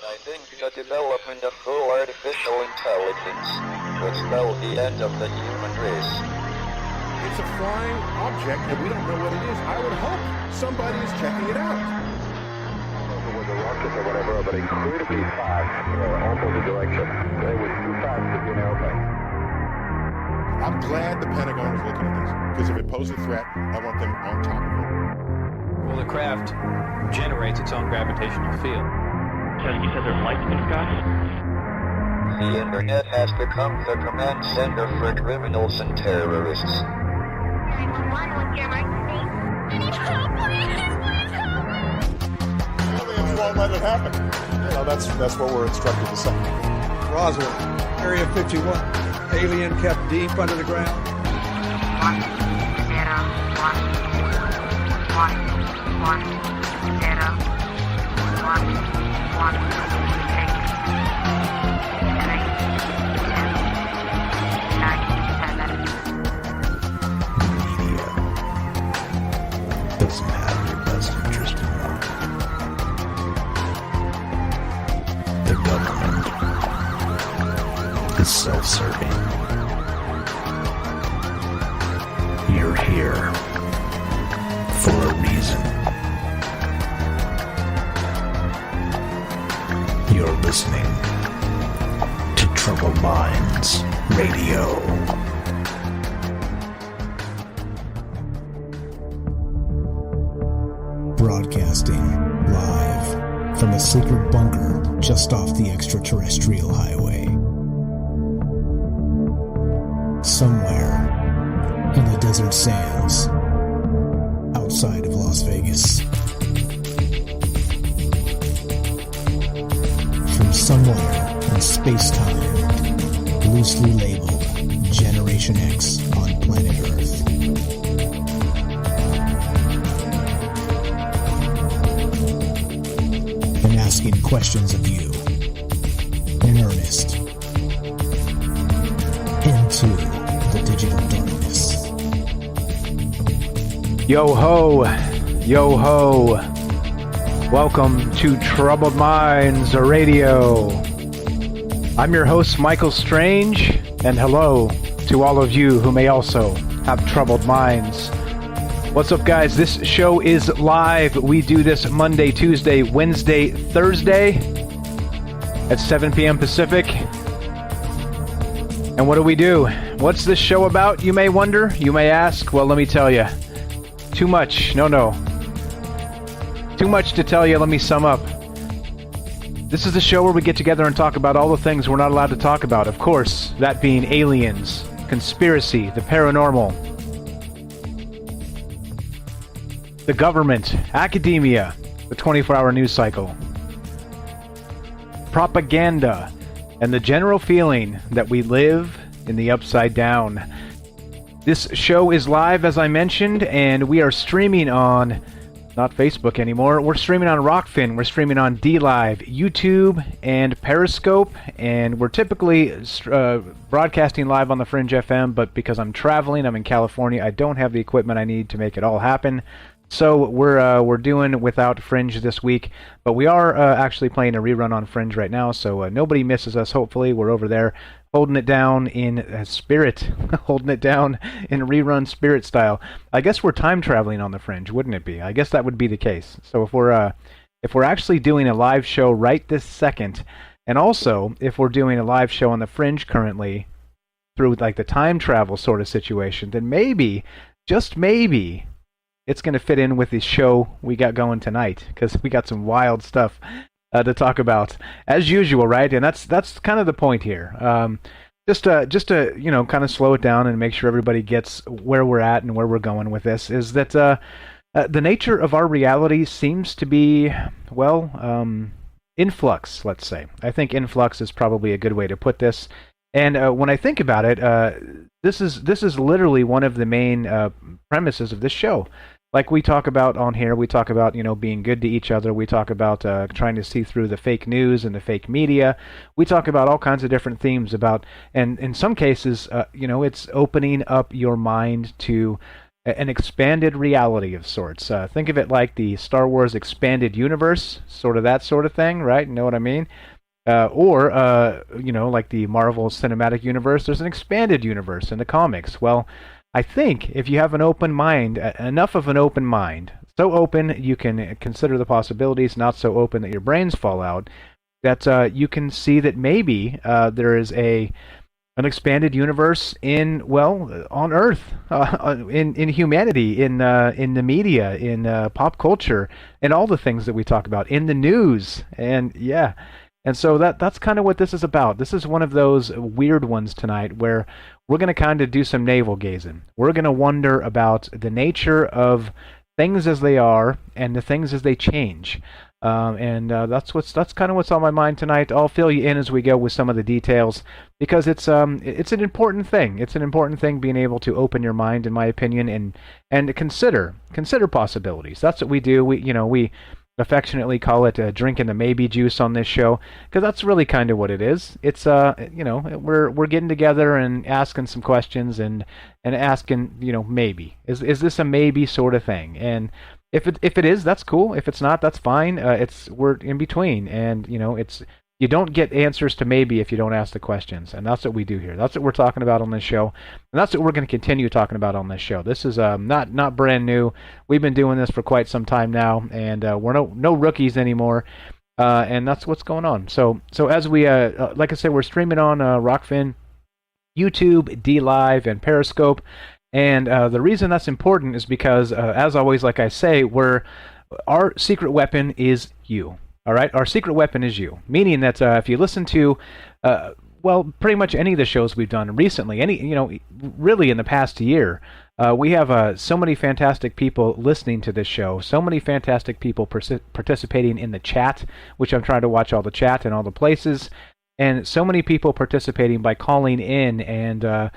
I think the development of full artificial intelligence will spell the end of the human race. It's a flying object, and we don't know what it is. I would hope somebody is checking it out. It was a rocket or whatever, but incredibly fast, opposite direction. It was too fast to be an airplane. I'm glad the Pentagon is looking at this, because if it poses a threat, I want them on top of it. Well, the craft generates its own gravitational field. So you said there's lights in the sky? The internet has become the command center for criminals and terrorists. 911, what's your emergency? I need help, please help me! Aliens won't let it happen. You know, that's what we're instructed to say. Roswell, Area 51. Alien kept deep under the ground. 1, 0, 1, 1, 0, 1, 1, 6, 3, 2, 9, 7. Media doesn't have your best interest in mind. The government is self-serving. You're here for a reason. You're listening to Troubled Minds Radio. Broadcasting live from a secret bunker just off the extraterrestrial highway. Somewhere in the desert sands outside of Las Vegas. From somewhere in space-time, loosely labeled Generation X on planet Earth. And asking questions of you in earnest into the digital darkness. Yo ho, yo ho. Welcome to Troubled Minds Radio. I'm your host, Michael Strange, and hello to all of you who may also have troubled minds. What's up, guys? This show is live. We do this Monday, Tuesday, Wednesday, Thursday at 7 p.m. Pacific. And what do? What's this show about, you may wonder? You may ask? Well, let me tell you. Too much. No. Too much to tell you. Let me sum up. This is the show where we get together and talk about all the things we're not allowed to talk about. Of course, that being aliens, conspiracy, the paranormal, the government, academia, the 24-hour news cycle, propaganda, and the general feeling that we live in the upside down. This show is live, as I mentioned, and we are streaming on, not Facebook anymore, we're streaming on Rockfin, we're streaming on DLive, YouTube, and Periscope, and we're typically broadcasting live on the Fringe FM, but because I'm traveling, I'm in California, I don't have the equipment I need to make it all happen. So we're doing without Fringe this week, but we are actually playing a rerun on Fringe right now, so nobody misses us, hopefully. We're over there holding it down in spirit, holding it down in rerun spirit style. I guess we're time traveling on the Fringe, wouldn't it be? I guess that would be the case. So if we're actually doing a live show right this second, and also if we're doing a live show on the Fringe currently through like the time travel sort of situation, then maybe, just maybe, it's going to fit in with the show we got going tonight, because we got some wild stuff to talk about, as usual, right? And that's kind of the point here. Just to kind of slow it down and make sure everybody gets where we're at and where we're going with this, is that the nature of our reality seems to be, in flux, let's say. I think in flux is probably a good way to put this. And when I think about it, this is literally one of the main premises of this show. Like we talk about on here, we talk about, being good to each other. We talk about trying to see through the fake news and the fake media. We talk about all kinds of different themes about, and in some cases, it's opening up your mind to an expanded reality of sorts. Think of it like the Star Wars expanded universe, sort of that sort of thing, right? You know what I mean? Or like the Marvel Cinematic Universe, there's an expanded universe in the comics. Well, I think if you have an open mind, enough of an open mind, so open you can consider the possibilities, not so open that your brains fall out, that you can see that maybe there is an expanded universe on Earth, in humanity, in the media, in pop culture, and all the things that we talk about, in the news, and yeah. And so that's kind of what this is about. This is one of those weird ones tonight where we're going to kind of do some navel gazing. We're going to wonder about the nature of things as they are and the things as they change. That's kind of what's on my mind tonight. I'll fill you in as we go with some of the details because it's an important thing. It's an important thing being able to open your mind, in my opinion, and consider possibilities. That's what we do. We affectionately call it drinking the maybe juice on this show, because that's really kind of what it is. It's we're getting together and asking some questions and asking, maybe is this a maybe sort of thing, and if it is, that's cool. If it's not, that's fine. We're in between, and you don't get answers to maybe if you don't ask the questions, and that's what we do here. That's what we're talking about on this show, and that's what we're going to continue talking about on this show. This is not brand new. We've been doing this for quite some time now, and we're no rookies anymore, and that's what's going on. So as we like I said, we're streaming on Rockfin, YouTube, DLive, and Periscope, and the reason that's important is because, as always, like I say, our secret weapon is you. All right, our secret weapon is you, meaning that if you listen to, pretty much any of the shows we've done recently, really in the past year, we have so many fantastic people listening to this show, so many fantastic people participating in the chat, which I'm trying to watch all the chat in all the places, and so many people participating by calling in and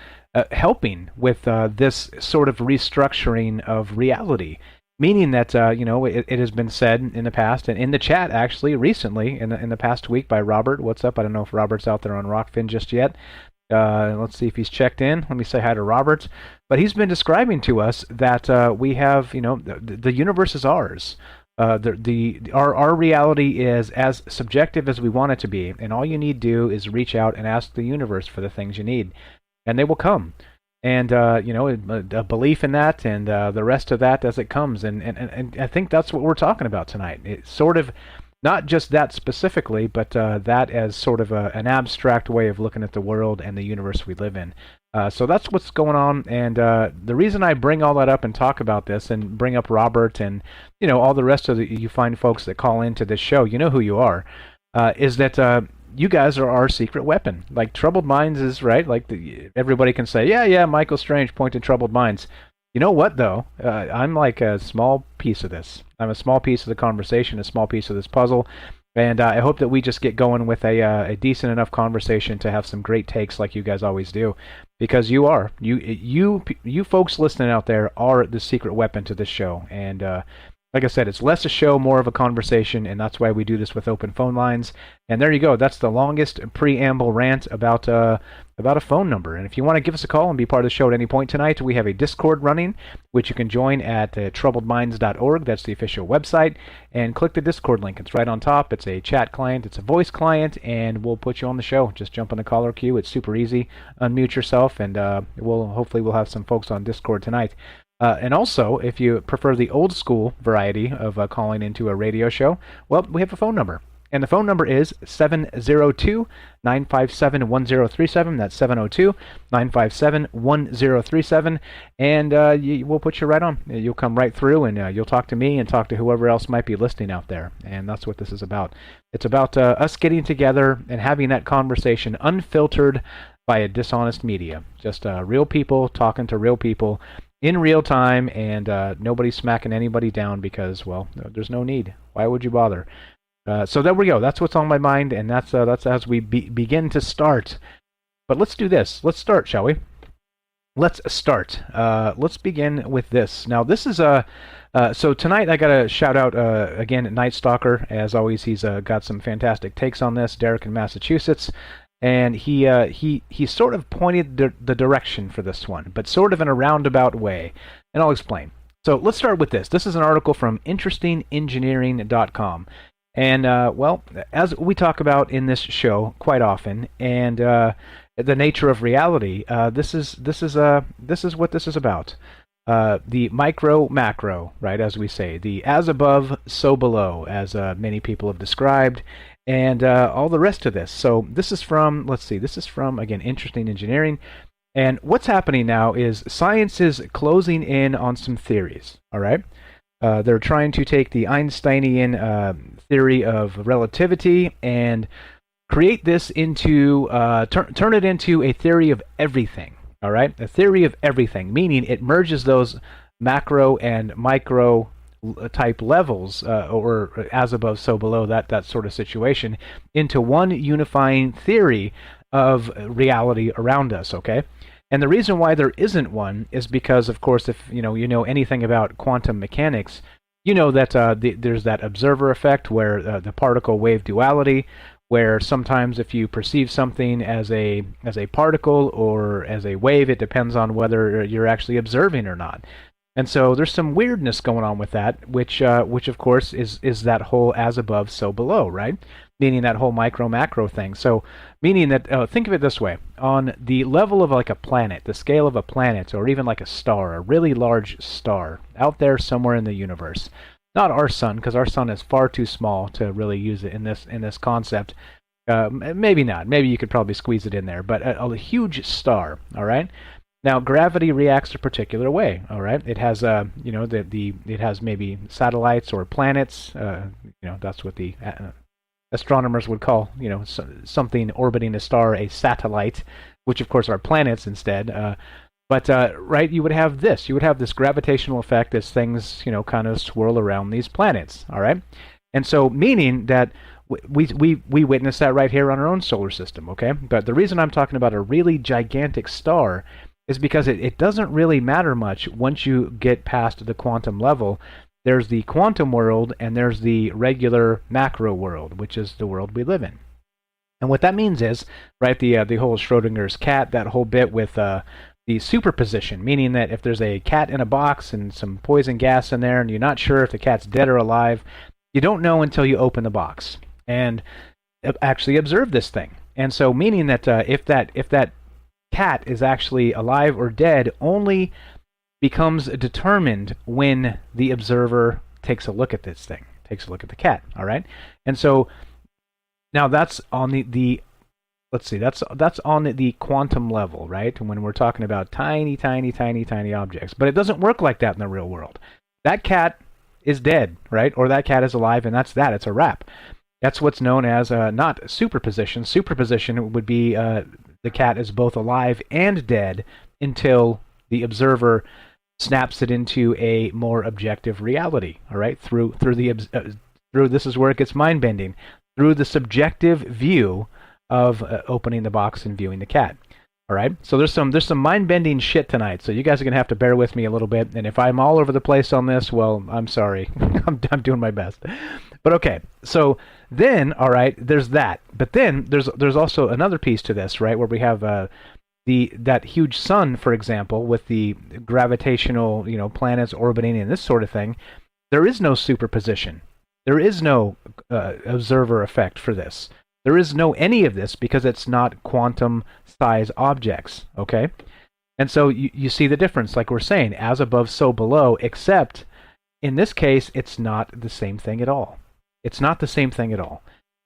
helping with this sort of restructuring of reality. Meaning that it has been said in the past, and in the chat actually recently in the past week by Robert. What's up? I don't know if Robert's out there on Rockfin just yet. Let's see if he's checked in. Let me say hi to Robert. But he's been describing to us that we have, the universe is ours. Our reality is as subjective as we want it to be, and all you need to do is reach out and ask the universe for the things you need, and they will come. And a belief in that, and the rest of that as it comes, and I think that's what we're talking about tonight. It's sort of not just that specifically, but that as sort of an abstract way of looking at the world and the universe we live in. So that's what's going on, and the reason I bring all that up and talk about this, and bring up Robert and all the rest of you fine folks that call into this show, you know who you are, is that. You guys are our secret weapon. Like Troubled Minds is, right? Like everybody can say, yeah, Michael Strange pointed Troubled Minds. You know what, though? I'm like a small piece of this. I'm a small piece of the conversation, a small piece of this puzzle, and I hope that we just get going with a decent enough conversation to have some great takes like you guys always do, because you folks listening out there are the secret weapon to this show, and like I said, it's less a show, more of a conversation, and that's why we do this with open phone lines. And there you go. That's the longest preamble rant about a phone number. And if you want to give us a call and be part of the show at any point tonight, we have a Discord running, which you can join at troubledminds.org. That's the official website. And click the Discord link. It's right on top. It's a chat client. It's a voice client, and we'll put you on the show. Just jump on the caller queue. It's super easy. Unmute yourself, and hopefully we'll have some folks on Discord tonight. And also, if you prefer the old school variety of calling into a radio show, well, we have a phone number. And the phone number is 702-957-1037. That's 702-957-1037. And we'll put you right on. You'll come right through, and you'll talk to me and talk to whoever else might be listening out there. And that's what this is about. It's about us getting together and having that conversation unfiltered by a dishonest media. Just real people talking to real people in real time, and nobody smacking anybody down because, well, there's no need. Why would you bother? So there we go. That's what's on my mind, and that's as we begin to start. But let's do this. Let's start, shall we? Let's start. Let's begin with this. Now, this is so tonight I got to shout out again at Night Stalker. As always, he's got some fantastic takes on this. Derek in Massachusetts. And he sort of pointed the direction for this one, but sort of in a roundabout way. and I'll explain. So let's start with this. This is an article from interestingengineering.com. And, well, as we talk about in this show quite often, and the nature of reality, this is what this is about. The micro-macro, right, as we say. The as above, so below, as many people have described, and all the rest of this. So this is from, let's see, this is from, again, Interesting Engineering. And what's happening now is science is closing in on some theories, all right? They're trying to take the Einsteinian theory of relativity and create this into, turn it into a theory of everything, all right? A theory of everything, meaning it merges those macro and micro type levels, or as above, so below, that sort of situation, into one unifying theory of reality around us, okay? And the reason why there isn't one is because, of course, if you know anything about quantum mechanics, you know that there's that observer effect where the particle-wave duality, where sometimes if you perceive something as a particle or as a wave, it depends on whether you're actually observing or not. And so there's some weirdness going on with that, which of course is that whole as above, so below, right? Meaning that whole micro-macro thing. So meaning that, think of it this way, on the level of like a planet, the scale of a planet, or even like a star, a really large star, out there somewhere in the universe. Not our sun, because our sun is far too small to really use it in this concept. Maybe not. Maybe you could probably squeeze it in there, but a huge star, all right? Now, gravity reacts a particular way, all right? It has, it has maybe satellites or planets. That's what the astronomers would call, something orbiting a star a satellite, which of course are planets instead. But right, you would have this gravitational effect as things, kind of swirl around these planets, all right? And so, meaning that we witness that right here on our own solar system, okay? But the reason I'm talking about a really gigantic star is because it doesn't really matter much once you get past the quantum level. There's the quantum world, and there's the regular macro world, which is the world we live in. And what that means is, right, the whole Schrodinger's cat, that whole bit with the superposition, meaning that if there's a cat in a box and some poison gas in there, and you're not sure if the cat's dead or alive, you don't know until you open the box and actually observe this thing. And so, meaning that if that cat is actually alive or dead only becomes determined when the observer takes a look at this thing, takes a look at the cat, all right? And so now that's on that's on the quantum level, right? When we're talking about tiny, tiny, tiny, tiny objects. But it doesn't work like that in the real world. That cat is dead, right? Or that cat is alive, and that's that. It's a wrap. That's what's known as not superposition. Superposition would be the cat is both alive and dead until the observer snaps it into a more objective reality, all right? Through this is where it gets mind-bending, through the subjective view of opening the box and viewing the cat, all right? So there's some mind-bending shit tonight, so you guys are going to have to bear with me a little bit, and if I'm all over the place on this, well, I'm sorry. I'm doing my best. But okay, so then, all right, there's that. But then there's also another piece to this, right, where we have that huge sun, for example, with the gravitational, planets orbiting and this sort of thing. There is no superposition. There is no observer effect for this. There is no any of this because it's not quantum size objects, okay? And so you see the difference, like we're saying, as above, so below, except in this case, it's not the same thing at all. It's not the same thing at all.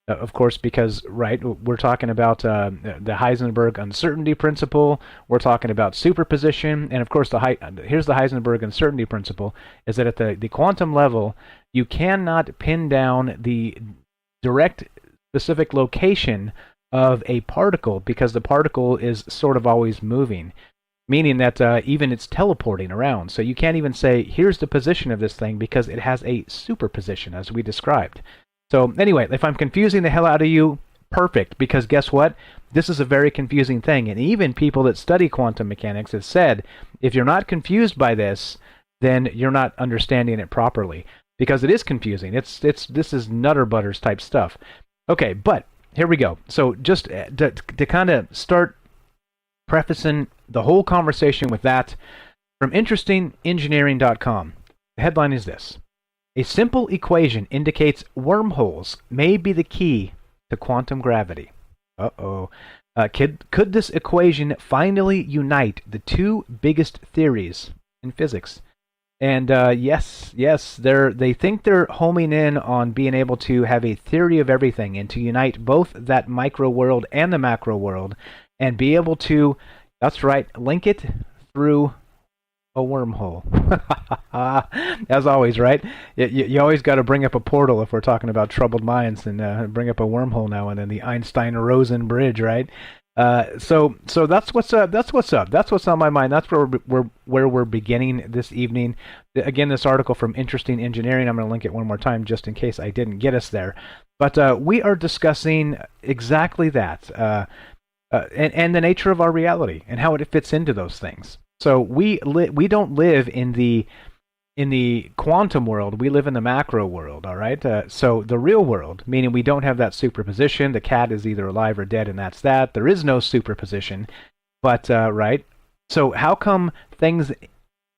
Of course, because, right, we're talking about the Heisenberg uncertainty principle, we're talking about superposition, and of course, here's the Heisenberg uncertainty principle, is that at the quantum level, you cannot pin down the direct specific location of a particle because the particle is sort of always moving, meaning that even it's teleporting around. So you can't even say, here's the position of this thing because it has a superposition, as we described. So anyway, if I'm confusing the hell out of you, perfect, because guess what? This is a very confusing thing, and even people that study quantum mechanics have said, if you're not confused by this, then you're not understanding it properly, because it is confusing. This is nutter butters type stuff. Okay, but here we go. So just to kind of start prefacing the whole conversation with that, From interestingengineering.com, the headline is this. A simple equation indicates wormholes may be the key to quantum gravity. Uh-oh. Could this equation finally unite the two biggest theories in physics? And yes, they think they're homing in on being able to have a theory of everything and to unite both that micro world and the macro world and be able to, that's right, link it through a wormhole. As always, right? You always got to bring up a portal if we're talking about troubled minds, and bring up a wormhole now and then, the Einstein-Rosen bridge, right? So that's what's up. That's what's up. That's what's on my mind. That's where we're beginning this evening. Again, this article from Interesting Engineering. I'm going to link it one more time just in case I didn't get us there. But we are discussing exactly that, and the nature of our reality and how it fits into those things. So we don't live in the quantum world. We live in the macro world, all right? So the real world, meaning we don't have that superposition. The cat is either alive or dead, and that's that. There is no superposition. But, right? So how come things,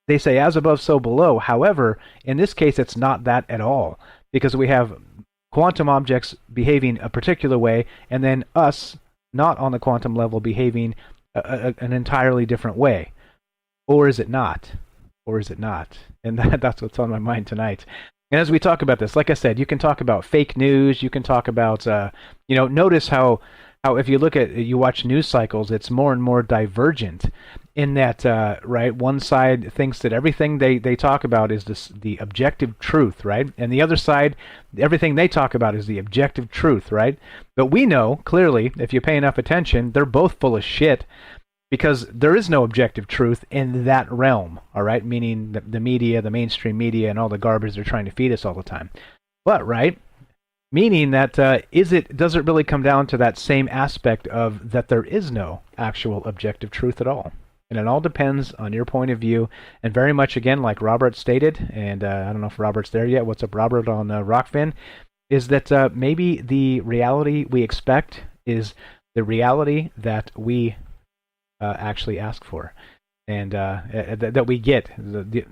they say as above, so below? However, in this case, it's not that at all, because we have quantum objects behaving a particular way, and then us, not on the quantum level, behaving an entirely different way. Or is it not? Or is it not? And that's what's on my mind tonight. And as we talk about this, like I said, you can talk about fake news. You can talk about, notice how if you you watch news cycles, it's more and more divergent in that, right, one side thinks that everything they talk about is the objective truth, right? And the other side, everything they talk about is the objective truth, right? But we know, clearly, if you pay enough attention, they're both full of shit. Because there is no objective truth in that realm, all right? Meaning the media, the mainstream media, and all the garbage they're trying to feed us all the time. But, right, meaning that does it really come down to that same aspect of that there is no actual objective truth at all? And it all depends on your point of view, and very much, again, like Robert stated, and I don't know if Robert's there yet. What's up, Robert, on Rockfin? Is that maybe the reality we expect is the reality that we actually ask for, and that we get,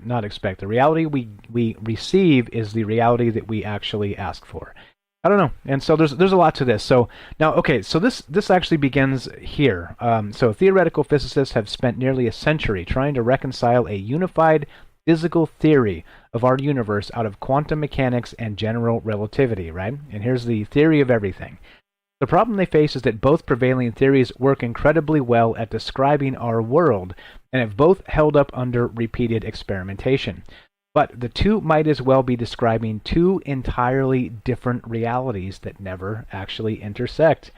not expect. The reality we receive is the reality that we actually ask for. I don't know. And so there's a lot to this. So now, okay, so this actually begins here. So theoretical physicists have spent nearly a century trying to reconcile a unified physical theory of our universe out of quantum mechanics and general relativity, right? And here's the theory of everything. The problem they face is that both prevailing theories work incredibly well at describing our world and have both held up under repeated experimentation. But the two might as well be describing two entirely different realities that never actually intersect.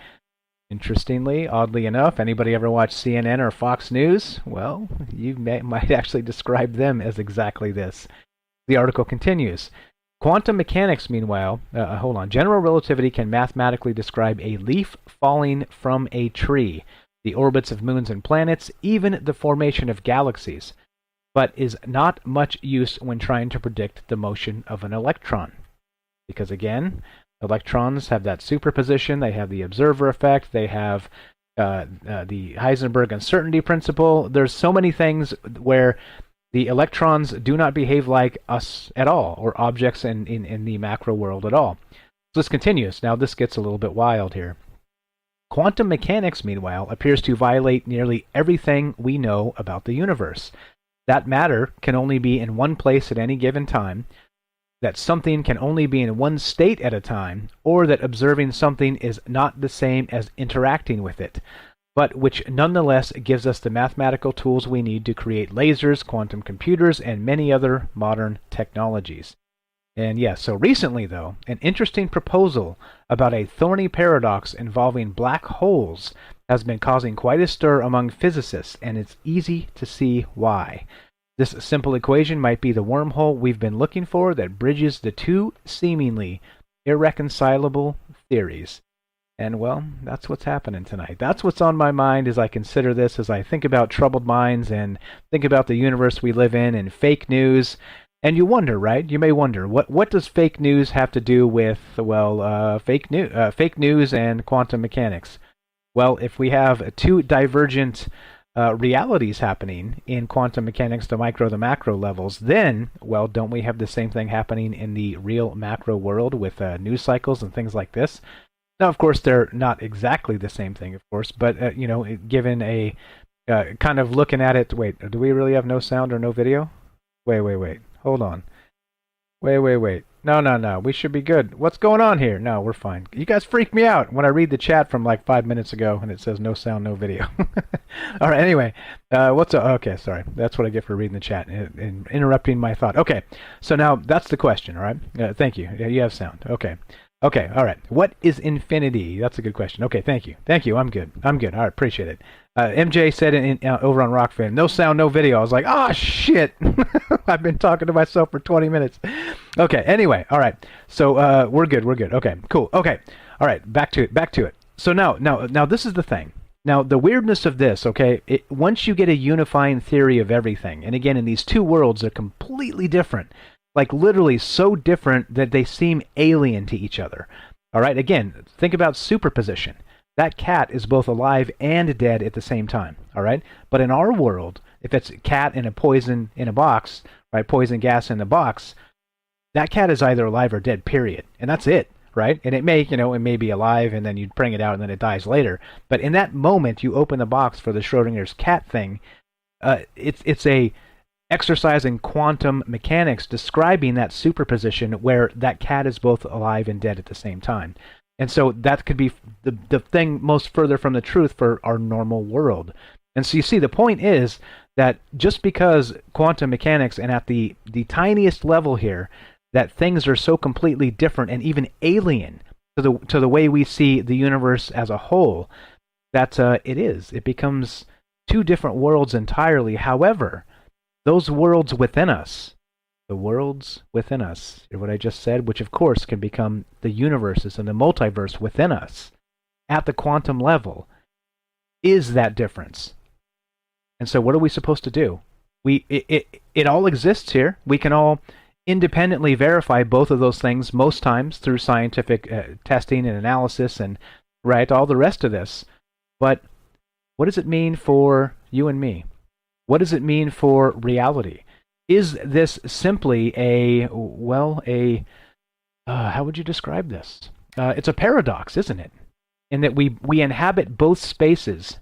Interestingly, oddly enough, anybody ever watch CNN or Fox News? Well, you might actually describe them as exactly this. The article continues. Quantum mechanics, meanwhile, general relativity can mathematically describe a leaf falling from a tree, the orbits of moons and planets, even the formation of galaxies, but is not much use when trying to predict the motion of an electron. Because again, electrons have that superposition, they have the observer effect, they have the Heisenberg uncertainty principle. There's so many things where the electrons do not behave like us at all, or objects in the macro world at all. So this continues. Now this gets a little bit wild here. Quantum mechanics, meanwhile, appears to violate nearly everything we know about the universe. That matter can only be in one place at any given time, that something can only be in one state at a time, or that observing something is not the same as interacting with it, but which nonetheless gives us the mathematical tools we need to create lasers, quantum computers, and many other modern technologies. And yes, so recently, though, an interesting proposal about a thorny paradox involving black holes has been causing quite a stir among physicists, and it's easy to see why. This simple equation might be the wormhole we've been looking for that bridges the two seemingly irreconcilable theories. And, well, that's what's happening tonight. That's what's on my mind as I consider this, as I think about troubled minds and think about the universe we live in and fake news. And you wonder, right? You may wonder, what does fake news have to do with, well, fake news and quantum mechanics? Well, if we have two divergent realities happening in quantum mechanics, the micro, the macro levels, then, well, don't we have the same thing happening in the real macro world with news cycles and things like this? Now, of course, they're not exactly the same thing, of course, but, given a kind of looking at it, wait, do we really have no sound or no video? Wait, hold on. Wait. No, we should be good. What's going on here? No, we're fine. You guys freak me out when I read the chat from like 5 minutes ago and it says no sound, no video. All right, anyway, okay, sorry. That's what I get for reading the chat and interrupting my thought. Okay, so now that's the question, all right? Thank you. Yeah, you have sound. Okay, all right. What is infinity? That's a good question. Okay, thank you. I'm good. All right, appreciate it. MJ said over on Rockfin, no sound, no video. I was like, oh, shit. I've been talking to myself for 20 minutes. Okay, anyway, all right. So we're good. Okay, cool. Okay, all right, back to it. So now this is the thing. Now, the weirdness of this, okay, once you get a unifying theory of everything, and again, in these two worlds, they're completely different, like literally so different that they seem alien to each other. All right, again, think about superposition. That cat is both alive and dead at the same time, all right? But in our world, if it's a cat and a poison in a box, right, poison gas in the box, that cat is either alive or dead, period. And that's it, right? And it may be alive and then you bring it out and then it dies later. But in that moment, you open the box for the Schrodinger's cat thing, it's a exercise in quantum mechanics describing that superposition where that cat is both alive and dead at the same time. And so that could be the thing most further from the truth for our normal world. And so you see, the point is that just because quantum mechanics and at the tiniest level here, that things are so completely different and even alien to the way we see the universe as a whole, that it becomes two different worlds entirely. However, those worlds within us, the worlds within us, what I just said, which of course can become the universes and the multiverse within us at the quantum level, is that difference. And so what are we supposed to do? It all exists here. We can all independently verify both of those things most times through scientific testing and analysis and all the rest of this. But what does it mean for you and me? What does it mean for reality? Is this simply how would you describe this? It's a paradox, isn't it? In that we inhabit both spaces,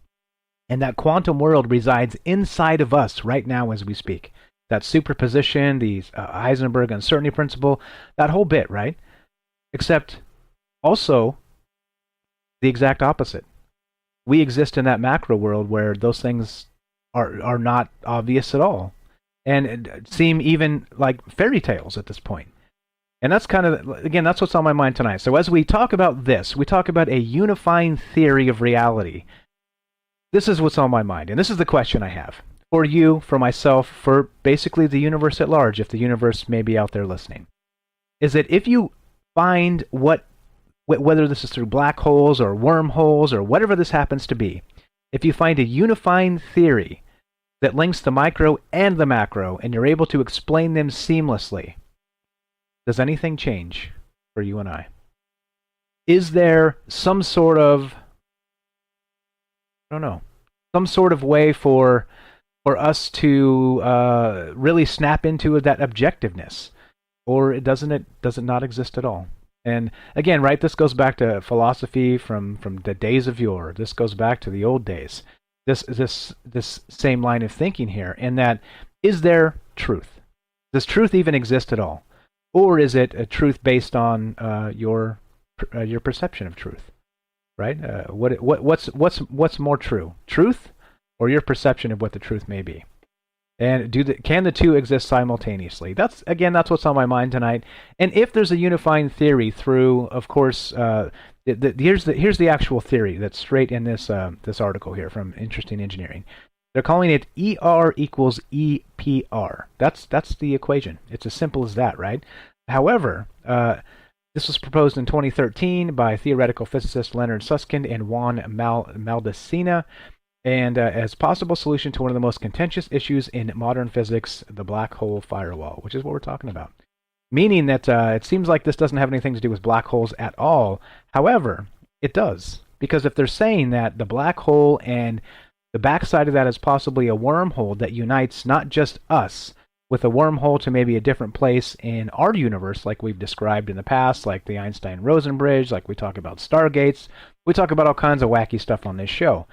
and that quantum world resides inside of us right now as we speak. That superposition, the Heisenberg uncertainty principle, that whole bit, right? Except also the exact opposite. We exist in that macro world where those things are not obvious at all, and seem even like fairy tales at this point. And that's kind of, again, that's what's on my mind tonight. So as we talk about this, we talk about a unifying theory of reality. This is what's on my mind, and this is the question I have for you, for myself, for basically the universe at large, if the universe may be out there listening. Is that if you find whether this is through black holes or wormholes or whatever this happens to be, if you find a unifying theory that links the micro and the macro, and you're able to explain them seamlessly, does anything change for you and I? Is there some sort of, some sort of way for us to really snap into that objectiveness? Or does it not exist at all? And again, right, this goes back to philosophy from the days of yore. This goes back to the old days. This same line of thinking here, in that, is there truth? Does truth even exist at all? Or is it a truth based on your perception of truth, right? What's more true, truth, or your perception of what the truth may be? And can the two exist simultaneously? That's what's on my mind tonight. And if there's a unifying theory through, of course, here's the actual theory that's straight in this article here from Interesting Engineering. They're calling it ER equals EPR. That's the equation. It's as simple as that, right? However, this was proposed in 2013 by theoretical physicist Leonard Susskind and Juan Maldacena, and as possible solution to one of the most contentious issues in modern physics, the black hole firewall, which is what we're talking about. Meaning that it seems like this doesn't have anything to do with black holes at all. However, it does. Because if they're saying that the black hole and The backside of that is possibly a wormhole that unites not just us with a wormhole to maybe a different place in our universe, like we've described in the past, like the Einstein-Rosen bridge, like we talk about stargates. We talk about all kinds of wacky stuff on this show.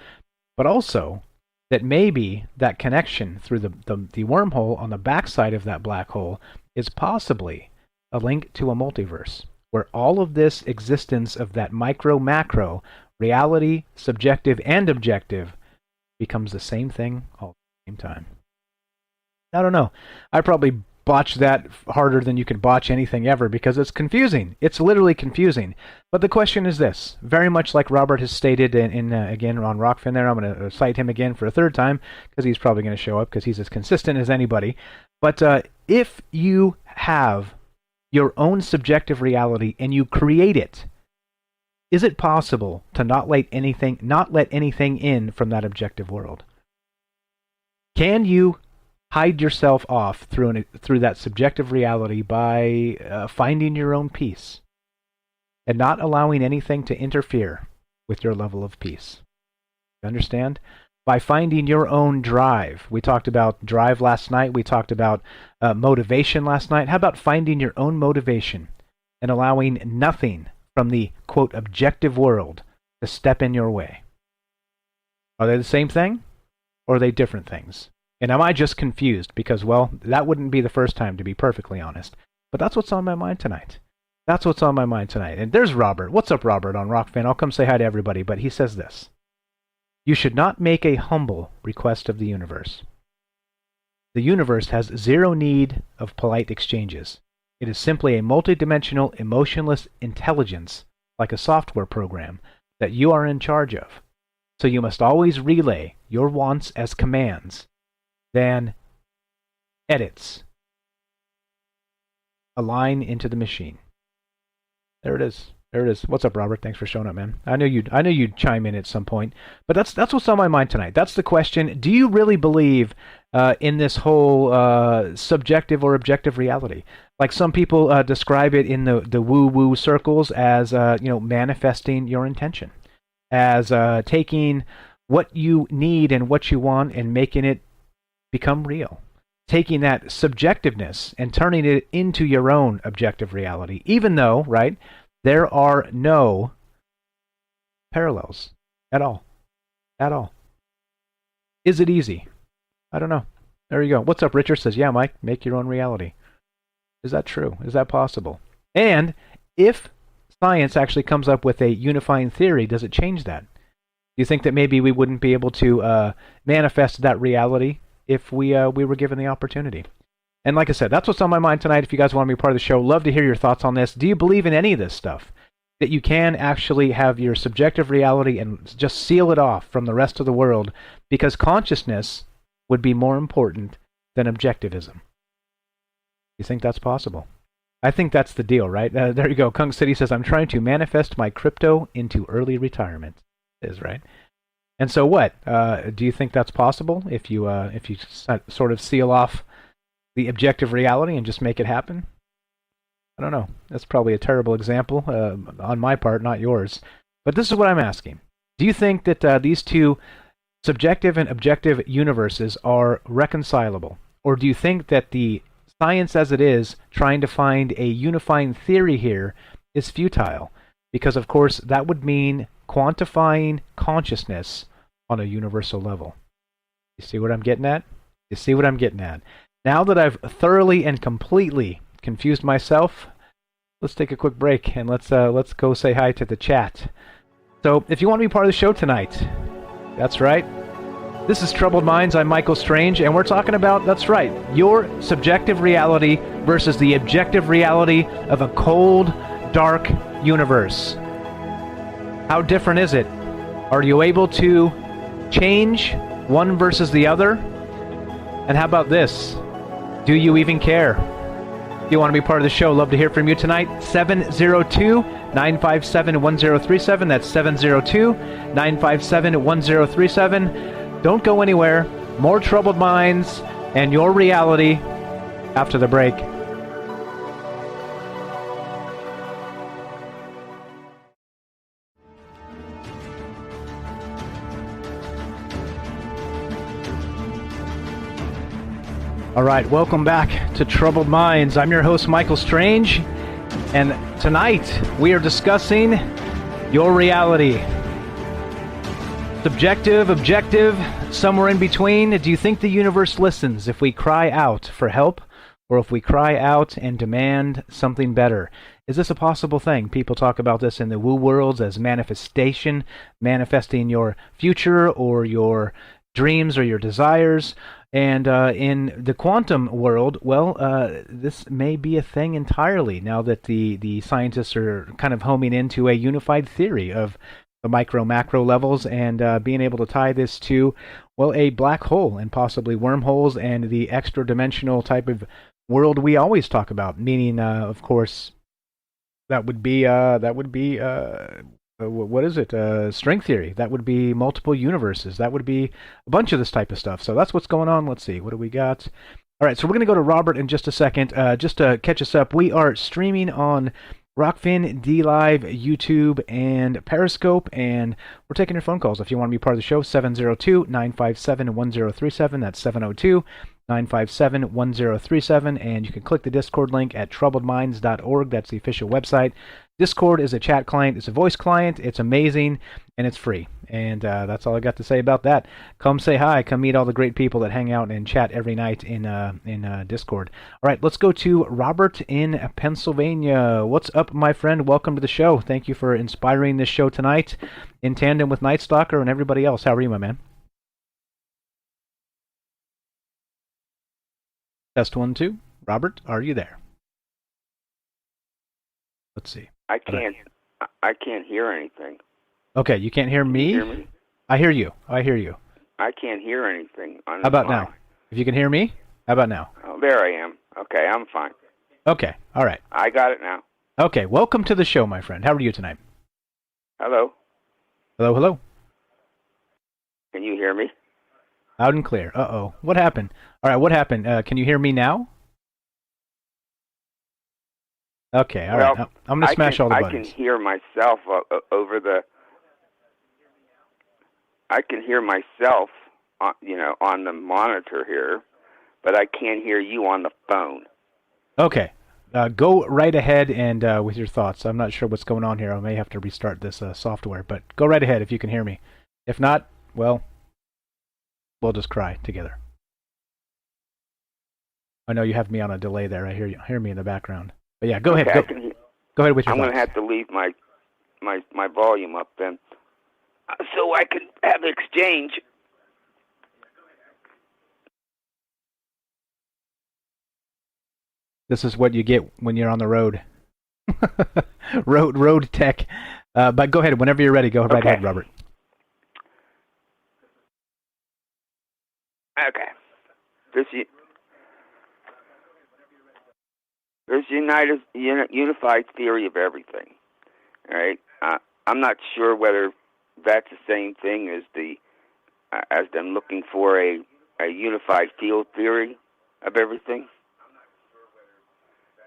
But also that maybe that connection through the wormhole on the backside of that black hole is possibly a link to a multiverse, where all of this existence of that micro-macro, reality, subjective and objective, becomes the same thing all at the same time. I don't know. I probably botched that harder than you could botch anything ever because it's confusing. It's literally confusing. But the question is this, very much like Robert has stated again on Rockfin there. I'm going to cite him again for a third time because he's probably going to show up because he's as consistent as anybody. But if you have your own subjective reality and you create it, is it possible to not let anything in from that objective world? Can you hide yourself off through that subjective reality by finding your own peace and not allowing anything to interfere with your level of peace? You understand? By finding your own drive. We talked about drive last night. We talked about motivation last night. How about finding your own motivation and allowing nothing from the, quote, objective world to step in your way? Are they the same thing, or are they different things? And am I just confused? Because, well, that wouldn't be the first time, to be perfectly honest. But that's what's on my mind tonight. That's what's on my mind tonight. And there's Robert. What's up, Robert, on Rockfin? I'll come say hi to everybody. But he says this: you should not make a humble request of the universe. The universe has zero need of polite exchanges. It is simply a multidimensional, emotionless intelligence, like a software program, that you are in charge of. So you must always relay your wants as commands, then edits a line into the machine. There it is. There it is. What's up, Robert? Thanks for showing up, man. I know you'd chime in at some point, but that's what's on my mind tonight. That's the question. Do you really believe in this whole subjective or objective reality? Like some people describe it in the woo-woo circles as manifesting your intention, as taking what you need and what you want and making it become real. Taking that subjectiveness and turning it into your own objective reality, even though, right, there are no parallels at all. At all. Is it easy? I don't know. There you go. What's up, Richard? Says, yeah, Mike, make your own reality. Is that true? Is that possible? And if science actually comes up with a unifying theory, does it change that? Do you think that maybe we wouldn't be able to manifest that reality if we were given the opportunity? And like I said, that's what's on my mind tonight. If you guys want to be part of the show, love to hear your thoughts on this. Do you believe in any of this stuff? That you can actually have your subjective reality and just seal it off from the rest of the world because consciousness would be more important than objectivism? You think that's possible? I think that's the deal, right? There you go. Kung City says, I'm trying to manifest my crypto into early retirement. It is, right? And so what? Do you think that's possible if you sort of seal off the objective reality and just make it happen? I don't know. That's probably a terrible example on my part, not yours. But this is what I'm asking. Do you think that these two subjective and objective universes are reconcilable? Or do you think that the science as it is, trying to find a unifying theory here, is futile? Because, of course, that would mean quantifying consciousness on a universal level. You see what I'm getting at? You see what I'm getting at? Now that I've thoroughly and completely confused myself, let's take a quick break and let's go say hi to the chat. So if you want to be part of the show tonight, that's right. This is Troubled Minds. I'm Michael Strange, and we're talking about, that's right, your subjective reality versus the objective reality of a cold, dark universe. How different is it? Are you able to change one versus the other? And how about this? Do you even care? If you want to be part of the show, love to hear from you tonight. 702-957-1037. That's 702-957-1037. Don't go anywhere. More Troubled Minds and your reality after the break. All right, welcome back to Troubled Minds. I'm your host, Michael Strange, and tonight we are discussing your reality. Subjective, objective, somewhere in between. Do you think the universe listens if we cry out for help, or if we cry out and demand something better? Is this a possible thing? People talk about this in the woo worlds as manifestation, manifesting your future or your dreams or your desires. And in the quantum world, well, this may be a thing entirely now that the scientists are kind of homing into a unified theory of the micro-macro levels and being able to tie this to, well, a black hole and possibly wormholes and the extra-dimensional type of world we always talk about, meaning, of course, that would be what is it? String theory. That would be multiple universes. That would be a bunch of this type of stuff. So that's what's going on. Let's see. What do we got? All right, so we're going to go to Robert in just a second. Just to catch us up, we are streaming on Rockfin, DLive, YouTube, and Periscope, and we're taking your phone calls. If you want to be part of the show, 702-957-1037. That's 702-957-1037, and you can click the Discord link at troubledminds.org. That's the official website. Discord is a chat client. It's a voice client. It's amazing, and it's free. And that's all I got to say about that. Come say hi. Come meet all the great people that hang out and chat every night in Discord. All right, let's go to Robert in Pennsylvania. What's up, my friend? Welcome to the show. Thank you for inspiring this show tonight in tandem with Night Stalker and everybody else. How are you, my man? Test 1, 2. Robert, are you there? Let's see. I can't hear anything. Okay, you can't hear me? Can you hear me? I hear you. I hear you. I can't hear anything. How about now? If you can hear me, how about now? Oh, there I am. Okay, I'm fine. Okay, all right. I got it now. Okay, welcome to the show, my friend. How are you tonight? Hello? Hello, hello. Can you hear me? Loud and clear. Uh-oh. What happened? All right, what happened? Can you hear me now? Okay, all right. I'm going to smash all the buttons. I can hear myself over the... I can hear myself, on the monitor here, but I can't hear you on the phone. Okay. Go right ahead and with your thoughts. I'm not sure what's going on here. I may have to restart this software, but go right ahead if you can hear me. If not, well, we'll just cry together. I know you have me on a delay there. I hear me in the background. But yeah, go ahead. Go ahead with your thoughts. I'm going to have to leave my volume up then, so I can have exchange. This is what you get when you're on the road. road tech. But go ahead. Whenever you're ready, go right ahead, Robert. Okay. There's unified theory of everything. All right. I'm not sure whether that's the same thing as them looking for a unified field theory of everything.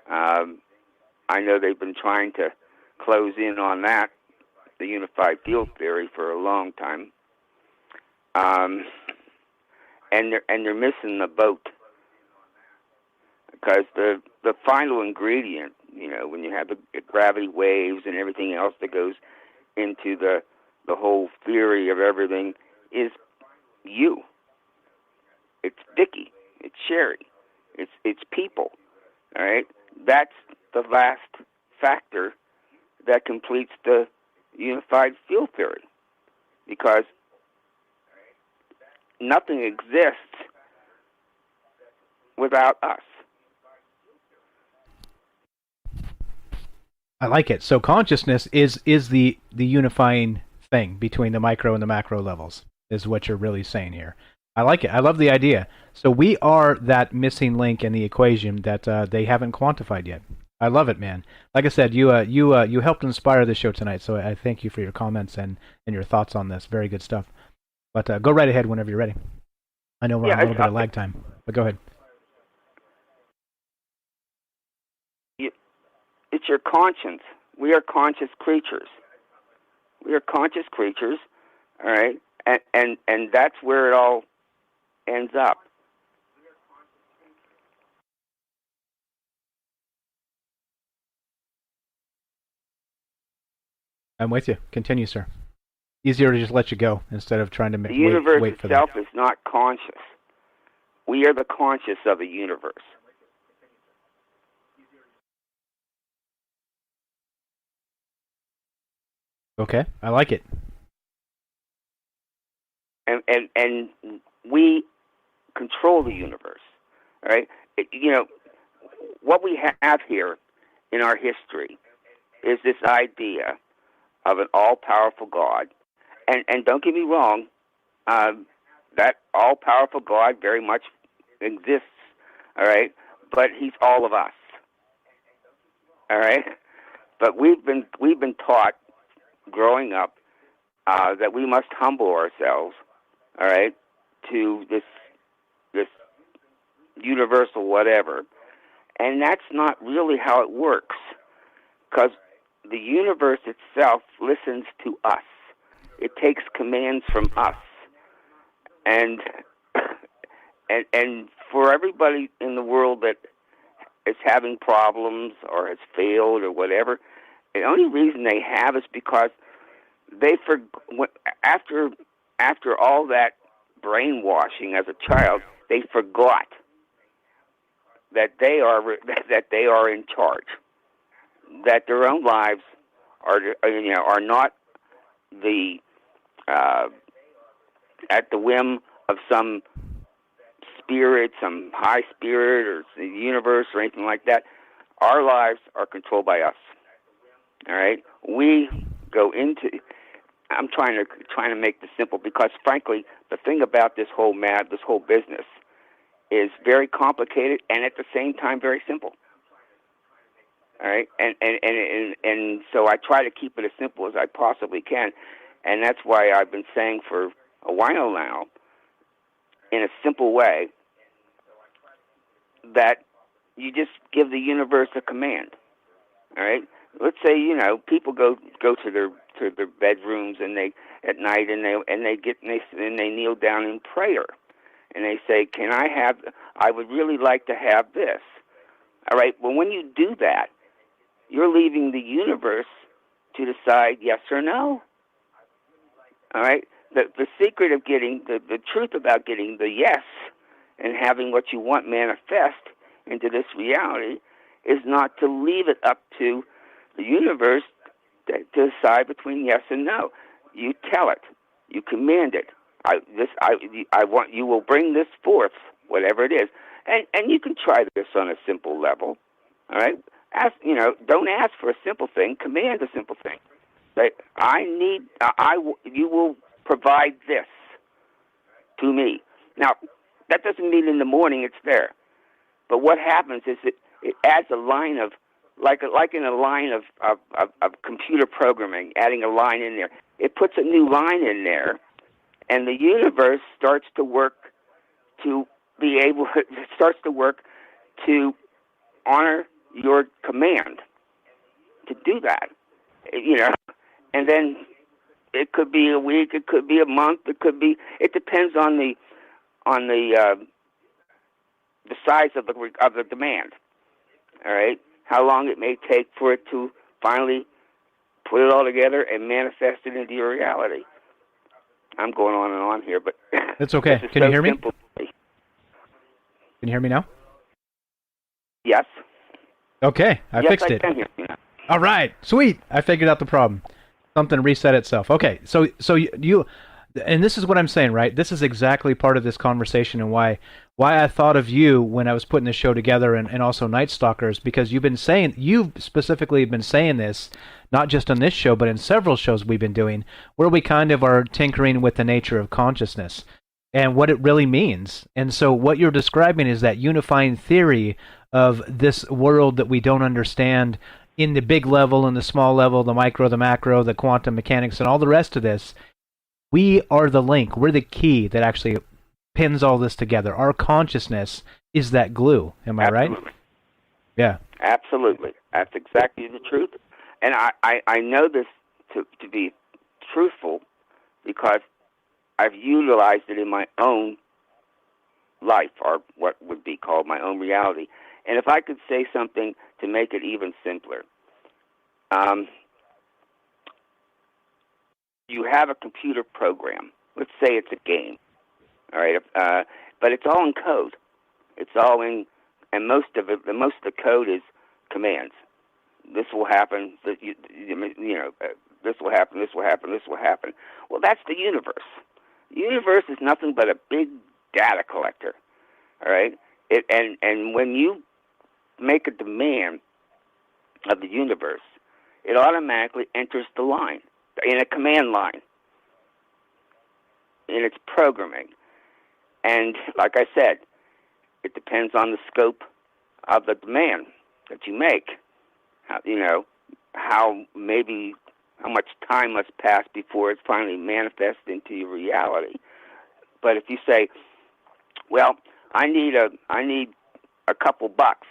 I know they've been trying to close in on that, the unified field theory, for a long time. And they're missing the boat, because the final ingredient, when you have the gravity waves and everything else that goes into the whole theory of everything, is you. It's Dickie. It's Sherry. It's people. All right. That's the last factor that completes the unified field theory, because nothing exists without us. I like it. So consciousness is the unifying thing between the micro and the macro levels, is what you're really saying here. I like it. I love the idea. So we are that missing link in the equation that they haven't quantified yet. I love it, man. Like I said, you helped inspire the show tonight, so I thank you for your comments and your thoughts on this. Very good stuff. But go right ahead whenever you're ready. I know we're on a little bit of lag time, but go ahead. It's your conscience. We are conscious creatures. We are conscious creatures, all right? And that's where it all ends up. I'm with you. Continue, sir. Easier to just let you go instead of trying to The universe wait for itself that. is not conscious. We are the conscious of the universe. Okay, I like it. And we control the universe. All right? What we have here in our history is this idea of an all-powerful God. And don't get me wrong, that all-powerful God very much exists, all right? But he's all of us, all right? But we've been taught growing up that we must humble ourselves, all right, to this universal whatever. And that's not really how it works, because the universe itself listens to us. It takes commands from us. And for everybody in the world that is having problems or has failed or whatever, the only reason they have is because after all that brainwashing as a child, they forgot that they are in charge, that their own lives are not at the whim of some spirit, some high spirit, or the universe, or anything like that. Our lives are controlled by us. All right, we go into. I'm trying to make this simple because, frankly, the thing about this whole business is very complicated and at the same time very simple. All right, and so I try to keep it as simple as I possibly can, and that's why I've been saying for a while now, in a simple way, that you just give the universe a command. All right, let's say people go to their bedrooms and they at night and they kneel down in prayer, and they say, I would really like to have this. All right, well, when you do that, you're leaving the universe to decide yes or no. All right? The secret of getting, the truth about getting the yes and having what you want manifest into this reality is not to leave it up to the universe to decide between yes and no. You tell it. You command it. I want, you will bring this forth, whatever it is. And you can try this on a simple level. All right? Don't ask for a simple thing. Command a simple thing. Say, you will provide this to me. Now, that doesn't mean in the morning it's there. But what happens is it adds a line of, like in a line of computer programming, adding a line in there. It puts a new line in there, and the universe starts to work to honor your command to do that, and then it could be a week, it could be a month, it depends on the size of the demand. All right, how long it may take for it to finally put it all together and manifest it into your reality. I'm going on and on here, but it's okay. Can you hear me? Can you hear me now? Yes. Okay, I fixed it. Can hear you now. All right, sweet. I figured out the problem. Something reset itself. Okay, so you, and this is what I'm saying, right? This is exactly part of this conversation and why I thought of you when I was putting the show together, and also Night Stalkers, because you've specifically been saying this, not just on this show, but in several shows we've been doing, where we kind of are tinkering with the nature of consciousness and what it really means. And so what you're describing is that unifying theory of this world that we don't understand in the big level, in the small level, the micro, the macro, the quantum mechanics, and all the rest of this. We are the link. We're the key that actually pins all this together. Our consciousness is that glue. Am I right? Yeah. Absolutely. That's exactly the truth. And I know this to be truthful because I've utilized it in my own life, or what would be called my own reality. And if I could say something to make it even simpler, you have a computer program. Let's say it's a game, all right? But it's all in code. It's all in, and most of the code is commands. This will happen. This will happen. This will happen. This will happen. Well, that's the universe. The universe is nothing but a big data collector, all right? And when you make a demand of the universe, it automatically enters the line, in a command line, in its programming. And like I said, it depends on the scope of the demand that you make. How much time must pass before it's finally manifested into your reality. But if you say, well, I need a couple bucks,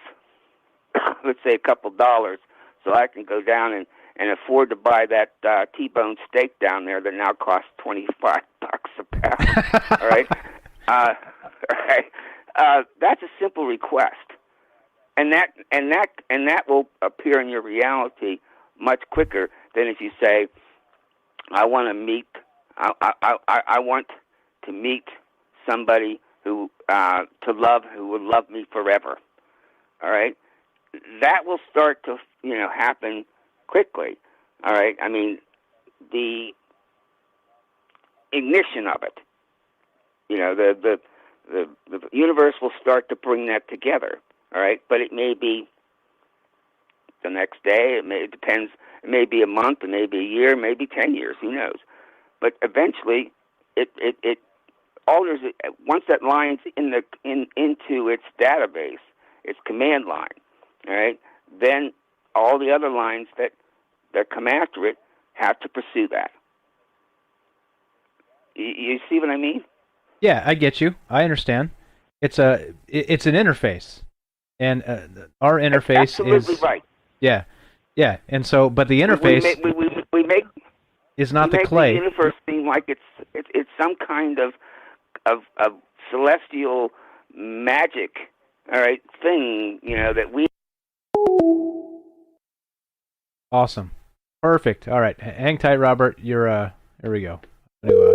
let's say a couple dollars, so I can go down and afford to buy that T-bone steak down there that now costs $25 a pound. All right, that's a simple request, and that will appear in your reality much quicker than if you say, I want to meet somebody who would love me forever. All right, that will start to happen quickly. All right, I mean the ignition of it. The universe will start to bring that together. All right, but it may be the next day. It depends. It may be a month. It may be a year. Maybe 10 years. Who knows? But eventually, it alters it once that line's into its database, its command line. All right, then all the other lines that come after it have to pursue that. You see what I mean? Yeah, I get you. I understand. It's an interface, and our interface absolutely is right. Yeah, and so, but the interface we make is not the clay. The universe seem like it's some kind of celestial magic, all right, thing, that we. Awesome, perfect. All right, hang tight, Robert. You're here we go. I'm gonna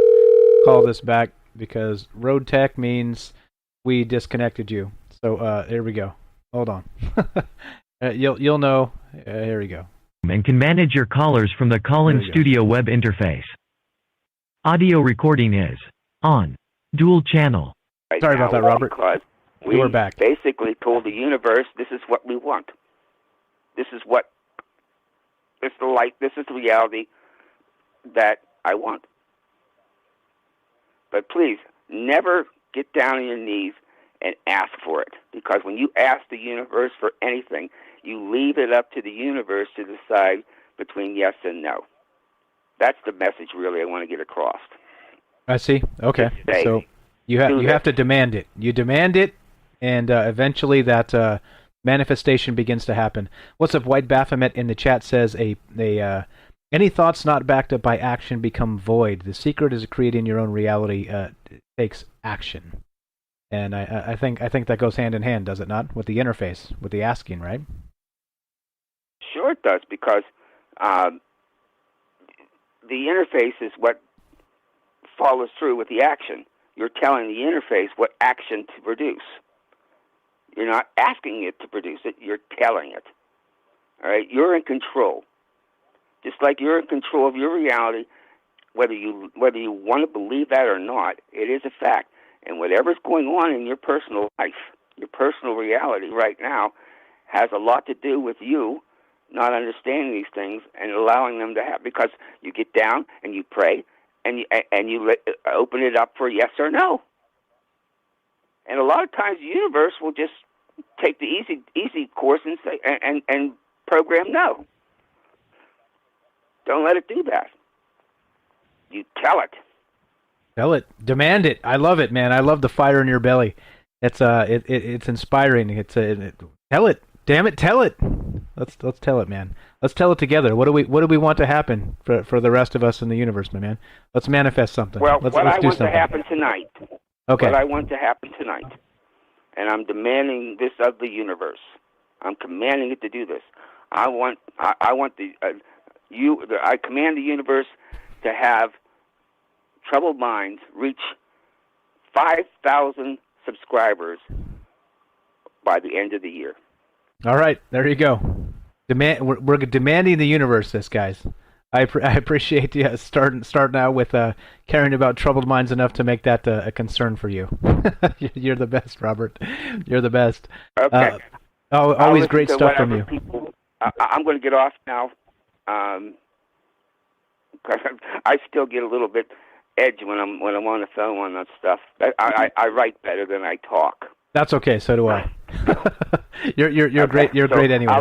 call this back because road tech means we disconnected you. So here we go. Hold on. You'll know. Here we go. And can manage your callers from the call-in studio web interface. Audio recording is on dual channel. Right. Sorry about that, Robert. Because we're back. Basically told the universe, this is what we want. This is the light. This is the reality that I want. But please, never get down on your knees and ask for it. Because when you ask the universe for anything, you leave it up to the universe to decide between yes and no. That's the message, really, I want to get across. I see. Okay. So you have to demand it. You demand it, and eventually that manifestation begins to happen. What's up, White Baphomet in the chat says any thoughts not backed up by action become void. The secret is creating your own reality. Takes action. And I think that goes hand in hand, does it not, with the interface, with the asking, right? Sure it does, because the interface is what follows through with the action. You're telling the interface what action to produce. You're not asking it to produce it, you're telling it. All right? You're in control. Just like you're in control of your reality, whether you want to believe that or not, it is a fact. And whatever's going on in your personal life, your personal reality right now, has a lot to do with you not understanding these things and allowing them to happen. Because you get down and you pray and you open it up for yes or no. And a lot of times the universe will just take the easy course and say and program no. Don't let it do that. You tell it. Tell it. Demand it. I love it, man. I love the fire in your belly. It's inspiring. Tell it. Damn it, tell it. Let's tell it, man. Let's tell it together. What do we want to happen for the rest of us in the universe, my man? Let's manifest something. Well, let's what I do want something. to happen tonight. Okay. What I want to happen tonight, and I'm demanding this of the universe. I'm commanding it to do this. I command the universe to have Troubled Minds reach 5,000 subscribers by the end of the year. All right, there you go. We're demanding the universe, this, guys. I appreciate you starting out with caring about Troubled Minds enough to make that a concern for you. You're the best, Robert. You're the best. Okay. Always great stuff from you. I'm going to get off now. I still get a little bit edge when I'm on the phone on that stuff. I write better than I talk. That's okay. So do I. You're great. You're great anyway.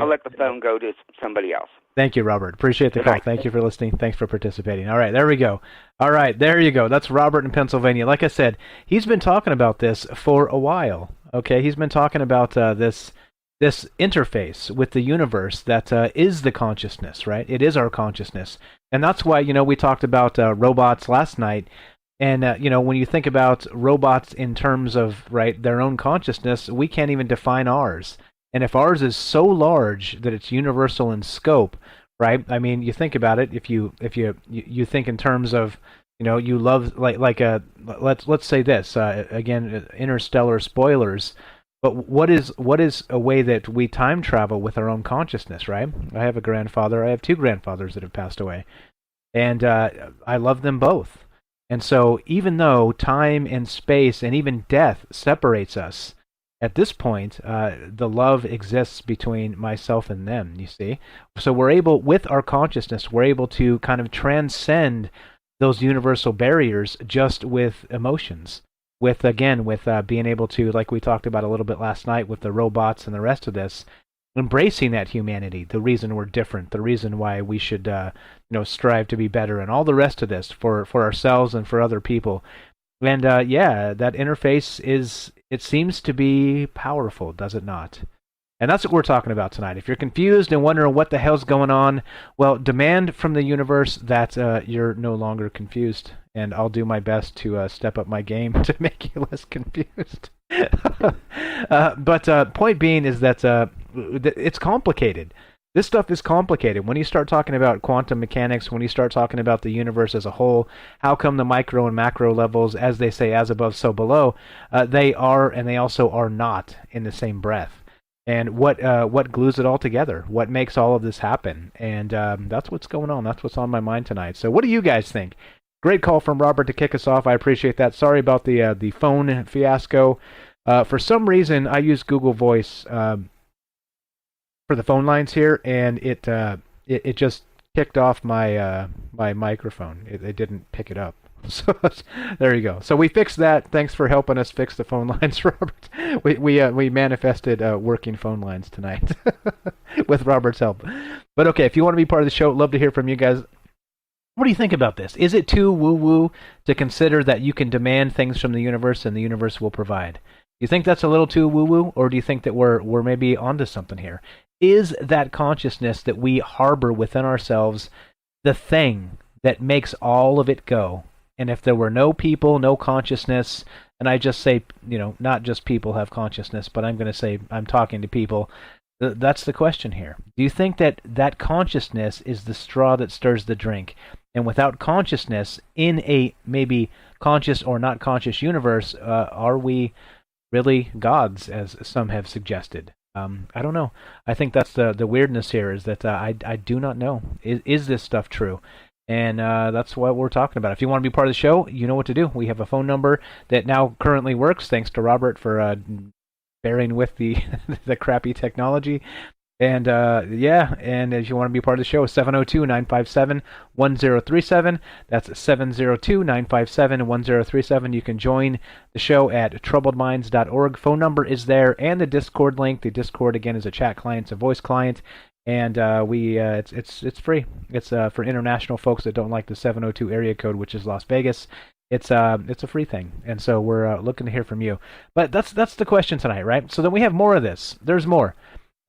I'll let the phone go to somebody else. Thank you, Robert. Appreciate the call. Thank you for listening. Thanks for participating. All right, there we go. All right, there you go. That's Robert in Pennsylvania. Like I said, he's been talking about this for a while. Okay, he's been talking about this interface with the universe that is the consciousness, right? It is our consciousness, and that's why we talked about robots last night. And when you think about robots in terms of their own consciousness, we can't even define ours. And if ours is so large that it's universal in scope, right? I mean, you think about it. If you think in terms of, you love let's say this again, interstellar spoilers. But what is a way that we time travel with our own consciousness, right? I have a grandfather. I have two grandfathers that have passed away, and I love them both. And so, even though time and space and even death separates us, at this point, the love exists between myself and them, you see? So we're able, with our consciousness, we're able to kind of transcend those universal barriers just with emotions. With being able to, like we talked about a little bit last night with the robots and the rest of this, embracing that humanity, the reason we're different, the reason why we should, strive to be better, and all the rest of this for ourselves and for other people. And that interface it seems to be powerful, does it not? And that's what we're talking about tonight. If you're confused and wondering what the hell's going on, well, demand from the universe that you're no longer confused. And I'll do my best to step up my game to make you less confused. But point being is that it's complicated. This stuff is complicated. When you start talking about quantum mechanics, when you start talking about the universe as a whole, how come the micro and macro levels, as they say, as above, so below, they are and they also are not in the same breath. And what glues it all together? What makes all of this happen? And that's what's going on. That's what's on my mind tonight. So what do you guys think? Great call from Robert to kick us off. I appreciate that. Sorry about the phone fiasco. For some reason, I use Google Voice for the phone lines here, and it just kicked off my my microphone. It didn't pick it up. So there you go. So we fixed that. Thanks for helping us fix the phone lines, Robert. We manifested working phone lines tonight with Robert's help. But okay, if you want to be part of the show, love to hear from you guys. What do you think about this? Is it too woo-woo to consider that you can demand things from the universe and the universe will provide? You think that's a little too woo-woo, or do you think that we're maybe onto something here? Is that consciousness that we harbor within ourselves the thing that makes all of it go? And if there were no people, no consciousness, and I just say, not just people have consciousness, but I'm going to say I'm talking to people, that's the question here. Do you think that consciousness is the straw that stirs the drink? And without consciousness, in a maybe conscious or not conscious universe, are we really gods, as some have suggested? I don't know. I think that's the weirdness here, is that I do not know. Is this stuff true? And that's what we're talking about. If you want to be part of the show, you know what to do. We have a phone number that now currently works, thanks to Robert for bearing with the the crappy technology. And and if you want to be part of the show, 702-957-1037. That's 702-957-1037. You can join the show at troubledminds.org. Phone number is there, and the Discord link. The Discord, again, is a chat client, it's a voice client. And it's free. It's for international folks that don't like the 702 area code, which is Las Vegas. It's a free thing, and so we're looking to hear from you. But that's the question tonight, right? So then we have more of this. There's more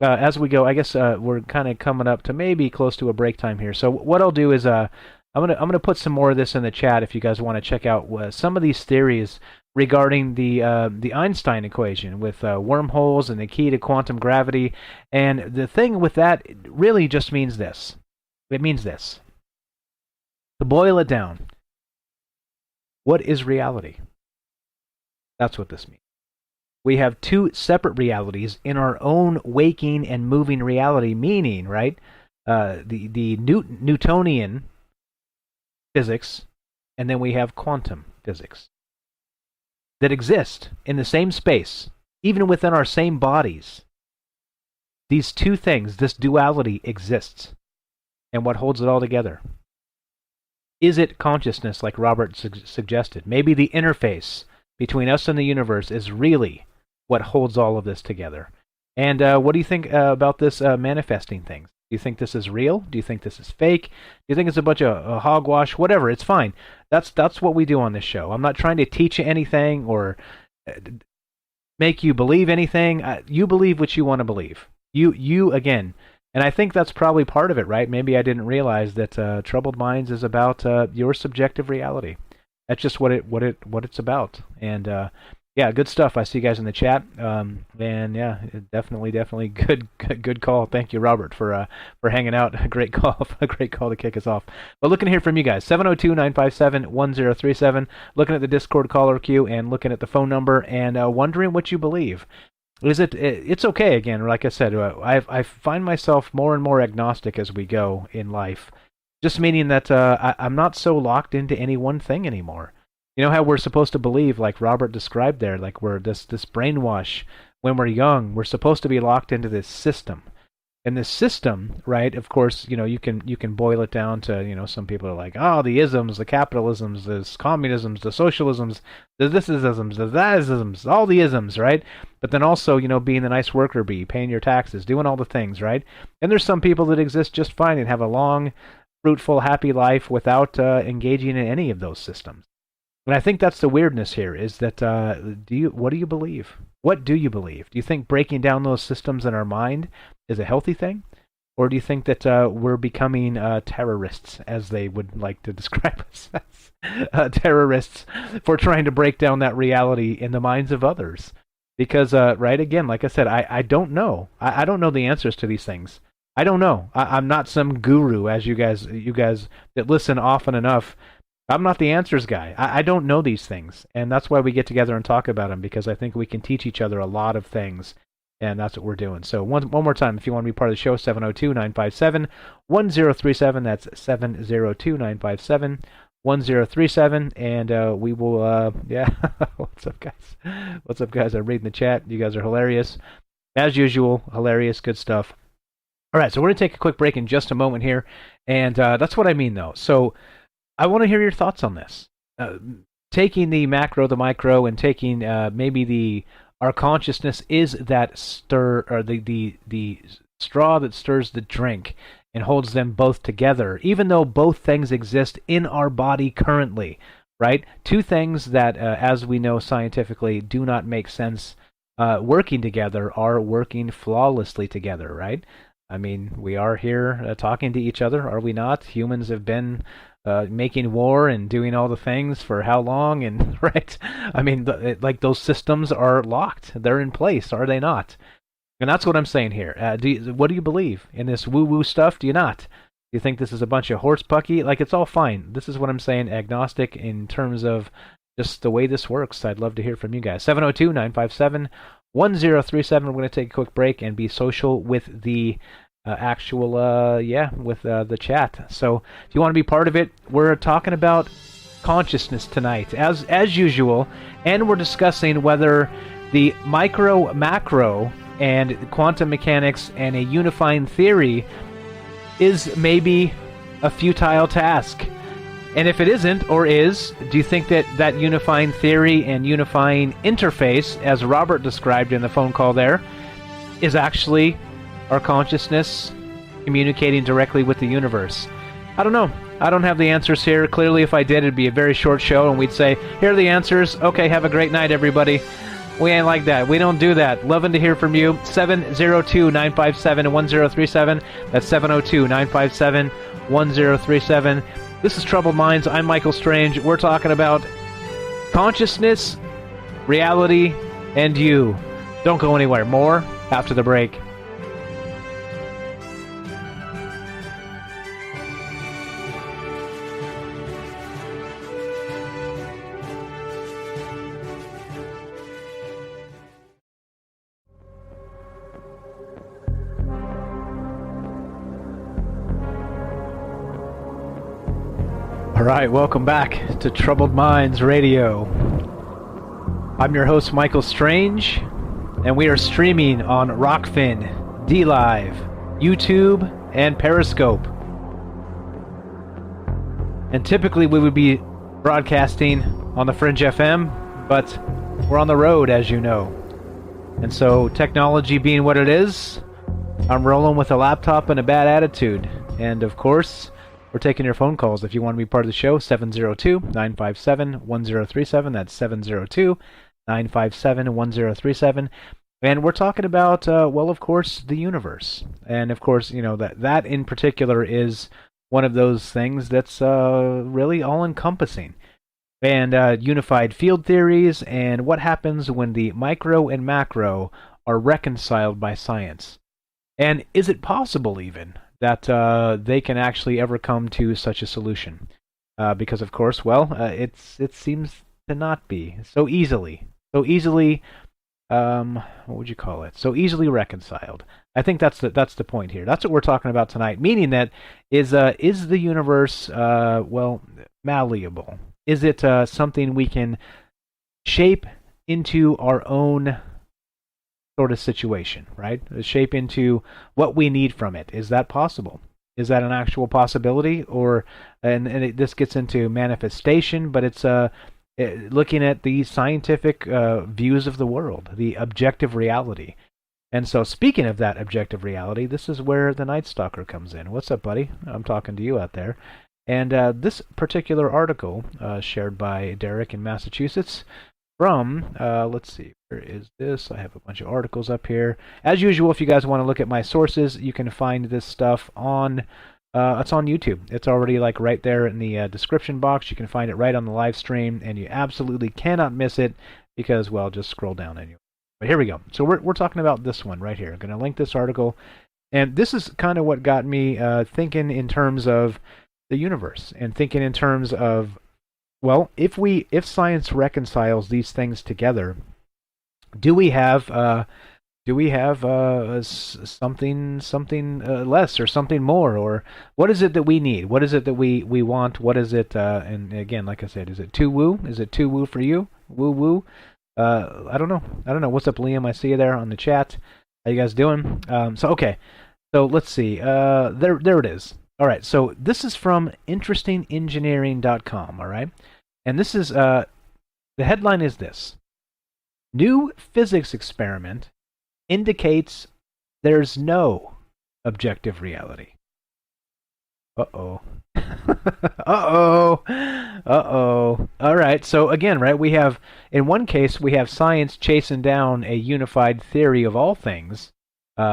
as we go. I guess we're kind of coming up to maybe close to a break time here. So what I'll do is I'm gonna put some more of this in the chat if you guys want to check out some of these theories regarding the Einstein equation with wormholes and the key to quantum gravity. And the thing with that really just means this. It means this. To boil it down, what is reality? That's what this means. We have two separate realities in our own waking and moving reality, meaning, right, the Newtonian physics, and then we have quantum physics that exist in the same space, even within our same bodies. These two things, this duality exists. And what holds it all together? Is it consciousness, like Robert suggested? Maybe the interface between us and the universe is really what holds all of this together. And what do you think about this manifesting things? Do you think this is real? Do you think this is fake? Do you think it's a bunch of hogwash? Whatever, it's fine. That's what we do on this show. I'm not trying to teach you anything or make you believe anything. You believe what you want to believe. You again. And I think that's probably part of it, right? Maybe I didn't realize that Troubled Minds is about your subjective reality. That's just what it's about. And yeah, good stuff. I see you guys in the chat. And yeah, definitely good call. Thank you, Robert, for hanging out. A great call to kick us off. But looking to hear from you guys. 702-957-1037. Looking at the Discord caller queue and looking at the phone number and wondering what you believe. It's okay, again, like I said, I find myself more and more agnostic as we go in life, just meaning that I'm not so locked into any one thing anymore. You know how we're supposed to believe, like Robert described there, like we're this brainwash when we're young, we're supposed to be locked into this system. And this system, right, of course, you can boil it down to, some people are like, oh, the isms, the capitalisms, the communisms, the socialisms, the this-isms, the that-isms, all the isms, right? But then also, being the nice worker bee, paying your taxes, doing all the things, right? And there's some people that exist just fine and have a long, fruitful, happy life without engaging in any of those systems. And I think that's the weirdness here, is that what do you believe? What do you believe? Do you think breaking down those systems in our mind is a healthy thing? Or do you think that we're becoming terrorists, as they would like to describe us as terrorists, for trying to break down that reality in the minds of others? Because, right, again, like I said, I don't know. I don't know the answers to these things. I don't know. I'm not some guru, as you guys that listen often enough. I'm not the answers guy. I don't know these things, and that's why we get together and talk about them, because I think we can teach each other a lot of things, and that's what we're doing. So one more time, if you want to be part of the show, 702-957-1037. That's 702-957-1037, and we will, yeah. What's up, guys? What's up, guys? I'm reading the chat. You guys are hilarious. As usual, hilarious, good stuff. All right, so we're going to take a quick break in just a moment here, and that's what I mean, though. So I want to hear your thoughts on this. Taking the macro, the micro, and taking maybe our consciousness is that stir, or the straw that stirs the drink and holds them both together, even though both things exist in our body currently, right? Two things that, as we know scientifically, do not make sense working together are working flawlessly together, right? I mean, we are here talking to each other, are we not? Humans have been making war and doing all the things for how long? And right, I mean, like those systems are locked; they're in place, are they not? And that's what I'm saying here. What do you believe in this woo-woo stuff? Do you not? Do you think this is a bunch of horsepucky? Like, it's all fine. This is what I'm saying, agnostic in terms of just the way this works. I'd love to hear from you guys. 702-957-1037. We're going to take a quick break and be social with the the chat. So if you want to be part of it, we're talking about consciousness tonight, as usual, and we're discussing whether the micro, macro, and quantum mechanics and a unifying theory is maybe a futile task. And if it isn't, or is, do you think that unifying theory and unifying interface, as Robert described in the phone call there, is actually our consciousness communicating directly with the universe? I don't know. I don't have the answers here. Clearly, if I did, it'd be a very short show, and we'd say, here are the answers. Okay, have a great night, everybody. We ain't like that. We don't do that. Loving to hear from you. 702-957-1037. That's 702-957-1037. This is Troubled Minds. I'm Michael Strange. We're talking about consciousness, reality, and you. Don't go anywhere. More after the break. All right, welcome back to Troubled Minds Radio. I'm your host, Michael Strange, and we are streaming on Rockfin, DLive, YouTube, and Periscope. And typically we would be broadcasting on the Fringe FM, but we're on the road, as you know. And so, technology being what it is, I'm rolling with a laptop and a bad attitude. And of course, we're taking your phone calls if you want to be part of the show. 702-957-1037. That's 702-957-1037. And we're talking about, well, of course, the universe. And of course, you know, that in particular is one of those things that's really all-encompassing. And unified field theories, and what happens when the micro and macro are reconciled by science. And is it possible, even, that they can actually ever come to such a solution? Because, of course, well, it seems to not be so easily, what would you call it? So easily reconciled. I think that's the point here. That's what we're talking about tonight. Meaning that is the universe well, malleable? Is it something we can shape into our own sort of situation, right? Shape into what we need from it. Is that possible? Is that an actual possibility? Or this gets into manifestation, but it's looking at the scientific views of the world, the objective reality. And so, speaking of that objective reality, this is where the Night Stalker comes in. What's up, buddy? I'm talking to you out there. And this particular article, shared by Derek in Massachusetts, from, let's see, where is this? I have a bunch of articles up here. As usual, if you guys want to look at my sources, you can find this stuff on, it's on YouTube. It's already like right there in the description box. You can find it right on the live stream, and you absolutely cannot miss it because, well, just scroll down anyway. But here we go. So we're talking about this one right here. I'm going to link this article, and this is kind of what got me thinking in terms of the universe, and thinking in terms of, well, if science reconciles these things together, do we have something less or something more, or what is it that we need? What is it that we want? What is it? And again, like I said, is it too woo? Is it too woo for you? Woo woo? I don't know. What's up, Liam? I see you there on the chat. How you guys doing? Okay. So let's see. There it is. All right, so this is from interestingengineering.com, all right? And this is, the headline is this: New physics experiment indicates there's no objective reality. Uh-oh. Uh-oh. Uh-oh. All right, so again, right, we have, in one case, we have science chasing down a unified theory of all things,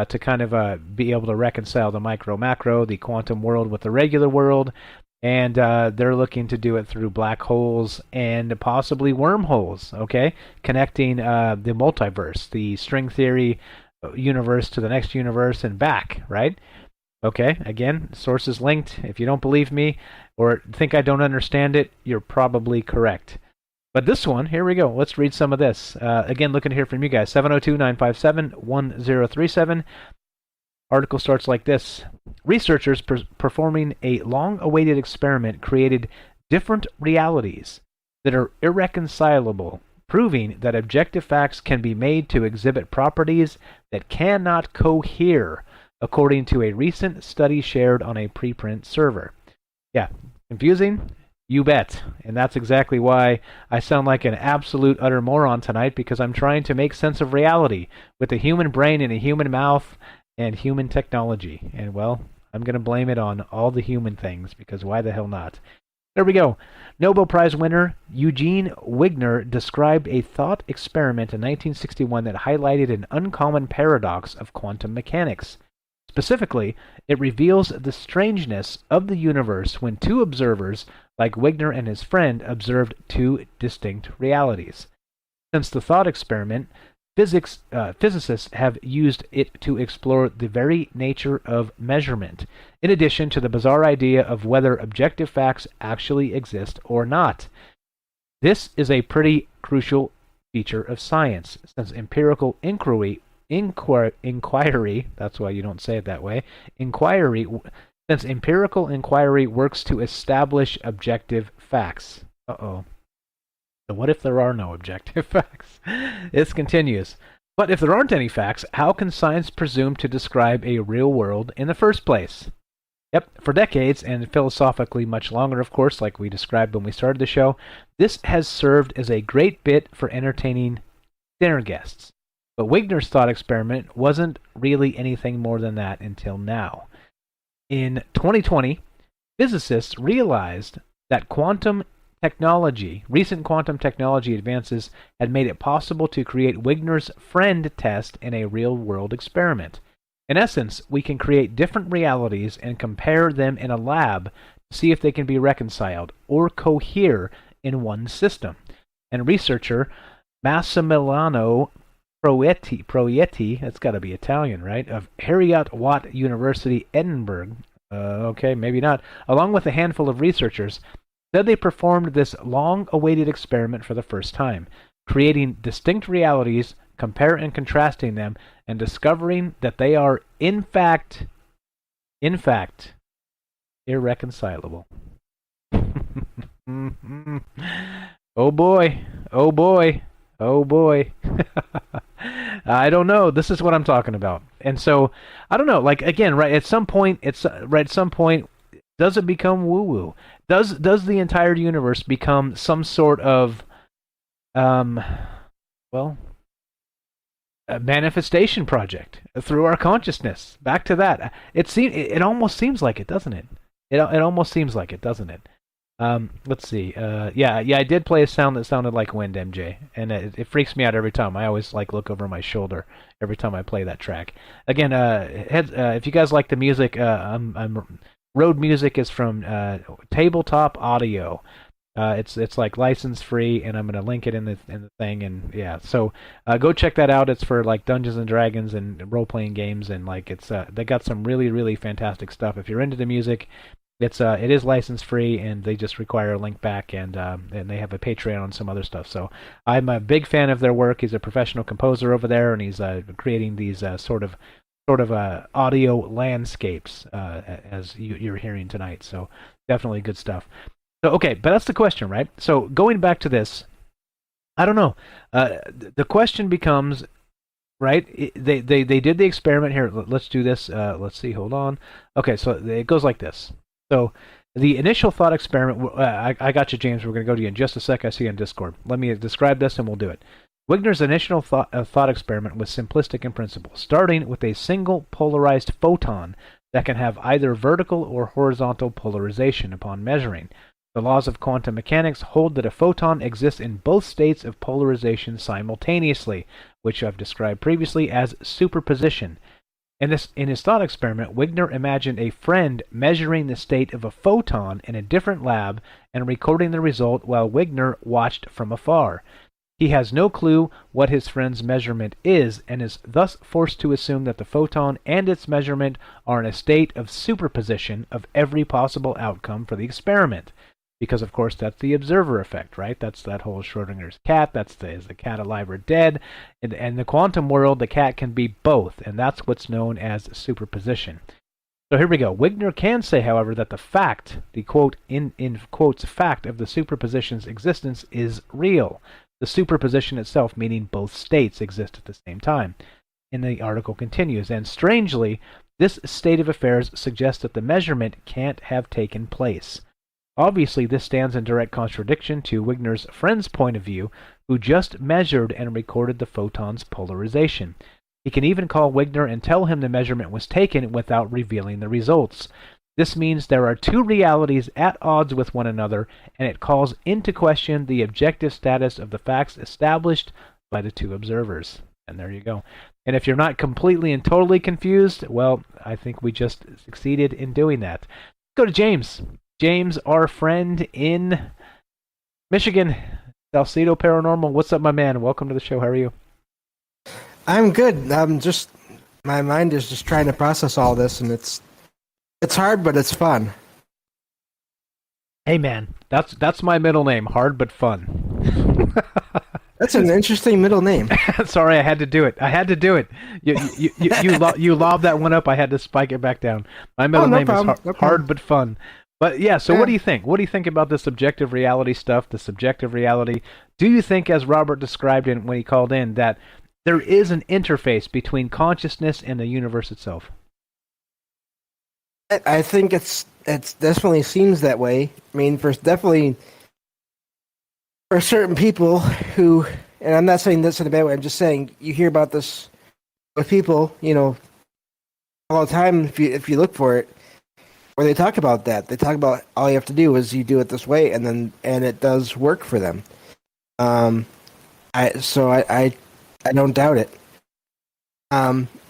to kind of be able to reconcile the micro-macro, the quantum world with the regular world, and they're looking to do it through black holes and possibly wormholes, okay? Connecting the multiverse, the string theory universe to the next universe and back, right? Okay, again, sources linked. If you don't believe me or think I don't understand it, you're probably correct. But this one, here we go. Let's read some of this. Again, looking to hear from you guys. 702-957-1037. Article starts like this. Researchers performing a long-awaited experiment created different realities that are irreconcilable, proving that objective facts can be made to exhibit properties that cannot cohere, according to a recent study shared on a preprint server. Yeah, confusing? You bet. And that's exactly why I sound like an absolute utter moron tonight, because I'm trying to make sense of reality with a human brain and a human mouth and human technology. And, well, I'm going to blame it on all the human things, because why the hell not? There we go. Nobel Prize winner Eugene Wigner described a thought experiment in 1961 that highlighted an uncommon paradox of quantum mechanics. Specifically, it reveals the strangeness of the universe when two observers, like Wigner and his friend, observed two distinct realities. Since the thought experiment, physicists have used it to explore the very nature of measurement, in addition to the bizarre idea of whether objective facts actually exist or not. This is a pretty crucial feature of science, since empirical inquiry, that's why you don't say it that way, inquiry since empirical inquiry works to establish objective facts. Uh-oh. So what if there are no objective facts? This continues. But if there aren't any facts, how can science presume to describe a real world in the first place? Yep, for decades, and philosophically much longer, of course, like we described when we started the show, this has served as a great bit for entertaining dinner guests. But Wigner's thought experiment wasn't really anything more than that until now. In 2020, physicists realized that recent quantum technology advances had made it possible to create Wigner's friend test in a real-world experiment. In essence, we can create different realities and compare them in a lab to see if they can be reconciled or cohere in one system. And researcher Massimiliano Proietti, that's got to be Italian, right, of Heriot-Watt University, Edinburgh, okay, maybe not, along with a handful of researchers, said they performed this long-awaited experiment for the first time, creating distinct realities, compare and contrasting them, and discovering that they are, in fact, irreconcilable. Oh boy, oh boy, oh boy. I don't know. This is what I'm talking about. And so, I don't know, like, again, right, at some point, does it become woo-woo? Does the entire universe become some sort of, a manifestation project through our consciousness? Back to that. It almost seems like it, doesn't it? It almost seems like it, doesn't it? Let's see. Yeah, I did play a sound that sounded like wind, MJ, and it freaks me out every time. I always look over my shoulder every time I play that track. Again, if you guys like the music, Road Music is from Tabletop Audio. It's like license free, and I'm gonna link it in the thing, and yeah. So go check that out. It's for like Dungeons and Dragons and role playing games, and like they got some really really fantastic stuff. If you're into the music, it is license free, and they just require a link back, and they have a Patreon and some other stuff. So I'm a big fan of their work. He's a professional composer over there, and he's creating these sort of audio landscapes as you're hearing tonight. So definitely good stuff. So okay, but that's the question, right? So going back to this, I don't know. The question becomes, right? They did the experiment here. Let's do this. Let's see. Hold on. Okay, so it goes like this. So the initial thought experiment. I got you, James. We're going to go to you in just a sec. I see you on Discord. Let me describe this, and we'll do it. Wigner's initial thought experiment was simplistic in principle, starting with a single polarized photon that can have either vertical or horizontal polarization upon measuring. The laws of quantum mechanics hold that a photon exists in both states of polarization simultaneously, which I've described previously as superposition. In his thought experiment, Wigner imagined a friend measuring the state of a photon in a different lab and recording the result while Wigner watched from afar. He has no clue what his friend's measurement is, and is thus forced to assume that the photon and its measurement are in a state of superposition of every possible outcome for the experiment. Because, of course, that's the observer effect, right? That's that whole Schrodinger's cat. Is the cat alive or dead? In the quantum world, the cat can be both, and that's what's known as superposition. So here we go. Wigner can say, however, that the fact, the quote, in quotes, fact of the superposition's existence is real. The superposition itself, meaning both states exist at the same time. And the article continues, and strangely, this state of affairs suggests that the measurement can't have taken place. Obviously, this stands in direct contradiction to Wigner's friend's point of view, who just measured and recorded the photon's polarization. He can even call Wigner and tell him the measurement was taken without revealing the results. This means there are two realities at odds with one another, and it calls into question the objective status of the facts established by the two observers. And there you go. And if you're not completely and totally confused, well, I think we just succeeded in doing that. Go to James. James, our friend in Michigan, Salcedo Paranormal. What's up, my man? Welcome to the show. How are you? I'm good. My mind is just trying to process all this, and it's hard, but it's fun. Hey, man, that's my middle name. Hard but fun. That's an interesting middle name. Sorry, I had to do it. You lobbed that one up. I had to spike it back down. My middle name is hard but fun. But yeah, so what do you think? What do you think about the subjective reality stuff, the subjective reality? Do you think, as Robert described it when he called in, that there is an interface between consciousness and the universe itself? I think it's definitely seems that way. I mean, for certain people who, and I'm not saying this in a bad way, I'm just saying you hear about this with people, all the time if you look for it, where they talk about that. They talk about all you have to do is you do it this way, and it does work for them. I don't doubt it.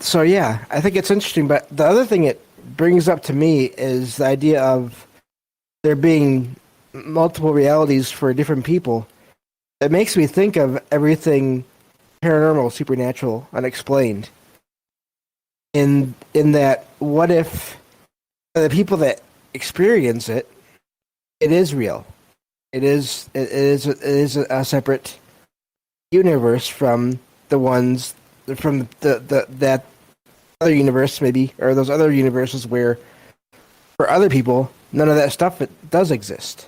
So yeah, I think it's interesting. But the other thing it brings up to me is the idea of there being multiple realities for different people. It makes me think of everything paranormal, supernatural, unexplained. In that, what if the people that experience it, it is real. It is a separate universe from the ones from that other universe, maybe, or those other universes where, for other people, none of that stuff does exist.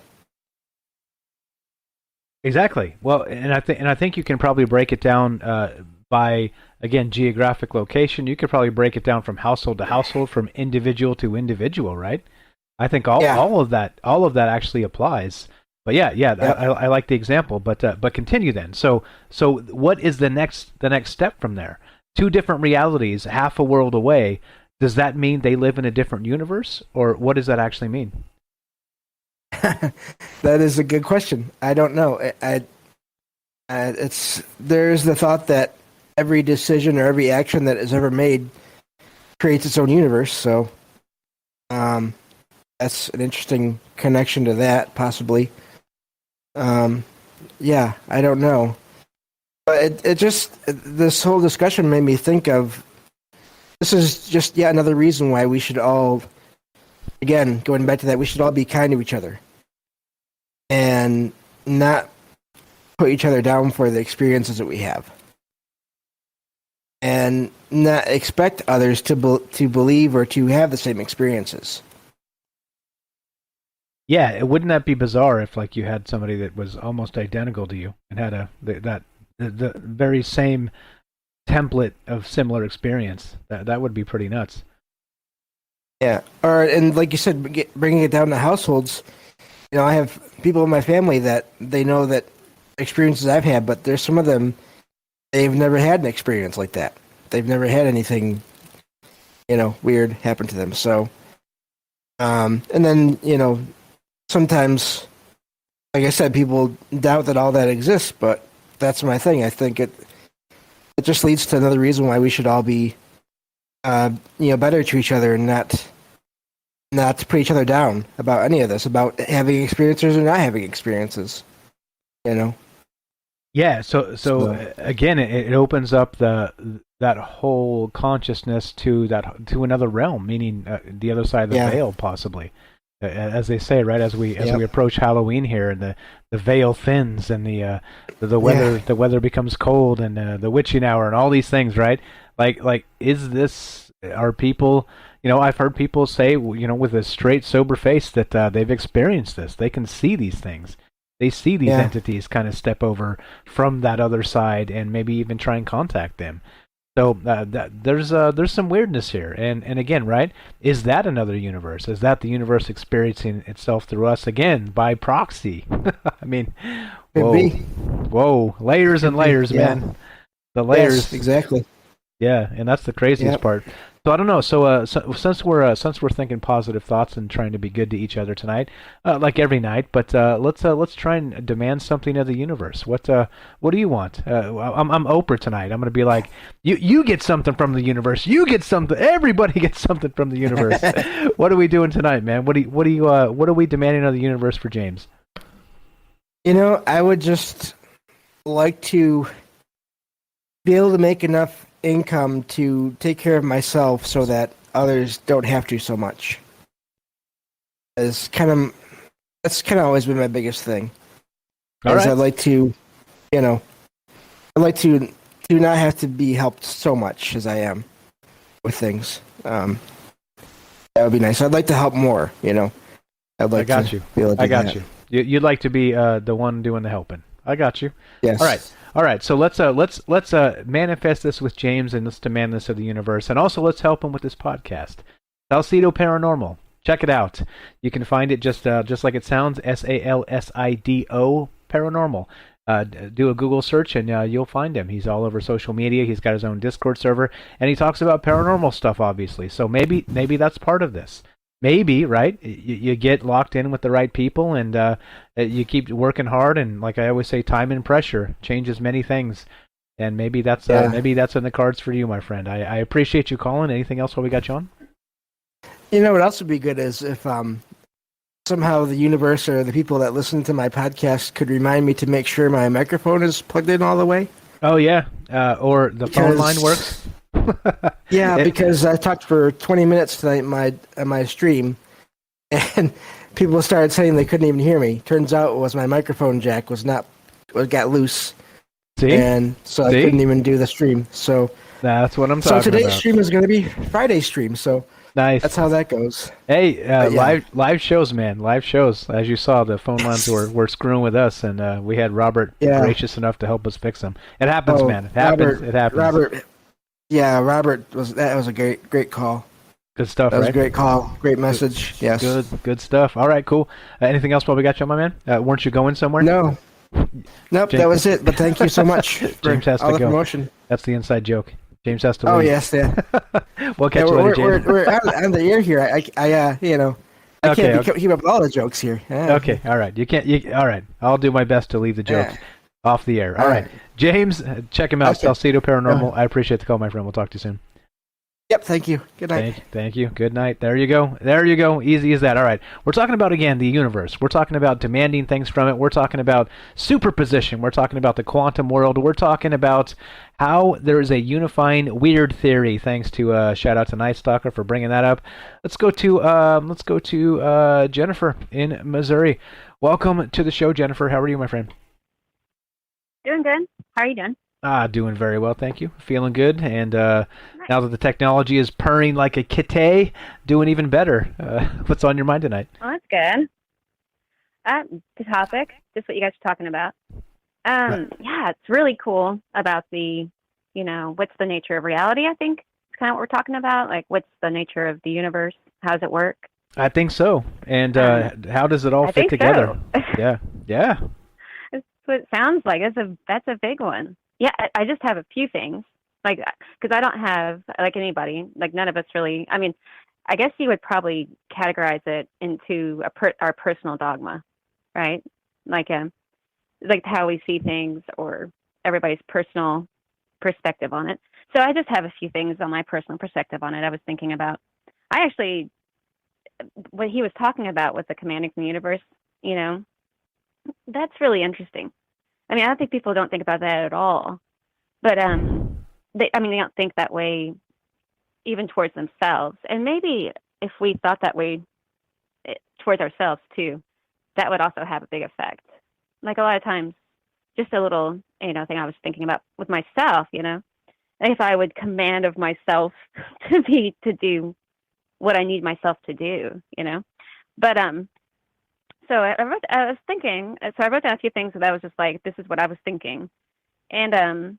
Exactly. Well, and I think you can probably break it down by, again, geographic location. You could probably break it down from household to household, from individual to individual, right? I think all of that actually applies. But I like the example. But continue then. So what is the next step from there? Two different realities, half a world away. Does that mean they live in a different universe, or what does that actually mean? That is a good question. I don't know. There's the thought that every decision or every action that is ever made creates its own universe. So, that's an interesting connection to that, possibly. Yeah, I don't know. But this whole discussion made me think of, this is just yet another reason why we should all, again, going back to that, we should all be kind to each other. And not put each other down for the experiences that we have. And not expect others to believe or to have the same experiences. Yeah, wouldn't that be bizarre if, like, you had somebody that was almost identical to you and had the very same template of similar experience? That would be pretty nuts. Yeah, and like you said, bringing it down to households. I have people in my family that they know that experiences I've had, but there's some of them, they've never had an experience like that. They've never had anything, weird happen to them. So, and then, sometimes, like I said, people doubt that all that exists, but that's my thing. I think it just leads to another reason why we should all be, better to each other and not to put each other down about any of this, about having experiences or not having experiences, Yeah. So again, it opens up that whole consciousness to another realm, meaning the other side of the veil, possibly. As they say, right? As we approach Halloween here, and the veil thins, and the weather becomes cold, and the witching hour, and all these things, right? Like are people? I've heard people say, with a straight, sober face that they've experienced this. They can see these things. They see these entities kind of step over from that other side, and maybe even try and contact them. So there's some weirdness here, and again, right? Is that another universe? Is that the universe experiencing itself through us again by proxy? I mean, whoa, layers and layers, man. The layers, yes, exactly. Yeah, and that's the craziest part. So I don't know. So since we're thinking positive thoughts and trying to be good to each other tonight, like every night, but let's try and demand something of the universe. What do you want? I'm Oprah tonight. I'm going to be like, you get something from the universe. You get something. Everybody gets something from the universe. What are we doing tonight, man? What are we demanding of the universe for James? I would just like to be able to make enough income to take care of myself so that others don't have to so much. That's kind of always been my biggest thing. I'd like to, I'd like to not have to be helped so much as I am with things. That would be nice. I'd like to help more. I'd like I got to you. be able to I do got that. you. You'd like to be the one doing the helping. I got you. Yes. All right. So let's manifest this with James, and let's demand this of the universe, and also let's help him with this podcast, Salcedo Paranormal. Check it out. You can find it just like it sounds, SALSIDO Paranormal. Do a Google search and you'll find him. He's all over social media. He's got his own Discord server, and he talks about paranormal stuff, obviously. So maybe that's part of this. Maybe, right? You get locked in with the right people, and you keep working hard. And like I always say, time and pressure changes many things. And maybe that's in the cards for you, my friend. I appreciate you calling. Anything else while we got you on? What else would be good is if somehow the universe or the people that listen to my podcast could remind me to make sure my microphone is plugged in all the way. Oh, yeah. Or the phone line works. Yeah, because I talked for 20 minutes tonight on my stream, and people started saying they couldn't even hear me. Turns out it was my microphone jack got loose. See? And so I couldn't even do the stream. So that's what I'm talking about. So today's stream is going to be Friday's stream, so nice. That's how that goes. Hey, live shows, man. Live shows. As you saw, the phone lines were screwing with us, and we had Robert gracious enough to help us fix them. It happens, man. It happens. It happens. Robert was a great call. Good stuff, That was right? a great call. Great message. Yes. Good stuff. All right, cool. Anything else while we got you on, my man? Weren't you going somewhere? No. Nope, James, that was it. But thank you so much for James has all to the go. promotion. That's the inside joke. James has to leave. Oh, yes, yeah. We'll catch you later, James. We're on the air here. I can't keep up with all the jokes here. Okay, all right. All right. I'll do my best to leave the jokes off the air. All right. James, check him out, Salcedo Paranormal. I appreciate the call, my friend. We'll talk to you soon. Yep, thank you. Good night. Thank you. Good night. There you go. Easy as that. All right. We're talking about, again, the universe. We're talking about demanding things from it. We're talking about superposition. We're talking about the quantum world. We're talking about how there is a unifying weird theory. Thanks to shout out to Night Stalker for bringing that up. Let's go to Jennifer in Missouri. Welcome to the show, Jennifer. How are you, my friend? Doing good. How are you doing? Doing very well, thank you. Feeling good, and now that the technology is purring like a kitty, doing even better. What's on your mind tonight? Oh, that's good. The topic, just what you guys are talking about. Yeah, it's really cool about the, what's the nature of reality, I think. It's kind of what we're talking about. Like, what's the nature of the universe? How does it work? I think so. And how does it all fit together? So. Yeah. That's what it sounds like. That's a big one. Yeah, I just have a few things, like, because I don't have, like anybody, like none of us really, I mean, I guess you would probably categorize it into our personal dogma, right? Like how we see things or everybody's personal perspective on it. So I just have a few things on my personal perspective on it. I was thinking about, what he was talking about with the commanding from the universe, that's really interesting. I mean, I don't think people don't think about that at all, but they don't think that way even towards themselves. And maybe if we thought that way towards ourselves too, that would also have a big effect. Like a lot of times, just a little, thing I was thinking about with myself, if I would command of myself to do what I need myself to do, but so I was thinking, so I wrote down a few things that I was just like, this is what I was thinking. And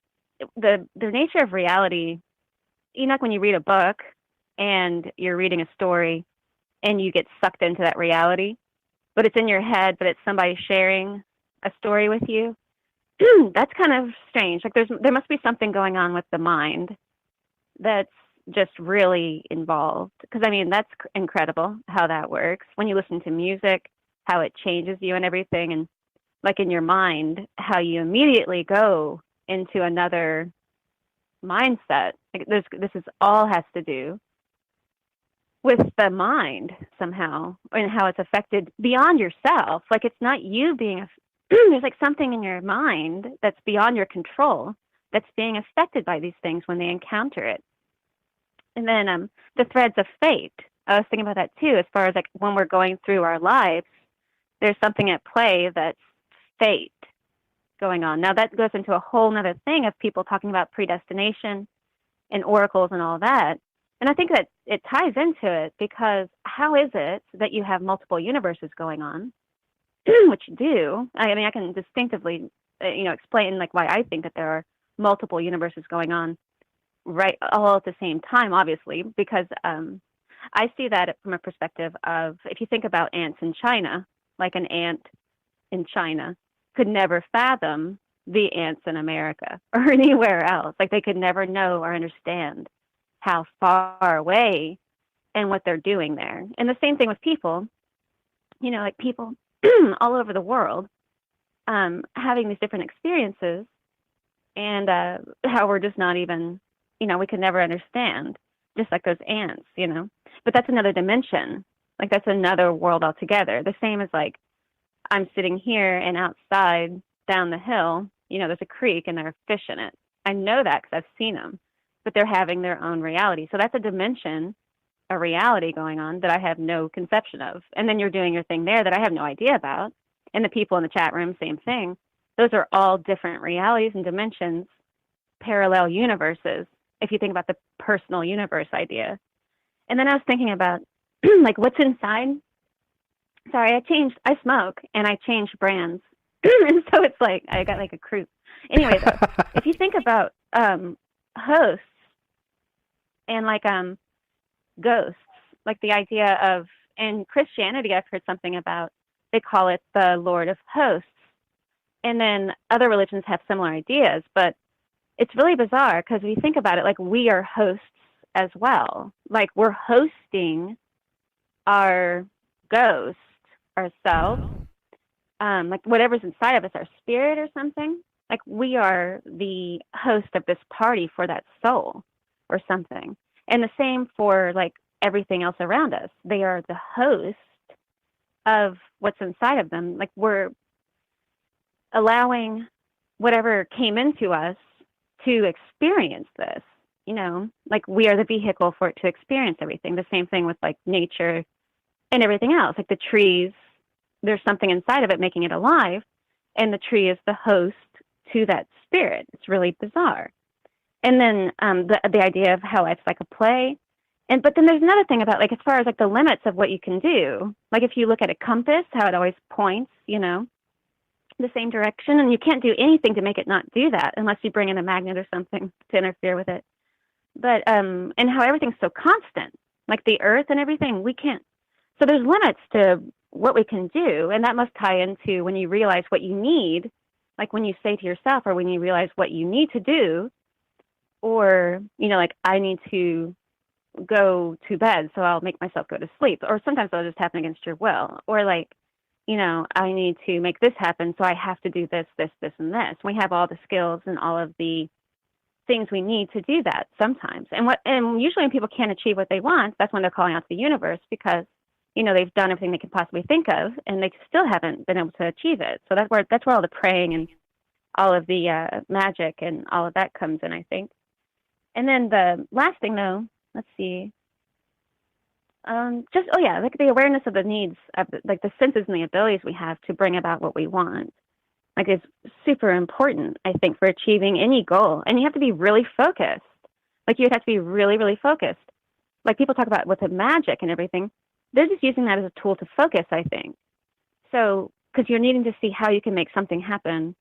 the nature of reality, like when you read a book and you're reading a story and you get sucked into that reality, but it's in your head, but it's somebody sharing a story with you, that's kind of strange. Like there must be something going on with the mind that's just really involved. Because, that's incredible how that works. When you listen to music, how it changes you and everything, and like in your mind, how you immediately go into another mindset. Like this is all has to do with the mind somehow, and how it's affected beyond yourself. Like it's not you being there's like something in your mind that's beyond your control that's being affected by these things when they encounter it. And then the threads of fate. I was thinking about that too, as far as like when we're going through our lives, there's something at play that's fate. going on. Now that goes into a whole nother thing of people talking about predestination and oracles and all that. And I think that it ties into it, because how is it that you have multiple universes going on, which you do? I mean, I can distinctively, explain like why I think that there are multiple universes going on right all at the same time, obviously, because I see that from a perspective of, if you think about ants in China, like an ant in China could never fathom the ants in America or anywhere else. Like they could never know or understand how far away and what they're doing there. And the same thing with people, like people all over the world having these different experiences, and how we're just not even, we could never understand, just like those ants, But that's another dimension. Like that's another world altogether. The same as like I'm sitting here and outside down the hill, there's a creek and there are fish in it. I know that because I've seen them, but they're having their own reality. So that's a dimension, a reality going on that I have no conception of. And then you're doing your thing there that I have no idea about. And the people in the chat room, same thing. Those are all different realities and dimensions, parallel universes, if you think about the personal universe idea. And then I was thinking about like what's inside. Sorry, I smoke and I changed brands. And so it's like I got like a crew. Anyway, if you think about hosts and like ghosts, like the idea of, in Christianity I've heard something about, they call it the Lord of Hosts. And then other religions have similar ideas, but it's really bizarre because if you think about it, like we are hosts as well. Like we're hosting our ghost, ourselves, like whatever's inside of us, our spirit or something. Like we are the host of this party for that soul or something. And the same for like everything else around us. They are the host of what's inside of them. Like we're allowing whatever came into us to experience this, like we are the vehicle for it to experience everything. The same thing with like nature and everything else, like the trees, there's something inside of it making it alive, and the tree is the host to that spirit. It's really bizarre. And then the idea of how life's like a play. But then there's another thing about like, as far as like the limits of what you can do, like if you look at a compass, how it always points, the same direction, and you can't do anything to make it not do that unless you bring in a magnet or something to interfere with it. But and how everything's so constant, like the earth and everything, we can't. So there's limits to what we can do, and that must tie into when you realize what you need, like when you say to yourself, or when you realize what you need to do, or like I need to go to bed, so I'll make myself go to sleep, or sometimes it'll just happen against your will, or like I need to make this happen, so I have to do this, this, this, and this. We have all the skills and all of the things we need to do that sometimes. And usually when people can't achieve what they want, that's when they're calling out to the universe, because they've done everything they could possibly think of, and they still haven't been able to achieve it. So that's where all the praying and all of the magic and all of that comes in, I think. And then the last thing, though, let's see. Like the awareness of the needs of like the senses and the abilities we have to bring about what we want, like is super important, I think, for achieving any goal. And you have to be really focused. Like you have to be really, really focused. Like people talk about with the magic and everything, they're just using that as a tool to focus, I think. So, because you're needing to see how you can make something happen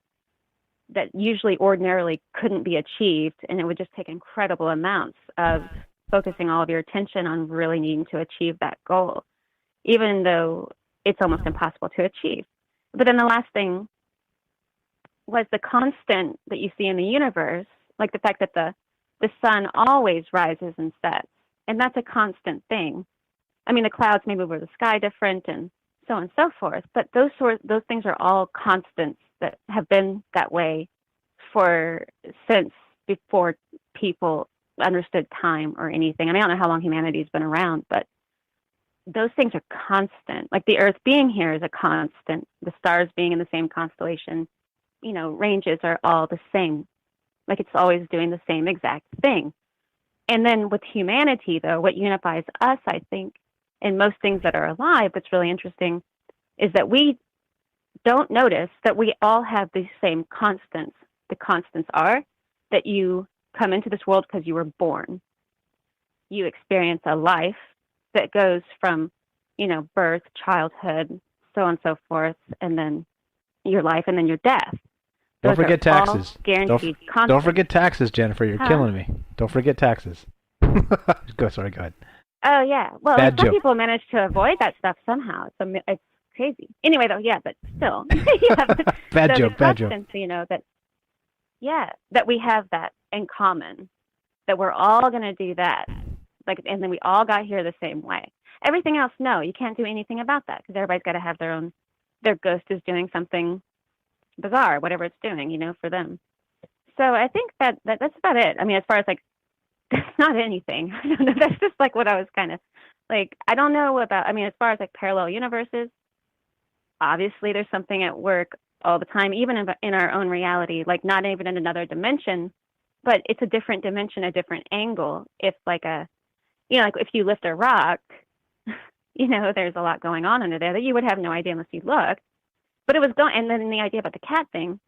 that usually ordinarily couldn't be achieved, and it would just take incredible amounts of focusing all of your attention on really needing to achieve that goal, even though it's almost impossible to achieve. But then the last thing was the constant that you see in the universe, like the fact that the sun always rises and sets, and that's a constant thing. I mean, the clouds may move over the sky different and so on and so forth, but those things are all constants that have been that way since before people understood time or anything. I mean, I don't know how long humanity's been around, but those things are constant. Like the Earth being here is a constant. The stars being in the same constellation, ranges are all the same. Like it's always doing the same exact thing. And then with humanity, though, what unifies us, I think, and most things that are alive, what's really interesting is that we don't notice that we all have the same constants. The constants are that you come into this world because you were born. You experience a life that goes from, birth, childhood, so on and so forth, and then your life, and then your death. Don't forget taxes. Guaranteed constants. Don't forget taxes, Jennifer. You're killing me. Don't forget taxes. Go ahead. Oh, yeah. Well, Bad some joke. people manage to avoid that stuff somehow. It's crazy. Anyway, though, yeah, but still. Bad joke. That we have that in common, that we're all going to do that. And then we all got here the same way. Everything else, no, you can't do anything about that because everybody's got to have their ghost is doing something bizarre, whatever it's doing, for them. So I think that's about it. I mean, as far as that's not anything. I don't know. That's just what I was kind of I don't know about, as far as parallel universes, obviously there's something at work all the time, even in our own reality, not even in another dimension, but it's a different dimension, a different angle. If if you lift a rock, there's a lot going on under there that you would have no idea unless you looked. But it was going, and then the idea about the cat thing,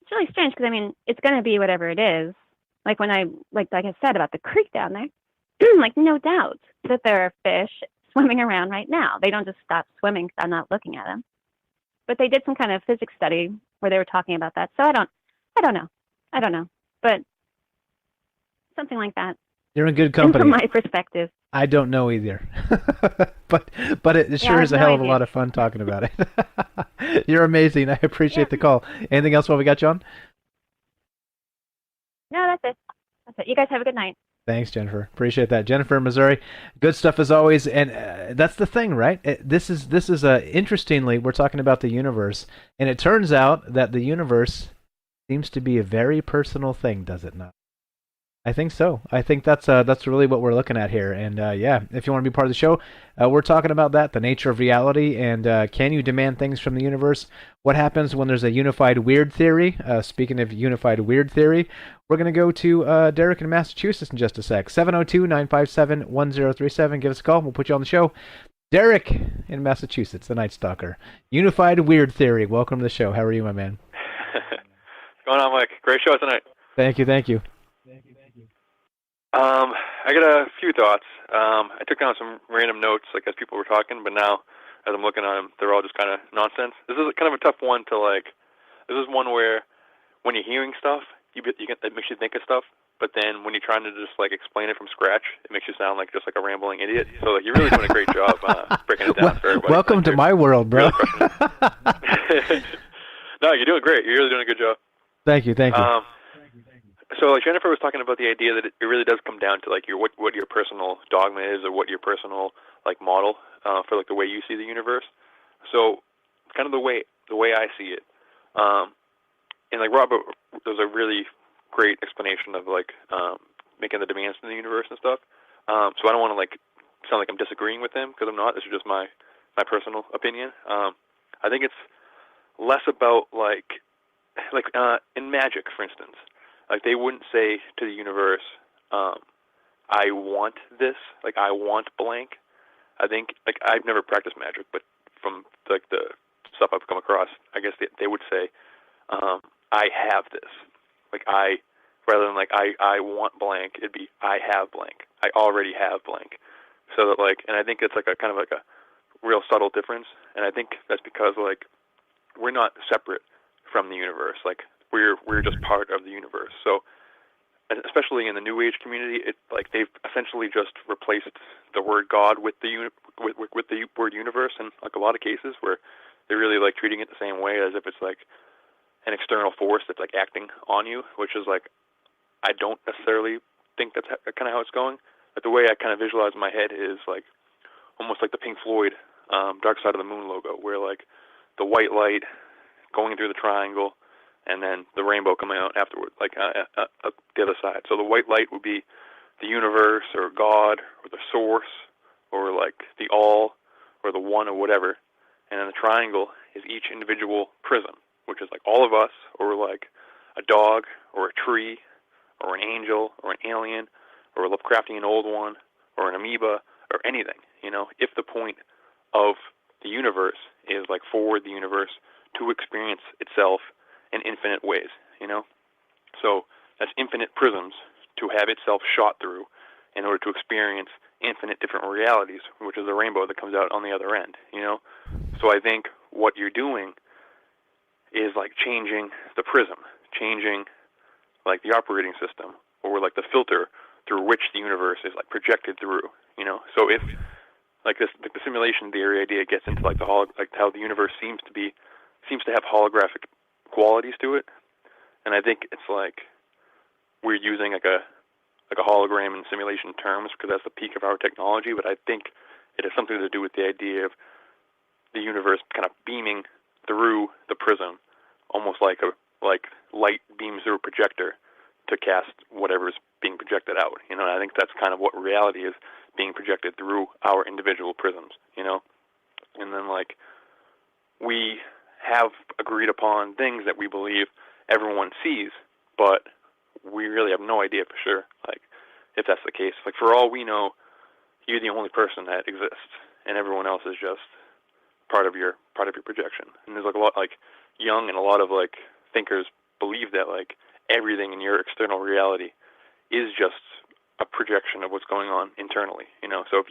it's really strange because it's going to be whatever it is. When I like I said about the creek down there, no doubt that there are fish swimming around right now. They don't just stop swimming because I'm not looking at them. But they did some kind of physics study where they were talking about that. So I don't know, but something like that. You're in good company. From my perspective. I don't know either, but it sure is a hell of a lot of fun talking about it. You're amazing. I appreciate the call. Anything else while we got you on? No, that's it. You guys have a good night. Thanks, Jennifer. Appreciate that. Jennifer in Missouri. Good stuff as always. And that's the thing, right? This is interestingly, we're talking about the universe, and it turns out that the universe seems to be a very personal thing, does it not? I think so. I think that's really what we're looking at here. And if you want to be part of the show, we're talking about that, the nature of reality, and can you demand things from the universe? What happens when there's a unified weird theory? Speaking of unified weird theory, we're going to go to Derek in Massachusetts in just a sec. 702-957-1037. Give us a call. We'll put you on the show. Derek in Massachusetts, the Night Stalker. Unified weird theory. Welcome to the show. How are you, my man? What's going on, Mike? Great show tonight. Thank you. I got a few thoughts. I took down some random notes, as people were talking, but now, as I'm looking at them, they're all just kind of nonsense. This is kind of a tough one to, this is one where, when you're hearing stuff, it makes you think of stuff, but then when you're trying to just, explain it from scratch, it makes you sound just like a rambling idiot. So, you're really doing a great job breaking it down for everybody. Welcome to my world, bro. No, you're doing great. You're really doing a good job. Thank you. So, Jennifer was talking about the idea that it really does come down to what your personal dogma is, or what your personal model for the way you see the universe. So, kind of the way I see it, and Robert, there's a really great explanation of making the demands from the universe and stuff. So I don't want to sound like I'm disagreeing with him, because I'm not. This is just my personal opinion. I think it's less about in magic, for instance. They wouldn't say to the universe, I want this, I want blank. I think, I've never practiced magic, but from, the stuff I've come across, I guess they would say, I have this. Rather than, I want blank, it'd be, I have blank. I already have blank. So that, and I think it's, a kind of, a real subtle difference, and I think that's because, we're not separate from the universe. We're just part of the universe. So, especially in the New Age community, they've essentially just replaced the word God with the word universe in a lot of cases, where they're really treating it the same way, as if it's an external force that's acting on you, which is I don't necessarily think that's kind of how it's going. But the way I kind of visualize in my head is almost like the Pink Floyd Dark Side of the Moon logo, where the white light going through the triangle, and then the rainbow coming out afterward, the other side. So the white light would be the universe, or God, or the source, or the all, or the one, or whatever. And then the triangle is each individual prism, which is all of us, or a dog, or a tree, or an angel, or an alien, or a Lovecraftian old one, or an amoeba, or anything. If the point of the universe is for the universe to experience itself in infinite ways, you know? So that's infinite prisms to have itself shot through in order to experience infinite different realities, which is a rainbow that comes out on the other end, you know? So I think what you're doing is like changing the prism, changing like the operating system, or like the filter through which the universe is like projected through, you know? So if like this, like the simulation theory idea gets into like like how the universe seems to have holographic qualities to it, and I think it's like we're using like a hologram in simulation terms because that's the peak of our technology, but I think it has something to do with the idea of the universe kind of beaming through the prism, almost like light beams through a projector to cast whatever's being projected out, you know, and I think that's kind of what reality is, being projected through our individual prisms, you know, and then like we have agreed upon things that we believe everyone sees, but we really have no idea for sure, like, if that's the case. Like, for all we know, you're the only person that exists, and everyone else is just part of your projection. And there's like a lot, like, Jung and a lot of like thinkers believe that like everything in your external reality is just a projection of what's going on internally, you know. So I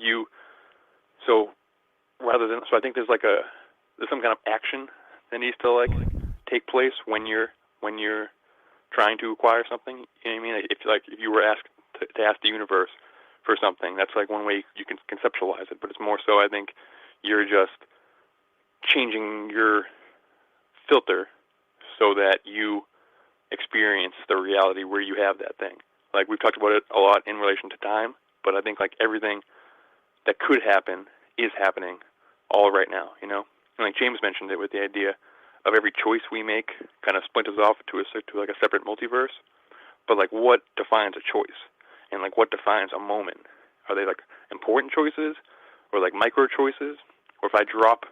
think there's some kind of action that needs to like take place when you're trying to acquire something. You know what I mean? If you were asked to ask the universe for something, that's like one way you can conceptualize it. But it's more so, I think, you're just changing your filter so that you experience the reality where you have that thing. Like, we've talked about it a lot in relation to time, but I think like everything that could happen is happening all right now, you know? And like James mentioned it with the idea of every choice we make kind of splinters off to like a separate multiverse. But like, what defines a choice? And like, what defines a moment? Are they like important choices, or like micro choices? Or if I drop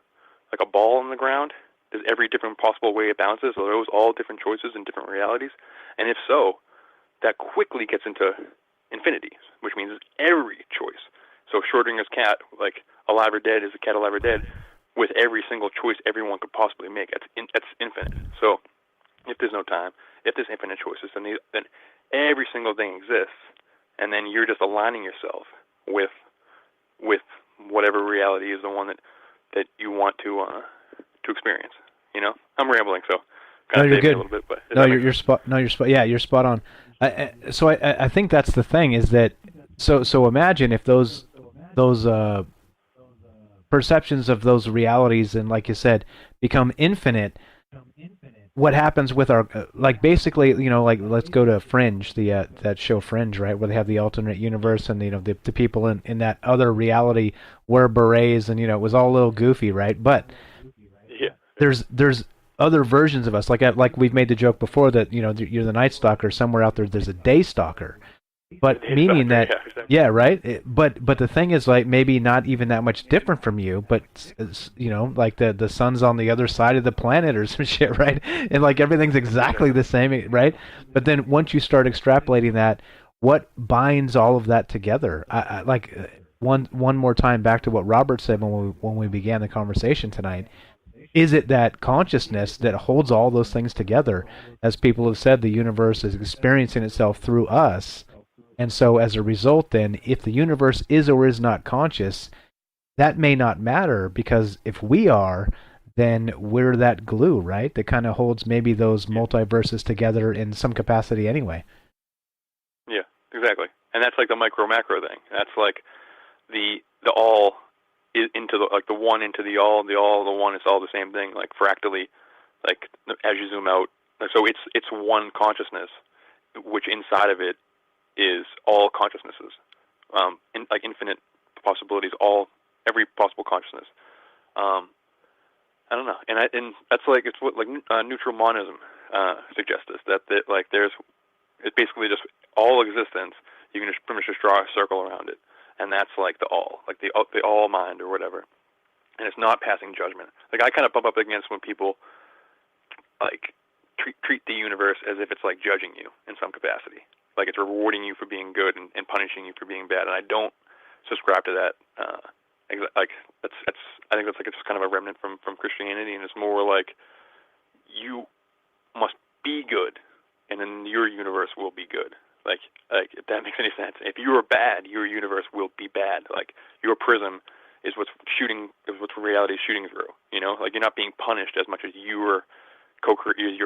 like a ball on the ground, does every different possible way it bounces, are those all different choices in different realities? And if so, that quickly gets into infinity, which means every choice. So Schrodinger's cat, like, alive or dead, is a cat alive or dead, with every single choice everyone could possibly make. That's infinite. So if there's no time, if there's infinite choices, then every single thing exists, and then you're just aligning yourself with whatever reality is the one that you want to experience. You know, I'm rambling, so no, you're good. A little bit, but you're spot. No, you're spot. Yeah, you're spot on. So I think that's the thing, is that so imagine if those perceptions of those realities, and like you said, become infinite. What happens with our like, basically, you know, like, let's go to Fringe, the that show Fringe, right, where they have the alternate universe, and you know, the people in that other reality wear berets, and you know, it was all a little goofy, right? But yeah, there's other versions of us, like we've made the joke before that, you know, you're the night stalker, somewhere out there's a day stalker, but meaning that yeah, right. But the thing is, like, maybe not even that much different from you, but you know, like the sun's on the other side of the planet or some shit, right? And like everything's exactly the same, right? But then once you start extrapolating that, what binds all of that together? I like one more time back to what Robert said when we began the conversation tonight. Is it that consciousness that holds all those things together? As people have said, the universe is experiencing itself through us. And so as a result, then, if the universe is or is not conscious, that may not matter, because if we are, then we're that glue, right? That kind of holds maybe those multiverses together in some capacity anyway. Yeah, exactly. And that's like the micro-macro thing. That's like the all into the, like, the one into the all, the one, it's all the same thing, like fractally, like as you zoom out. So it's one consciousness, which inside of it is all consciousnesses, like infinite possibilities, every possible consciousness. I don't know, and that's like, it's what like neutral monism suggests us, that like it's basically just all existence. You can just pretty much just draw a circle around it, and that's like the all, like the all mind or whatever. And it's not passing judgment. Like, I kind of bump up against when people like treat the universe as if it's like judging you in some capacity. Like, it's rewarding you for being good and punishing you for being bad, and I don't subscribe to that. Like, I think that's like, it's kind of a remnant from Christianity, and it's more like you must be good, and then your universe will be good. Like if that makes any sense. If you are bad, your universe will be bad. Like your prism is what's reality is shooting through. You know, like you're not being punished as much as you're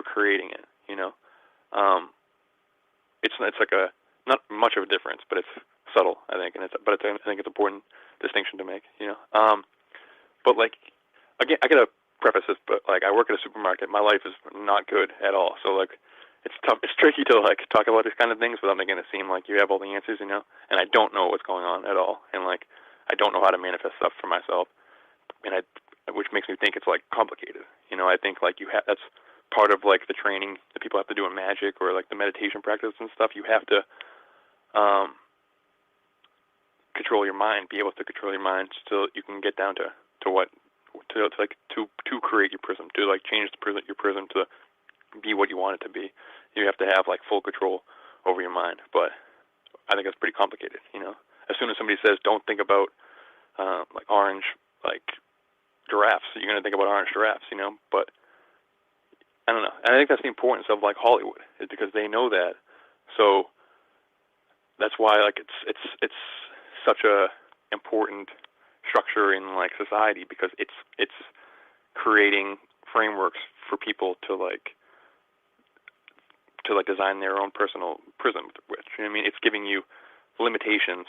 creating it. You know, it's like a not much of a difference, but it's subtle, I think, I think it's an important distinction to make. You know, but like again, I gotta preface this, but like I work at a supermarket. My life is not good at all. So like it's tough. It's tricky to like talk about these kind of things without making it seem like you have all the answers. You know, and I don't know what's going on at all, and like I don't know how to manifest stuff for myself, and which makes me think it's like complicated. You know, I think like that's part of like the training that people have to do in magic or like the meditation practice and stuff. You have to control your mind, be able to control your mind, so you can get down to create your prism, to like change your prism to be what you want it to be. You have to have like full control over your mind. But I think that's pretty complicated. You know, as soon as somebody says don't think about like orange like giraffes, you're going to think about orange giraffes. You know, but I don't know. And I think that's the importance of like Hollywood, is because they know that. So that's why like it's such a important structure in like society, because it's creating frameworks for people to design their own personal prism, which, I mean, it's giving you limitations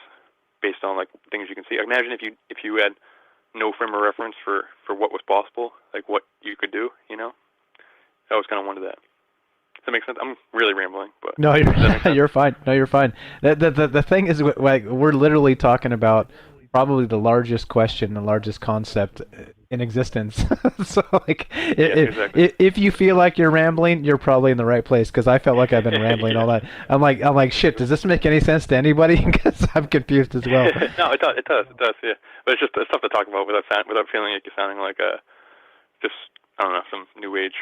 based on like things you can see. Imagine if you had no frame of reference for what was possible, like what you could do, you know? I always kind of wondered that. Does that make sense? I'm really rambling, but no, you're fine. No, you're fine. The thing is, like, we're literally talking about probably the largest question, the largest concept in existence. So, like, if you feel like you're rambling, you're probably in the right place, because I felt like I've been rambling all that. I'm like, shit. Does this make any sense to anybody? Because I'm confused as well. No, it does. Yeah, but it's tough to talk about without feeling like you're sounding like just I don't know, some new age.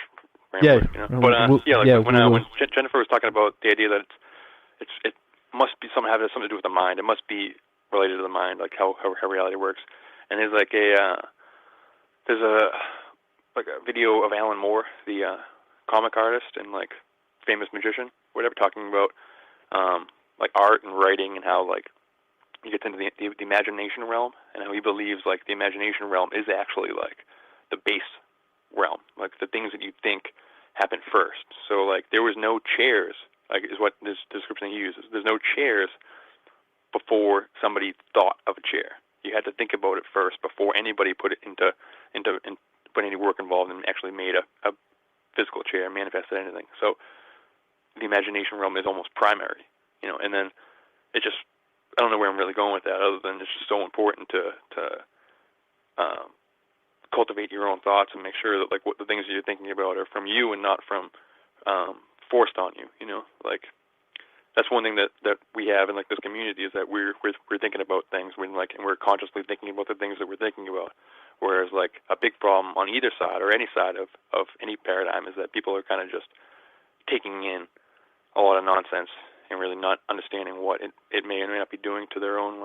Yeah, you know? But when Jennifer was talking about the idea that it must be have something to do with the mind. It must be related to the mind, like how reality works. And there's like there's a video of Alan Moore, the comic artist and like famous magician, whatever, talking about like art and writing, and how like he gets into the imagination realm, and how he believes like the imagination realm is actually like the base realm, like the things that you think happen first. So like there was no chairs, like is what this description he uses. There's no chairs before somebody thought of a chair. You had to think about it first before anybody put it into put any work involved and actually made a physical chair, manifested anything. So the imagination realm is almost primary, you know. And then it just, I don't know where I'm really going with that, other than it's just so important to cultivate your own thoughts and make sure that like what the things that you're thinking about are from you and not from forced on you. You know, like that's one thing that we have in like this community, is that we're thinking about things and we're consciously thinking about the things that we're thinking about. Whereas like a big problem on either side or any side of any paradigm is that people are kind of just taking in a lot of nonsense and really not understanding what it may or may not be doing to their own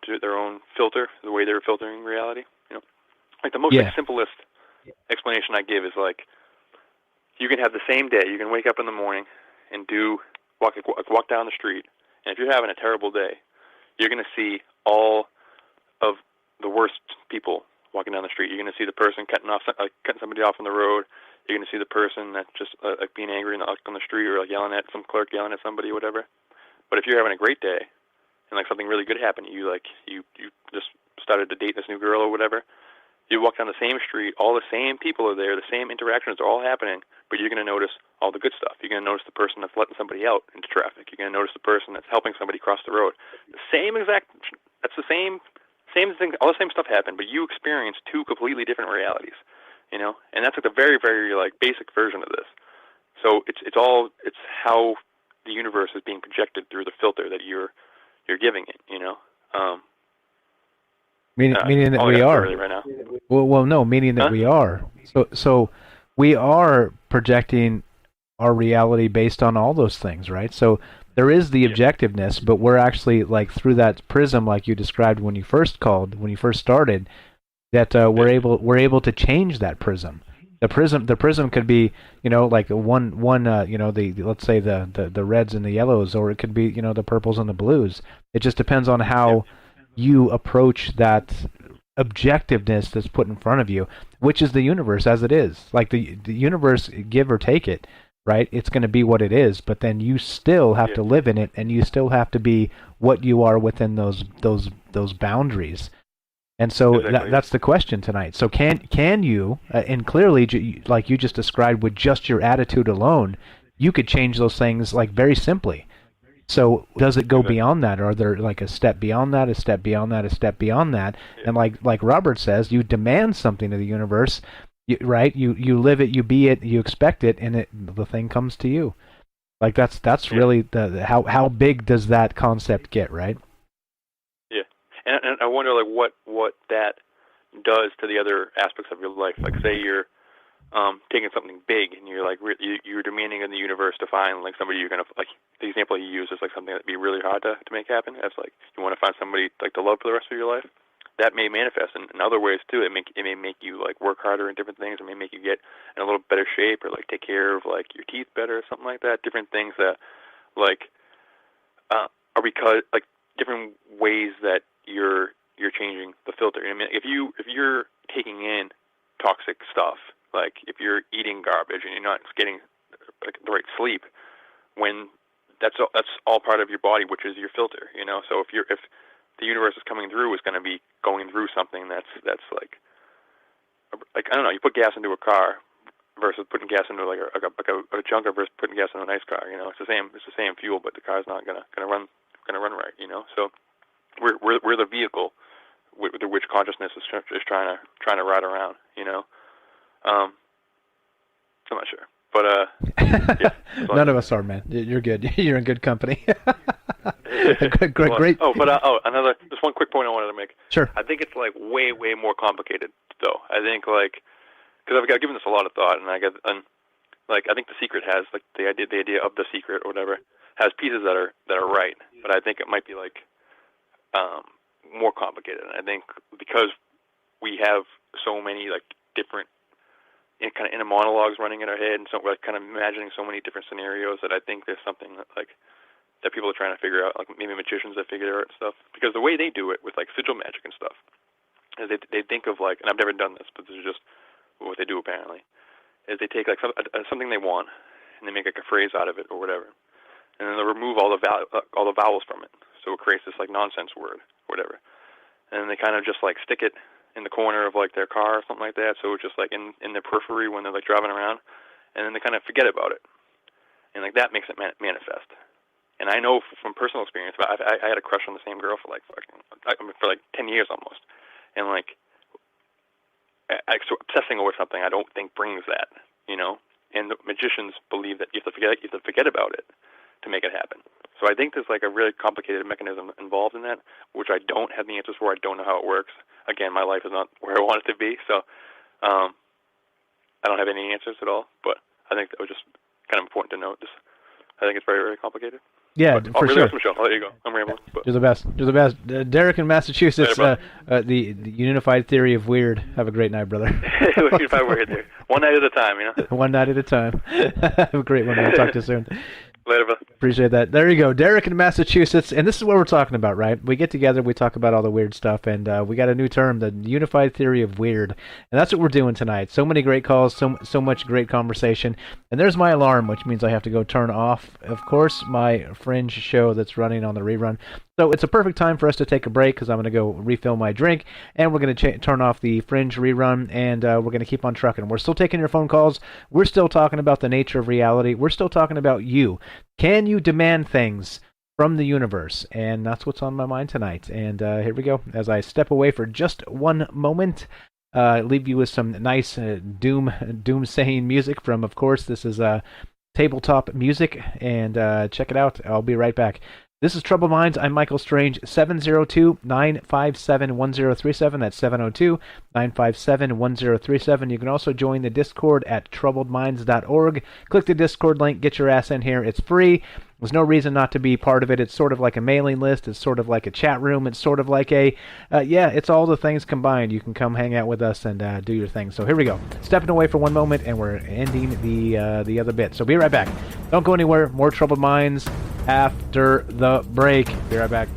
to their own filter, the way they're filtering reality. You know, like the most simplest explanation I give is like, you can have the same day. You can wake up in the morning and walk down the street, and if you're having a terrible day, you're going to see all of the worst people walking down the street. You're going to see the person cutting somebody off on the road. You're going to see the person that's just like being angry on the street, or like yelling at some clerk, yelling at somebody, or whatever. But if you're having a great day and like something really good happened to you, like you just started to date this new girl or whatever, you walk down the same street, all the same people are there, the same interactions are all happening, but you're going to notice all the good stuff. You're going to notice the person that's letting somebody out into traffic. You're going to notice the person that's helping somebody cross the road. That's the same thing, all the same stuff happened, but you experience two completely different realities, you know? And that's like the very, very like basic version of this. So it's how the universe is being projected through the filter that you're giving it, you know? Meaning that we are. Right now. Well, no, meaning that we are. So we are projecting our reality based on all those things, right? So there is the objectiveness, but we're actually like through that prism, like you described when you first started, that we're able to change that prism. The prism could be, like one let's say the reds and the yellows, or it could be, the purples and the blues. It just depends on how you approach that objectiveness that's put in front of you, which is the universe as it is. Like the universe, give or take it, right? It's going to be what it is, but then you still have to live in it, and you still have to be what you are within those boundaries. And so that's the question tonight. So can you, and clearly, like you just described, with just your attitude alone, you could change those things like very simply. So does it go beyond that, or are there like a step beyond that, a step beyond that, a step beyond that? And like Robert says, you demand something of the universe, right? You live it, you be it, you expect it, and the thing comes to you. Like that's really how big does that concept get, right? And I wonder, like, what that does to the other aspects of your life. Like, say you're taking something big, and you're like you're demanding in the universe to find like somebody you're gonna like. The example you use is like something that'd be really hard to make happen. That's like you want to find somebody like to love for the rest of your life. That may manifest in other ways too. It may make you like work harder in different things. It may make you get in a little better shape, or like take care of like your teeth better, or something like that. Different things that like are because like different ways that you're changing the filter. I mean, if you're taking in toxic stuff, like if you're eating garbage and you're not getting like the right sleep, when that's all part of your body, which is your filter. So if the universe is coming through, is going to be going through something that's like I don't know. You put gas into a car versus putting gas into like a junker versus putting gas in a nice car. It's the same fuel, but the car's not gonna run right. So we're the vehicle with which consciousness is trying to ride around. I'm not sure, but none of us are, man. You're good. You're in good company. Great. Another just one quick point I wanted to make. Sure. I think it's like way more complicated though. I think like because I've given this a lot of thought, and I think The Secret has like the idea of The Secret or whatever has pieces that are right, but I think it might be like more complicated. And I think because we have so many like different kind of inner monologues running in our head, and so we're like kind of imagining so many different scenarios, that I think there's something that people are trying to figure out, like maybe magicians that figure it out and stuff. Because the way they do it with like sigil magic and stuff is they think of like, and I've never done this, but this is just what they do apparently, is they take like something they want and they make like a phrase out of it or whatever, and then they'll remove all the vowels from it, so it creates this like nonsense word or whatever, and then they kind of just like stick it in the corner of like their car or something like that, so it's just like in their periphery when they're like driving around, and then they kind of forget about it, and like that makes it manifest. And I know from personal experience, but I had a crush on the same girl for like 10 years almost, and like so obsessing over something I don't think brings that, And the magicians believe that you have to forget about it to make it happen. So I think there's like a really complicated mechanism involved in that, which I don't have the answers for. I don't know how it works. Again, my life is not where I want it to be, so I don't have any answers at all. But I think that was just kind of important to note. I think it's very, very complicated. Yeah, but for sure. Michelle, I'll let you go. I'm rambling. But. You're the best. You're the best. Derek in Massachusetts, the unified theory of weird. Have a great night, brother. Unified weird there. One night at a time, One night at a time. Have a great one, man. Talk to you soon. Later, bro. Appreciate that. There you go. Derek in Massachusetts. And this is what we're talking about, right? We get together, we talk about all the weird stuff, and we got a new term, the unified theory of weird. And that's what we're doing tonight. So many great calls, so much great conversation. And there's my alarm, which means I have to go turn off, of course, my Fringe show that's running on the rerun. So it's a perfect time for us to take a break, because I'm going to go refill my drink, and we're going to turn off the Fringe rerun, and we're going to keep on trucking. We're still taking your phone calls. We're still talking about the nature of reality. We're still talking about you. Can you demand things from the universe? And that's what's on my mind tonight. And here we go. As I step away for just one moment, leave you with some nice doom-saying music from, of course, this is tabletop music, and check it out. I'll be right back. This is Troubled Minds. I'm Michael Strange. 702-957-1037. That's 702-957-1037. You can also join the Discord at troubledminds.org. Click the Discord link. Get your ass in here. It's free. There's no reason not to be part of it. It's sort of like a mailing list. It's sort of like a chat room. It's sort of like a, it's all the things combined. You can come hang out with us and do your thing. So here we go. Stepping away for one moment, and we're ending the other bit. So be right back. Don't go anywhere. More Troubled Minds after the break. Be right back.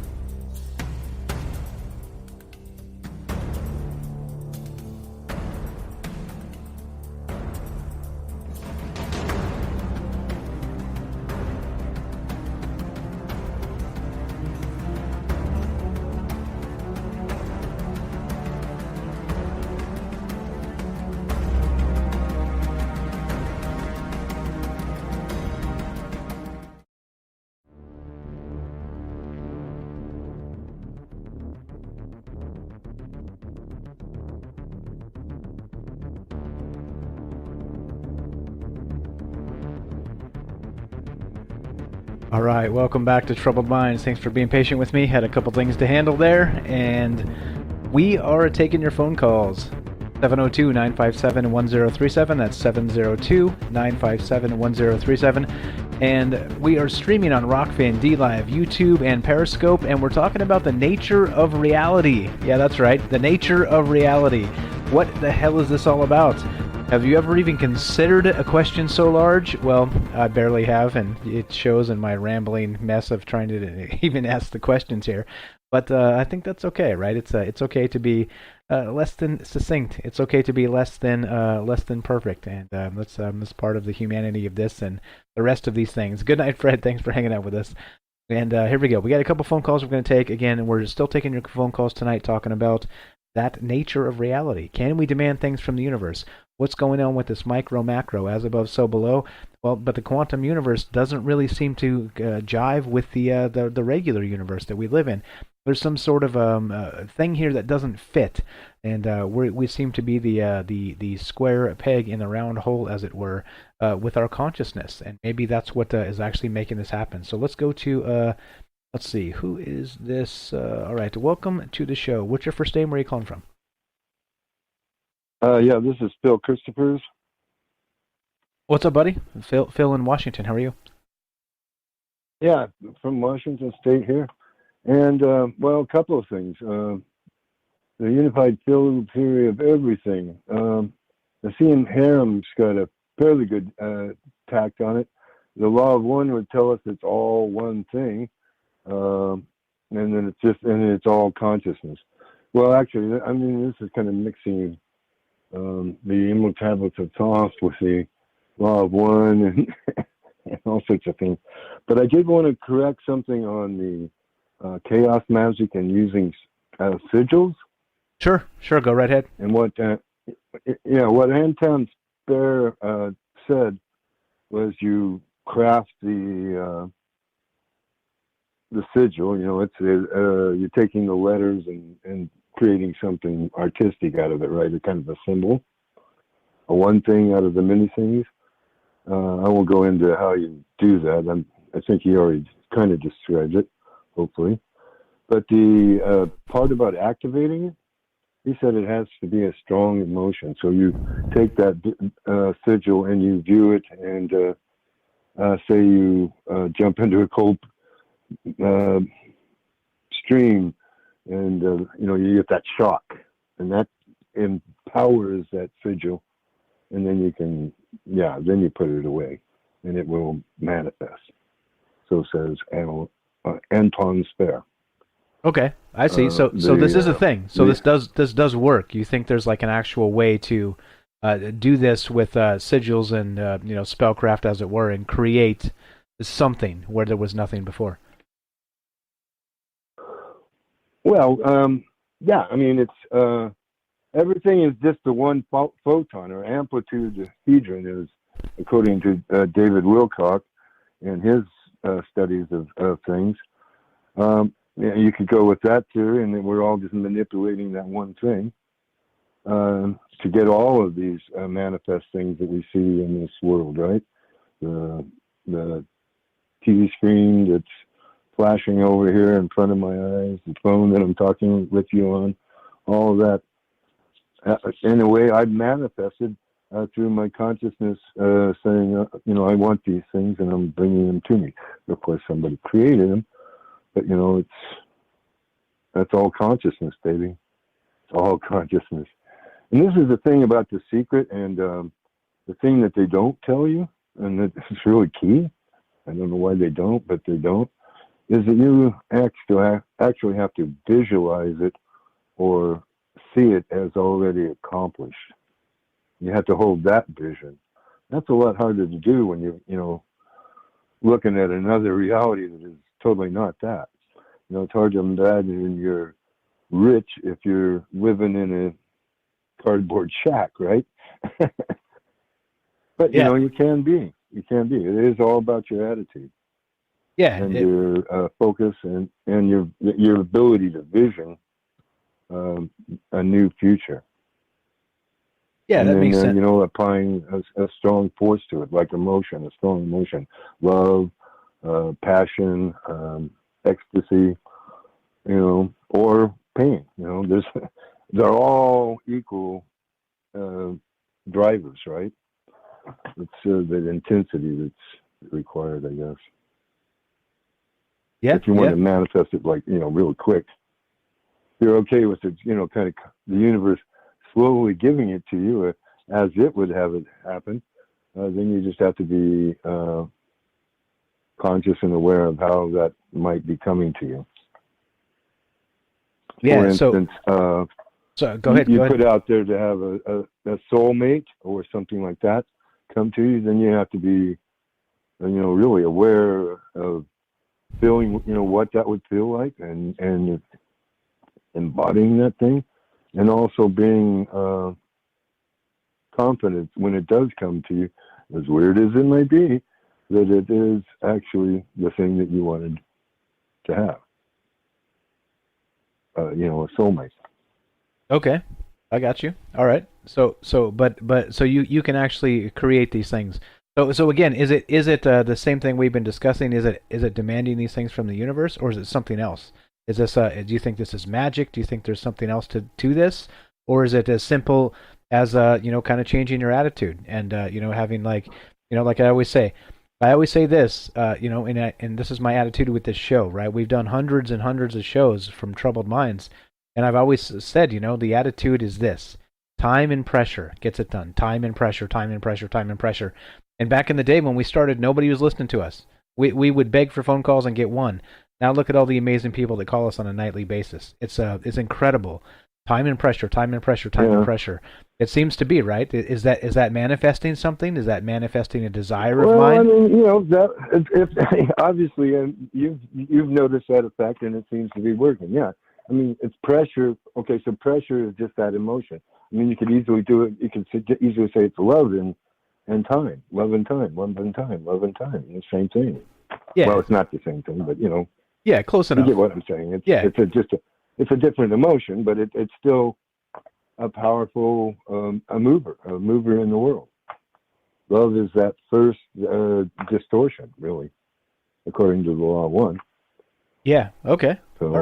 All right, welcome back to Troubled Minds. Thanks for being patient with me. Had a couple things to handle there, and we are taking your phone calls. 702-957-1037. That's 702-957-1037. And we are streaming on Rockfin, DLive, YouTube, and Periscope, and we're talking about the nature of reality. Yeah, that's right, the nature of reality. What the hell is this all about? Have you ever even considered a question so large? Well, I barely have, and it shows in my rambling mess of trying to even ask the questions here. But I think that's okay, right? It's okay to be less than succinct. It's okay to be less than perfect, and that's part of the humanity of this and the rest of these things. Good night, Fred. Thanks for hanging out with us. And here we go. We got a couple phone calls we're going to take again, and we're still taking your phone calls tonight, talking about that nature of reality. Can we demand things from the universe? What's going on with this micro-macro, as above, so below? Well, but the quantum universe doesn't really seem to jive with the regular universe that we live in. There's some sort of thing here that doesn't fit, and we seem to be the square peg in the round hole, as it were, with our consciousness, and maybe that's what is actually making this happen. So let's go to let's see, who is this? All right, welcome to the show. What's your first name? Where are you calling from? Yeah, this is Phil Christophers. What's up, buddy? Phil in Washington. How are you? Yeah, from Washington State here. And, well, a couple of things. The unified field theory of everything. The C.M. Haram's got a fairly good tact on it. The law of one would tell us it's all one thing. And then it's all consciousness. Well, actually, I mean, this is kind of mixing the Emerald Tablets of Thoth with the law of one and, and all sorts of things. But I did want to correct something on the chaos magic and using sigils. Sure, go right ahead. And what Anton Spare said was you craft the sigil. You know, it's you're taking the letters and creating something artistic out of it, right? A kind of a symbol, a one thing out of the many things. I won't go into how you do that. I think he already kind of described it, hopefully. But the part about activating it, he said it has to be a strong emotion. So you take that sigil and you view it, and say you jump into a cold stream, and you get that shock, and that empowers that sigil, and then then you put it away, and it will manifest. So says Anton Spare. Okay, I see. So this is a thing. So this does work. You think there's like an actual way to do this with sigils and spellcraft, as it were, and create something where there was nothing before? Well, yeah. I mean, it's everything is just the one photon or amplitude hedron, is according to David Wilcock and his studies of things. You could go with that theory, and then we're all just manipulating that one thing to get all of these manifest things that we see in this world, right? The TV screen that's flashing over here in front of my eyes, the phone that I'm talking with you on, all of that. In a way, I've manifested through my consciousness, saying, I want these things, and I'm bringing them to me. Of course, somebody created them, but that's all consciousness, baby. It's all consciousness. And this is the thing about The Secret, and the thing that they don't tell you, and that is really key. I don't know why they don't, but they don't. Is that you actually have to visualize it or see it as already accomplished. You have to hold that vision. That's a lot harder to do when you're looking at another reality that is totally not that. It's hard to imagine you're rich if you're living in a cardboard shack, right? But you can be. You can be. It is all about your attitude. Yeah, and your focus and your ability to vision a new future. Yeah, and that then, makes sense. Applying a strong force to it, like emotion, a strong emotion, love, passion, ecstasy, or pain. They're all equal drivers, right? It's the intensity that's required, I guess. Yeah. If you want to manifest it real quick, you're okay with it, kind of the universe slowly giving it to you as it would have it happen. Then you just have to be conscious and aware of how that might be coming to you. Yeah. For instance, so go ahead. You put out there to have a soulmate or something like that come to you. Then you have to be, really aware of feeling, what that would feel like, and embodying that thing, and also being confident when it does come to you, as weird as it may be, that it is actually the thing that you wanted to have. A soulmate. Okay, I got you. All right. So you can actually create these things. So again, is it the same thing we've been discussing? Is it demanding these things from the universe, or is it something else? Is this do you think this is magic? Do you think there's something else to this, or is it as simple as kind of changing your attitude and having like I always say this and this is my attitude with this show, right? We've done hundreds and hundreds of shows from Troubled Minds, and I've always said the attitude is this: time and pressure gets it done. Time and pressure, time and pressure, time and pressure. And back in the day when we started, nobody was listening to us. We would beg for phone calls and get one. Now look at all the amazing people that call us on a nightly basis. It's incredible. Time and pressure, time and pressure, time and pressure. It seems to be, right? Is that manifesting something? Is that manifesting a desire of mine? I mean, that obviously you've noticed that effect, and it seems to be working. Yeah, I mean, it's pressure. Okay, so pressure is just that emotion. I mean, you could easily do it. You could easily say it's love and time, love and time, love and time, love and time. The same thing. Yeah. Well, it's not the same thing, but Yeah, close enough. You get what I'm saying? It's a different emotion, but it's still a powerful a mover in the world. Love is that first distortion, really, according to the law of one. Yeah. Okay. So, all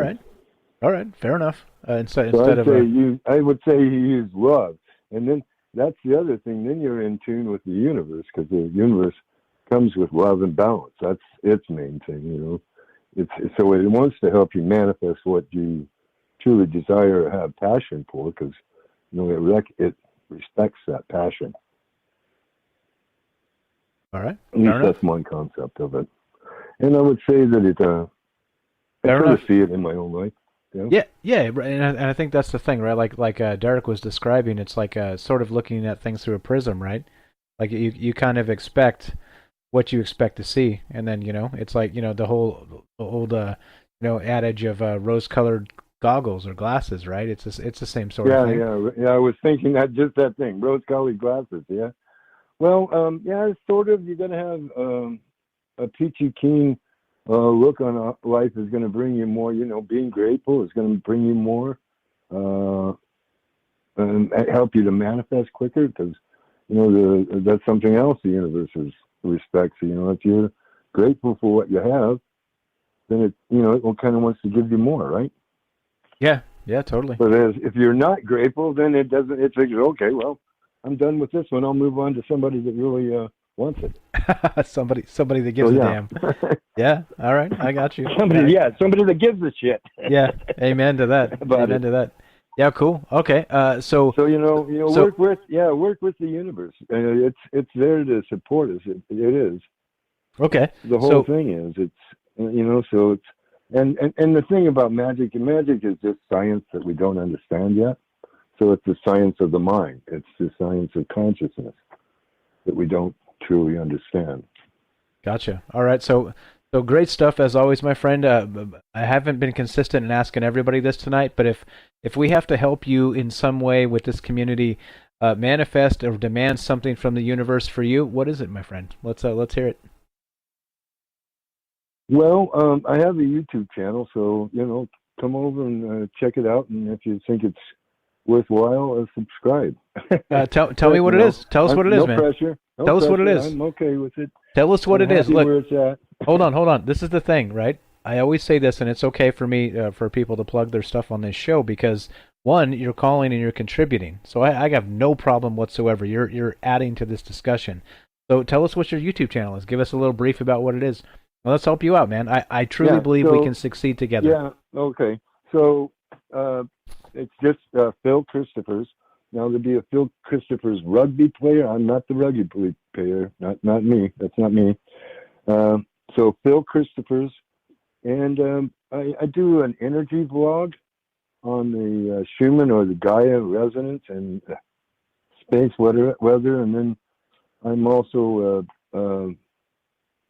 right. Fair enough. I would say you use love, and then that's the other thing. Then you're in tune with the universe, because the universe comes with love and balance. That's its main thing, So it wants to help you manifest what you truly desire or have passion for, because it respects that passion. All right. At least that's my concept of it. And I would say that I sort of see it in my own life. Yeah, and I think that's the thing, right? Like Derek was describing, it's like sort of looking at things through a prism, right? Like you kind of expect what you expect to see, and then it's like the whole old adage of rose-colored goggles or glasses, right? It's the same sort of thing. Yeah. I was thinking that thing, rose-colored glasses. Yeah. Well, it's sort of. You're gonna have a peachy keen look on life is going to bring you more. Being grateful is going to bring you more, and help you to manifest quicker, because that's something else the universe respects. If you're grateful for what you have, then it kind of wants to give you more, right? Yeah, totally. But if you're not grateful, then it doesn't. It figures, okay, well, I'm done with this one. I'll move on to somebody that really wants it. somebody that gives a damn. Yeah, all right, I got you. Somebody that gives a shit. Yeah, amen to that. Amen to that. Yeah, cool. Okay, so work with the universe. It's there to support us. It is. Okay. The whole thing is so it's and the thing about magic is just science that we don't understand yet. So it's the science of the mind. It's the science of consciousness that we don't truly understand. Gotcha. All right. So great stuff as always, my friend. I haven't been consistent in asking everybody this tonight, but if we have to help you in some way with this community, manifest or demand something from the universe for you, what is it, my friend? Let's hear it. Well, I have a YouTube channel, so come over and check it out, and if you think it's worthwhile, subscribe. Tell me what it is. Tell us what it is, man. No pressure. Tell us what it is. I'm okay with it. Tell us what it is. Look, where it's at. hold on. This is the thing, right? I always say this, and it's okay for me, for people to plug their stuff on this show because, one, you're calling and you're contributing. So I have no problem whatsoever. You're adding to this discussion. So tell us what your YouTube channel is. Give us a little brief about what it is. Well, let's help you out, man. I truly believe we can succeed together. Yeah, okay. So it's just Phil Christopher's. Now, to be a Phil Christopher's rugby player, I'm not the rugby player. Not me. That's not me. So Phil Christopher's. And I do an energy vlog on the Schumann or the Gaia resonance and space weather. And then I'm also a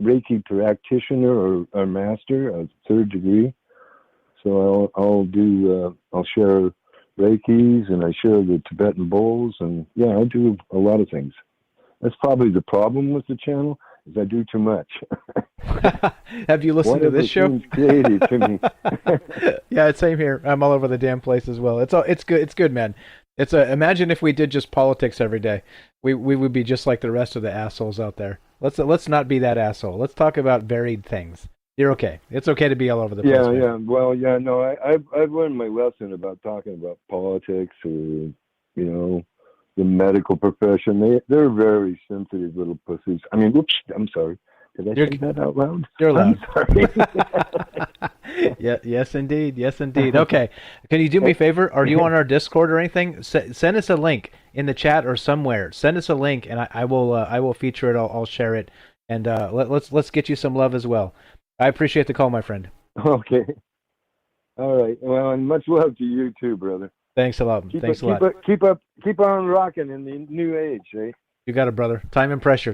Reiki practitioner or a master of 3rd degree. So I'll share Reikis and I share the Tibetan bowls and I do a lot of things. That's probably the problem with the channel is I do too much. Have you listened to this show? Seems creative to me. Yeah, it's same here. I'm all over the damn place as well. It's good. It's good, man. Imagine if we did just politics every day. We would be just like the rest of the assholes out there. Let's not be that asshole. Let's talk about varied things. You're okay. It's okay to be all over the place. Yeah. Well, no, I've learned my lesson about talking about politics or the medical profession. They're very sensitive little pussies. I mean, whoops, I'm sorry. Did I say that out loud? You're loud. I'm sorry. Yeah. Yes, indeed. Okay. Can you do me a favor? Are you on our Discord or anything? Send us a link in the chat or somewhere. Send us a link, and I will feature it. I'll share it, and let's get you some love as well. I appreciate the call, my friend. Okay. All right. Well, and much love to you too, brother. Thanks a lot. Keep on rocking in the new age, eh? You got it, brother. Time and pressure.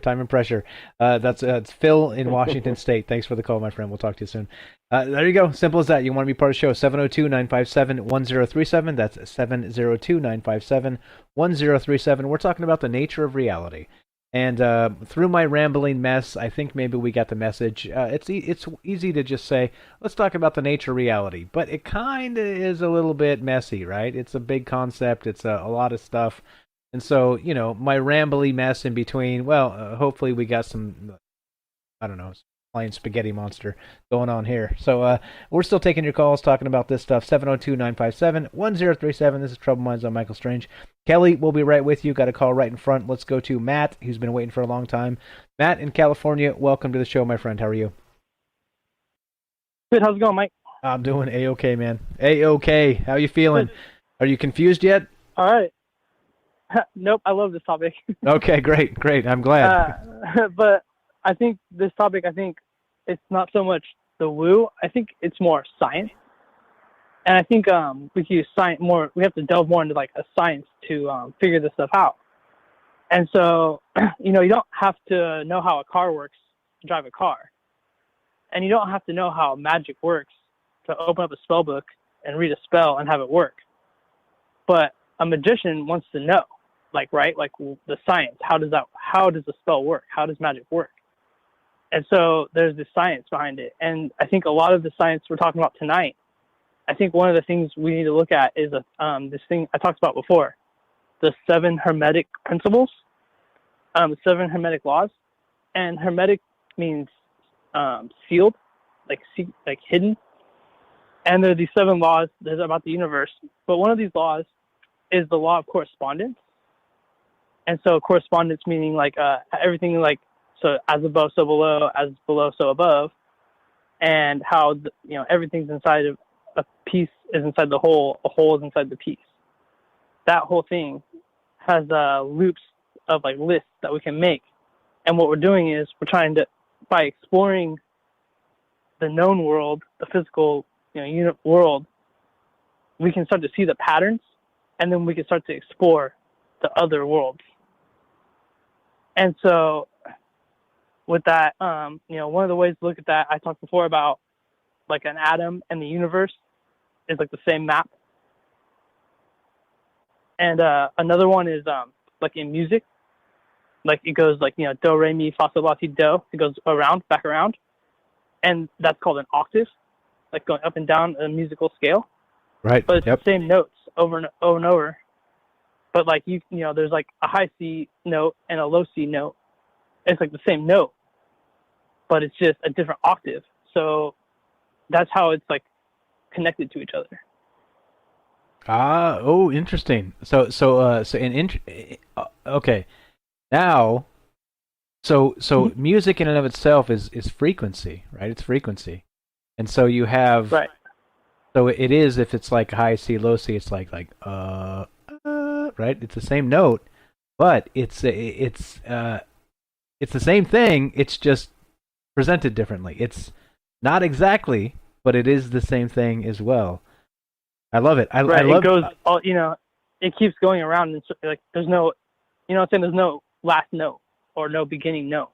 That's Phil in Washington State. Thanks for the call, my friend. We'll talk to you soon. There you go. Simple as that. You want to be part of the show, 702-957-1037. That's 702-957-1037. We're talking about the nature of reality. And through my rambling mess, I think maybe we got the message. It's easy to just say, let's talk about the nature of reality. But it kind of is a little bit messy, right? It's a big concept. It's a lot of stuff. And so, my rambly mess in between, hopefully we got some, I don't know, flying spaghetti monster going on here. So we're still taking your calls, talking about this stuff. 702-957-1037. This is Trouble Minds on Michael Strange. Kelly, we'll be right with you. Got a call right in front. Let's go to Matt, who's been waiting for a long time. Matt in California, welcome to the show, my friend. How are you? Good. How's it going, Mike? I'm doing A-okay, man. A-okay. How you feeling? Good. Are you confused yet? All right. Nope. I love this topic. Okay, great. I'm glad. But I think this topic, it's not so much the woo. I think it's more science. And I think we can use science more. We have to delve more into like a science to figure this stuff out. And so, you don't have to know how a car works to drive a car. And you don't have to know how magic works to open up a spell book and read a spell and have it work. But a magician wants to know, like the science. How does the spell work? How does magic work? And so there's this science behind it. And I think a lot of the science we're talking about tonight, I think one of the things we need to look at is this thing I talked about before, the 7 hermetic principles, the 7 hermetic laws. And hermetic means sealed. like hidden. And there are these 7 laws about the universe. But one of these laws is the law of correspondence. And so correspondence meaning like everything like, so as above, so below, as below, so above. And how, everything's inside of a piece is inside the whole, a whole is inside the piece. That whole thing has loops of like lists that we can make. And what we're doing is we're trying to, by exploring the known world, the physical, unit world, we can start to see the patterns, and then we can start to explore the other worlds. And so with that, one of the ways to look at that, I talked before about like an atom and the universe is like the same map. And another one is like in music, like it goes like, do, re, mi, fa, sol, la, si, do. It goes around, back around. And that's called an octave, like going up and down a musical scale. Right. But it's the same notes over and over and over. But like, there's like a high C note and a low C note. It's like the same note, but it's just a different octave. So that's how it's like connected to each other. Interesting. Okay. Now, so music in and of itself is frequency, right? It's frequency. And so you have, right. So it is, if it's like high C, low C, it's like right? It's the same note, but it's the same thing. It's just presented differently. It's not exactly, but it is the same thing as well. I love it. I love it. Goes all, it keeps going around, and so, like there's no, there's no last note or no beginning note.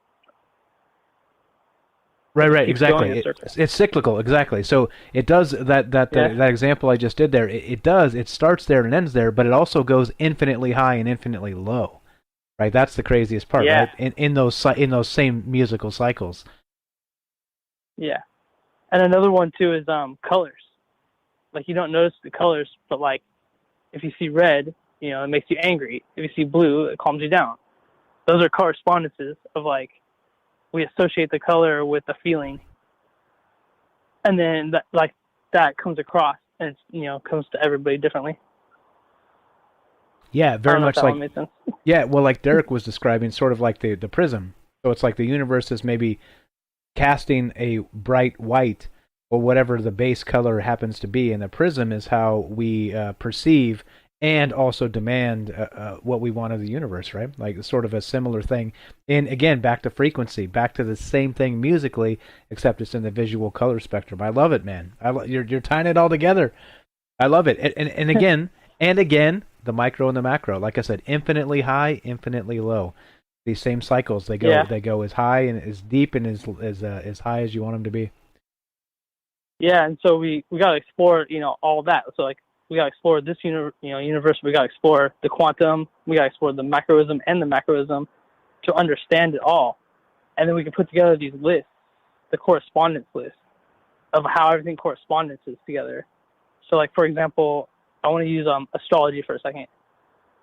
Right, exactly. It's cyclical, exactly. So it does that example I just did there. It starts there and ends there, but it also goes infinitely high and infinitely low. Right, that's the craziest part. Yeah. Right, in those same musical cycles. Yeah, and another one too is colors. Like you don't notice the colors, but like if you see red, it makes you angry. If you see blue, it calms you down. Those are correspondences of like, we associate the color with the feeling, and then that comes across, and it's, comes to everybody differently. Yeah, very much like. Makes sense. Yeah, well, like Derek was describing, sort of like the prism. So it's like the universe is maybe casting a bright white or whatever the base color happens to be, and the prism is how we perceive and also demand what we want of the universe, right? Like sort of a similar thing. And again, back to frequency, back to the same thing musically, except it's in the visual color spectrum. I love it, man. You're tying it all together. I love it. And again, the micro and the macro. Like I said, infinitely high, infinitely low. These same cycles, they go as high and as deep and as high as you want them to be. Yeah, and so we got to explore, all that. So like, we got to explore this universe. We got to explore the quantum. We got to explore the microism and the macroism to understand it all. And then we can put together these lists, the correspondence list of how everything correspondences together. So like, for example, I want to use astrology for a second.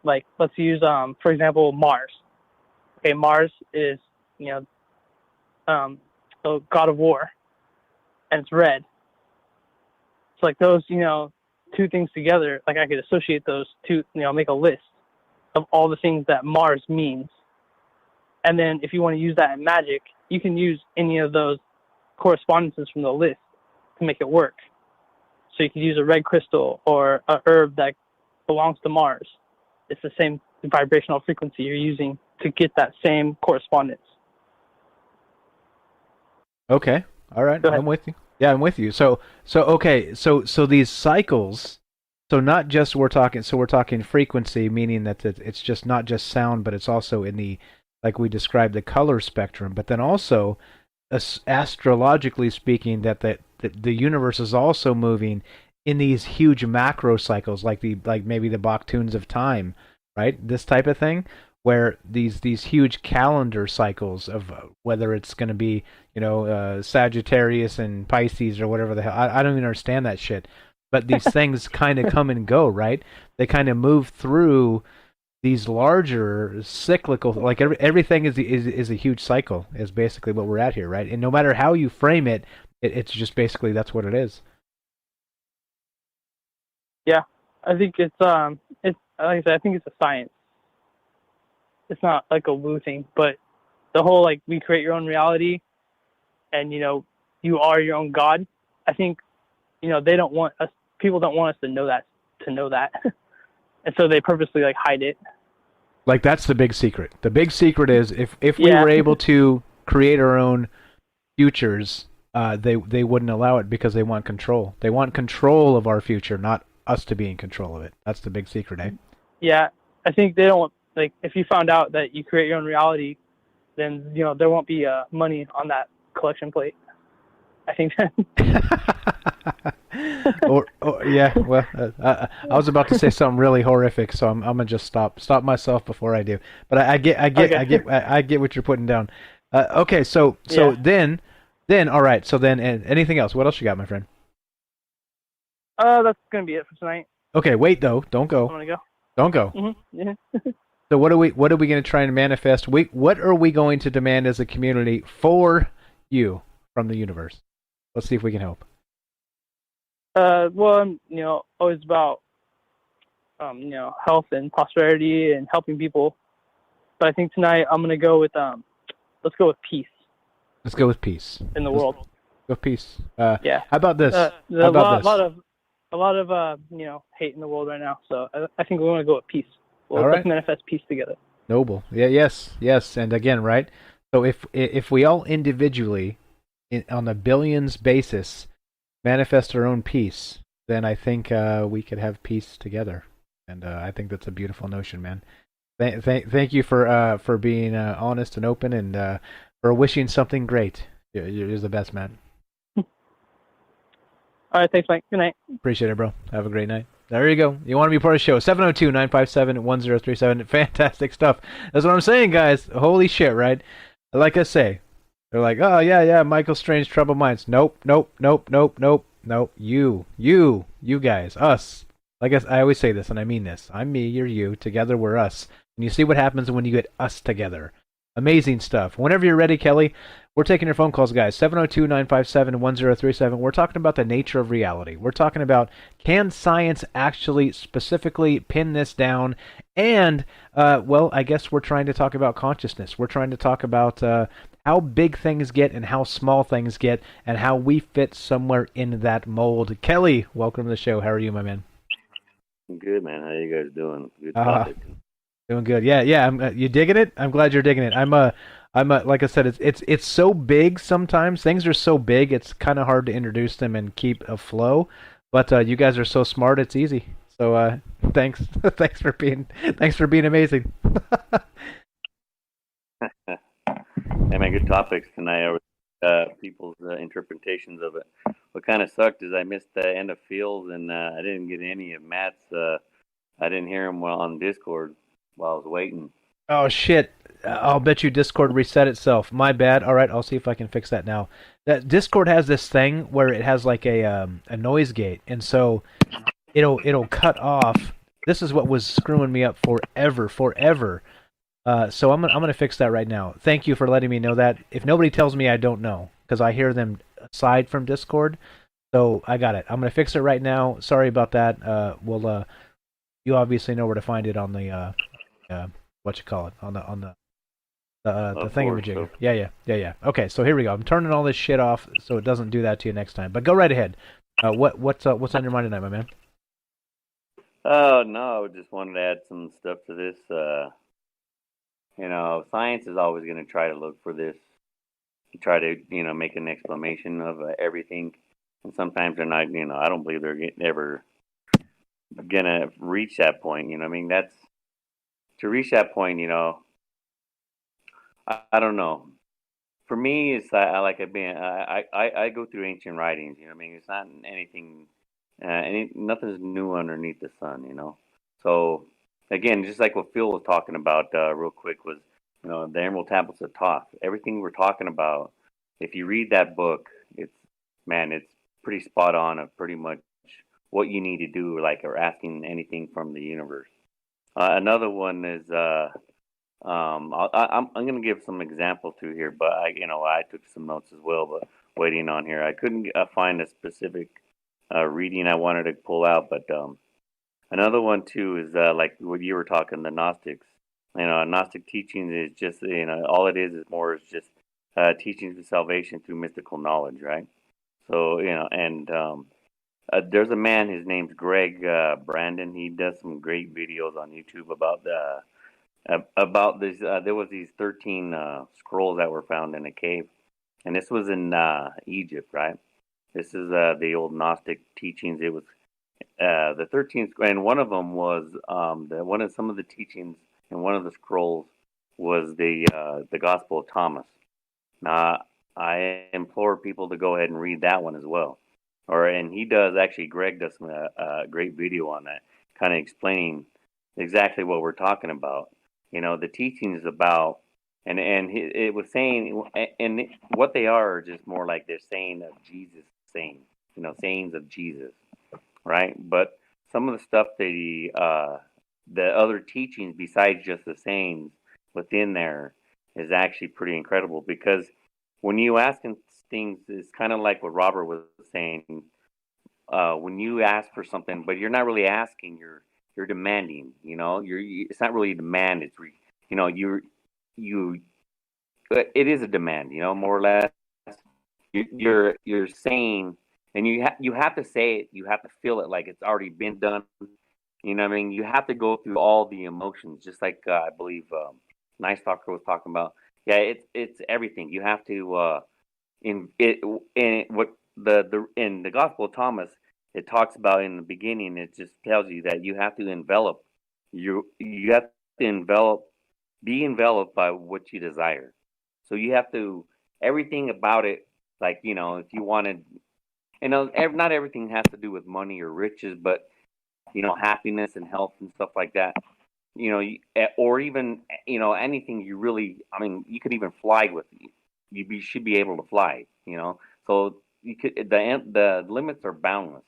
Like, let's use, for example, Mars. Okay, Mars is, the god of war, and it's red. So like those, two things together, like I could associate those two, make a list of all the things that Mars means. And then if you want to use that in magic, you can use any of those correspondences from the list to make it work. So you could use a red crystal or a herb that belongs to Mars. It's the same vibrational frequency you're using to get that same correspondence. Okay. All right. I'm with you. Yeah, I'm with you. So these cycles, so not just we're talking frequency, meaning that it's just not just sound, but it's also in the, like we described, the color spectrum, but then also astrologically speaking, that the universe is also moving in these huge macro cycles, like maybe the Baktunes of time, right? This type of thing, where these huge calendar cycles of whether it's going to be, Sagittarius and Pisces or whatever the hell. I don't even understand that shit. But these things kind of come and go, right? They kind of move through these larger cyclical, like everything is a huge cycle, is basically what we're at here, right? And no matter how you frame it, It's just basically that's what it is. Yeah, I think it's like I said, I think it's a science. It's not like a woo thing, but the whole like we create your own reality, and you are your own god. I think they don't want us. People don't want us to know that. And so they purposely like hide it. Like that's the big secret. The big secret is if we Yeah. were able to create our own futures, they wouldn't allow it because they want control. They want control of our future, not us to be in control of it. That's the big secret, eh? Yeah, I think they don't want, like, if you found out that you create your own reality, then there won't be money on that collection plate. I think that. or yeah, well, I was about to say something really horrific, so I'm gonna just stop myself before I do. But I get what you're putting down. Okay, so Yeah. then all right. So then, anything else? What else you got, my friend? That's gonna be it for tonight. Okay, wait though. Don't I'm go. gonna go. Don't go. Yeah. So what are we going to try and manifest? What are we going to demand as a community for you from the universe? Let's see if we can help. Well, I'm always about health and prosperity and helping people. But I think tonight I'm gonna go with let's go with peace Let's go with peace in the world. Go with peace. Yeah. How about this? There's How about this? a lot of hate in the world right now. So I think we're gonna go with peace. Well, All let's right. manifest peace together. Noble. Yeah. Yes. And again, right. So if we all individually, on a billions basis, manifest our own peace, then I think we could have peace together. And I think that's a beautiful notion, man. Thank you for being honest and open, and for wishing something great. You're the best, man. All right, thanks, Mike. Good night. Appreciate it, bro. Have a great night. There you go. You want to be part of the show? 702-957-1037. Fantastic stuff. That's what I'm saying, guys. Holy shit, right? Like I say, they're like, oh, yeah, Michael Strange, Troubled Minds. Nope. You guys, us. Like I always say this, and I mean this. I'm me, you're you. Together, we're us. And you see what happens when you get us together. Amazing stuff. Whenever you're ready, Kelly, we're taking your phone calls, guys. 702-957-1037. We're talking about the nature of reality. We're talking about, can science actually specifically pin this down? And, well, I guess we're trying to talk about consciousness. We're trying to talk about how big things get and how small things get and how we fit somewhere in that mold. Kelly, welcome to the show. How are you, my man? Good, man. How you guys doing? Good topic. Doing good. Yeah. You digging it? I'm glad you're digging it. I'm like I said, it's so big sometimes. Things are so big, it's kind of hard to introduce them and keep a flow. But you guys are so smart, it's easy. So thanks for being amazing. Hey, man, good topics tonight. People's interpretations of it. What kind of sucked is I missed the end of Fields, and I didn't get any of Matt's. I didn't hear him well on Discord while I was waiting. Oh shit! I'll bet you Discord reset itself. My bad. All right, I'll see if I can fix that now. That Discord has this thing where it has like a noise gate, and so it'll cut off. This is what was screwing me up forever. So I'm gonna fix that right now. Thank you for letting me know that. If nobody tells me, I don't know, because I hear them aside from Discord. So I got it. I'm gonna fix it right now. Sorry about that. You obviously know where to find it on the what you call it, on the thingamajigger. Yeah. Okay, so here we go. I'm turning all this shit off so it doesn't do that to you next time. But go right ahead. What's on your mind tonight, my man? Oh no, I just wanted to add some stuff to this. Science is always going to try to look for this, try to make an explanation of everything, and sometimes they're not. I don't believe they're ever gonna reach that point. I mean, that's to reach that point. I don't know. For me, it's I like it being. I go through ancient writings. I mean, it's not anything. Nothing's new underneath the sun. So again, just like what Phil was talking about real quick was, the Emerald Tablets of Thoth. Everything we're talking about, if you read that book, it's pretty spot on of pretty much what you need to do, or asking anything from the universe. Another one is I'm going to give some examples too here, but I took some notes as well. But waiting on here, I couldn't find a specific reading I wanted to pull out. But another one too is like what you were talking, the Gnostics. Gnostic teachings is just all it is more is just teachings of salvation through mystical knowledge, right? So and there's a man. His name's Greg Brandon. He does some great videos on YouTube about this. There was these 13 scrolls that were found in a cave, and this was in Egypt, right? This is the old Gnostic teachings. It was the 13th, and one of them was some of the teachings in one of the scrolls was the Gospel of Thomas. Now, I implore people to go ahead and read that one as well. And he does actually. Greg does a great video on that, kind of explaining exactly what we're talking about. The teachings about, and it was saying, and what they are just more like they're saying of Jesus, sayings of Jesus, right? But some of the stuff the other teachings besides just the sayings within there is actually pretty incredible, because when you ask things, it's kind of like what Robert was saying. When you ask for something, but you're not really asking, you're demanding. It's not really a demand. It's it is a demand. More or less. You're saying, and you have to say it. You have to feel it like it's already been done. You know what I mean? You have to go through all the emotions, just like I believe Nice Talker was talking about. Yeah, it's everything. You have to in the Gospel of Thomas, it talks about in the beginning. It just tells you that you have to envelop. You have to be enveloped by what you desire. So you have to everything about it. Like if you wanted, not everything has to do with money or riches, but happiness and health and stuff like that. Or even anything you really. I mean, you could even fly with it. You should be able to fly. So you could. The limits are boundless.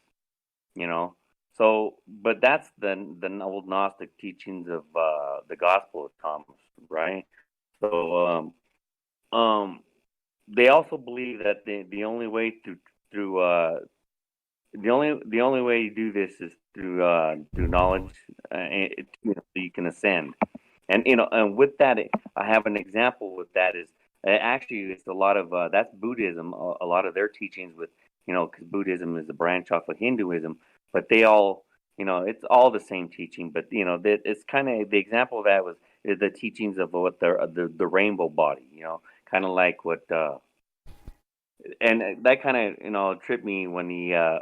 So, but that's the old Gnostic teachings of the Gospel of Thomas, right? So, they also believe that the only way the only way you do this is through knowledge, so you can ascend. And with that, I have an example with that is actually it's a lot of that's Buddhism. A lot of their teachings with because Buddhism is a branch off of Hinduism, but they all it's all the same teaching. But it's kind of the example of that was the teachings of what the rainbow body. Kind of like what. And that kind of tripped me when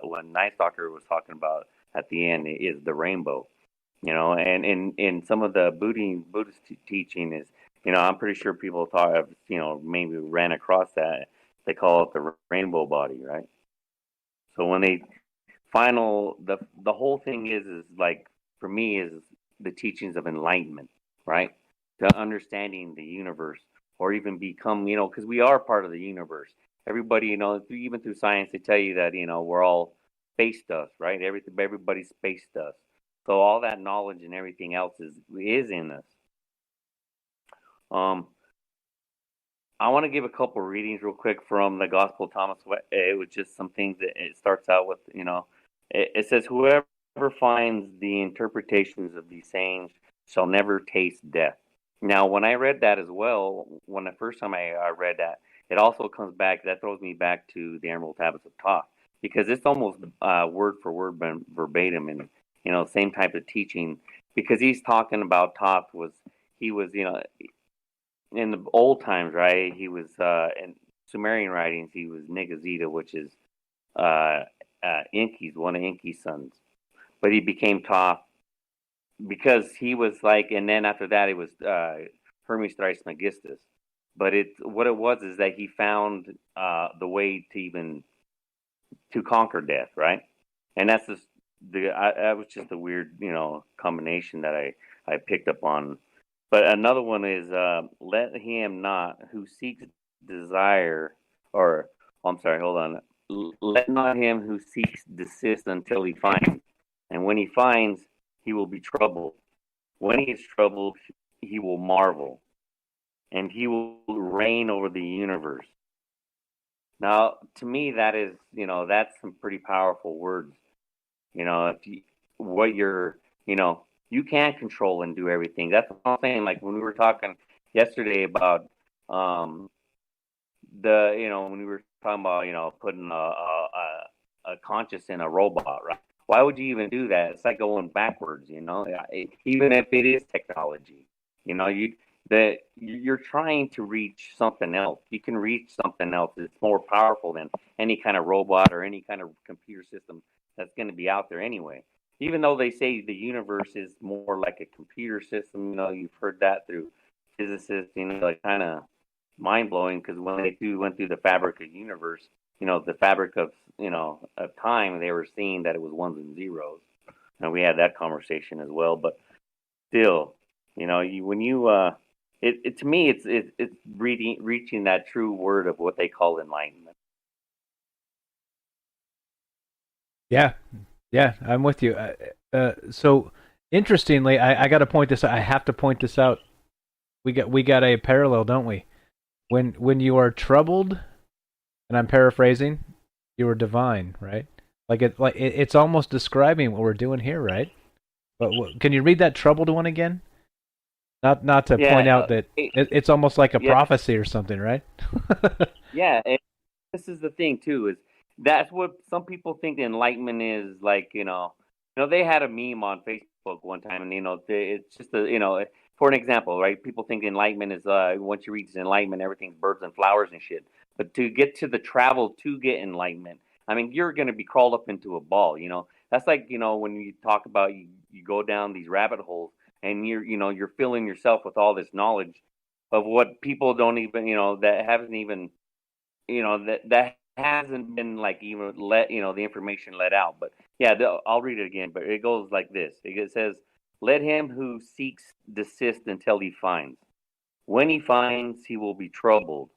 when Nice Doctor was talking about at the end is the rainbow, and in some of the Buddhist teaching is I'm pretty sure people thought maybe ran across that. They call it the rainbow body, right? So when they the whole thing is like for me is the teachings of enlightenment, right? To understanding the universe or even become because we are part of the universe. Everybody, even through science, they tell you that we're all space dust, right? Everybody's space dust. So all that knowledge and everything else is in us. I want to give a couple of readings real quick from the Gospel of Thomas. It was just some things that it starts out with. It says, "Whoever finds the interpretations of these sayings shall never taste death." Now, when I read that as well, when the first time I read that. It also comes back, that throws me back to the Emerald Tablets of Thoth, because it's almost word for word verbatim and, same type of teaching, because he's talking about Thoth he was, in the old times, right? He was, in Sumerian writings, he was Nigazita, which is Enki's, one of Enki's sons. But he became Thoth because he was like, and then after that, it was Hermes Trismegistus. But what it was is that he found the way to conquer death, right? And that's just that was just a weird, combination that I picked up on. But another one is let him not who seeks desire, or I'm sorry, hold on. Let not him who seeks desist until he finds, and when he finds, he will be troubled. When he is troubled, he will marvel. and he will reign over the universe. Now, to me, that is, that's some pretty powerful words. If you, what you're, you can't control and do everything. That's what I'm saying. Like when we were talking yesterday about when we were talking about, putting a conscious in a robot, right? Why would you even do that? It's like going backwards, even if it is technology, you're trying to reach something else. You can reach something else that's more powerful than any kind of robot or any kind of computer system that's going to be out there anyway. Even though they say the universe is more like a computer system, you've heard that through physicists, like kind of mind blowing, because when they went through the fabric of the universe, the fabric of of time, they were seeing that it was ones and zeros, and we had that conversation as well. But still, it to me, it's reaching that true word of what they call enlightenment. Yeah, I'm with you. So interestingly, I got to point this out. I have to point this out. We got a parallel, don't we? When you are troubled, and I'm paraphrasing, you are divine, right? It's almost describing what we're doing here, right? But can you read that troubled one again? Not to point out that it's almost like a prophecy or something, right? Yeah, and this is the thing too, is that's what some people think enlightenment is like. They had a meme on Facebook one time, and it's just for an example, right? People think enlightenment is once you reach enlightenment, everything's birds and flowers and shit. But to get to the travel to get enlightenment, I mean, you're going to be crawled up into a ball. That's like when you talk about you go down these rabbit holes, and you're filling yourself with all this knowledge of what people don't even that haven't even that hasn't been like even let the information let out. But yeah, I'll read it again. But it goes like this. It says, "Let him who seeks desist until he finds. When he finds, he will be troubled.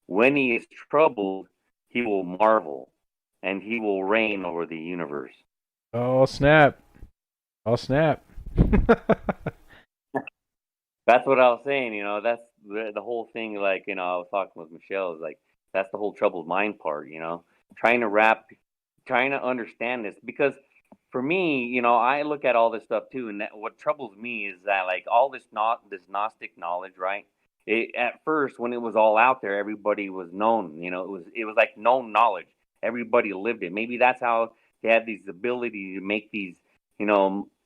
When he is troubled, he will marvel, and he will reign over the universe." Oh snap! Oh snap! That's what I was saying. That's the whole thing. Like I was talking with Michelle. Is like that's the whole troubled mind part. Trying to understand this, because for me, I look at all this stuff too, and what troubles me is that like all this Gnostic knowledge, right? At first, when it was all out there, everybody was known. It was like known knowledge. Everybody lived it. Maybe that's how they had these ability to make these,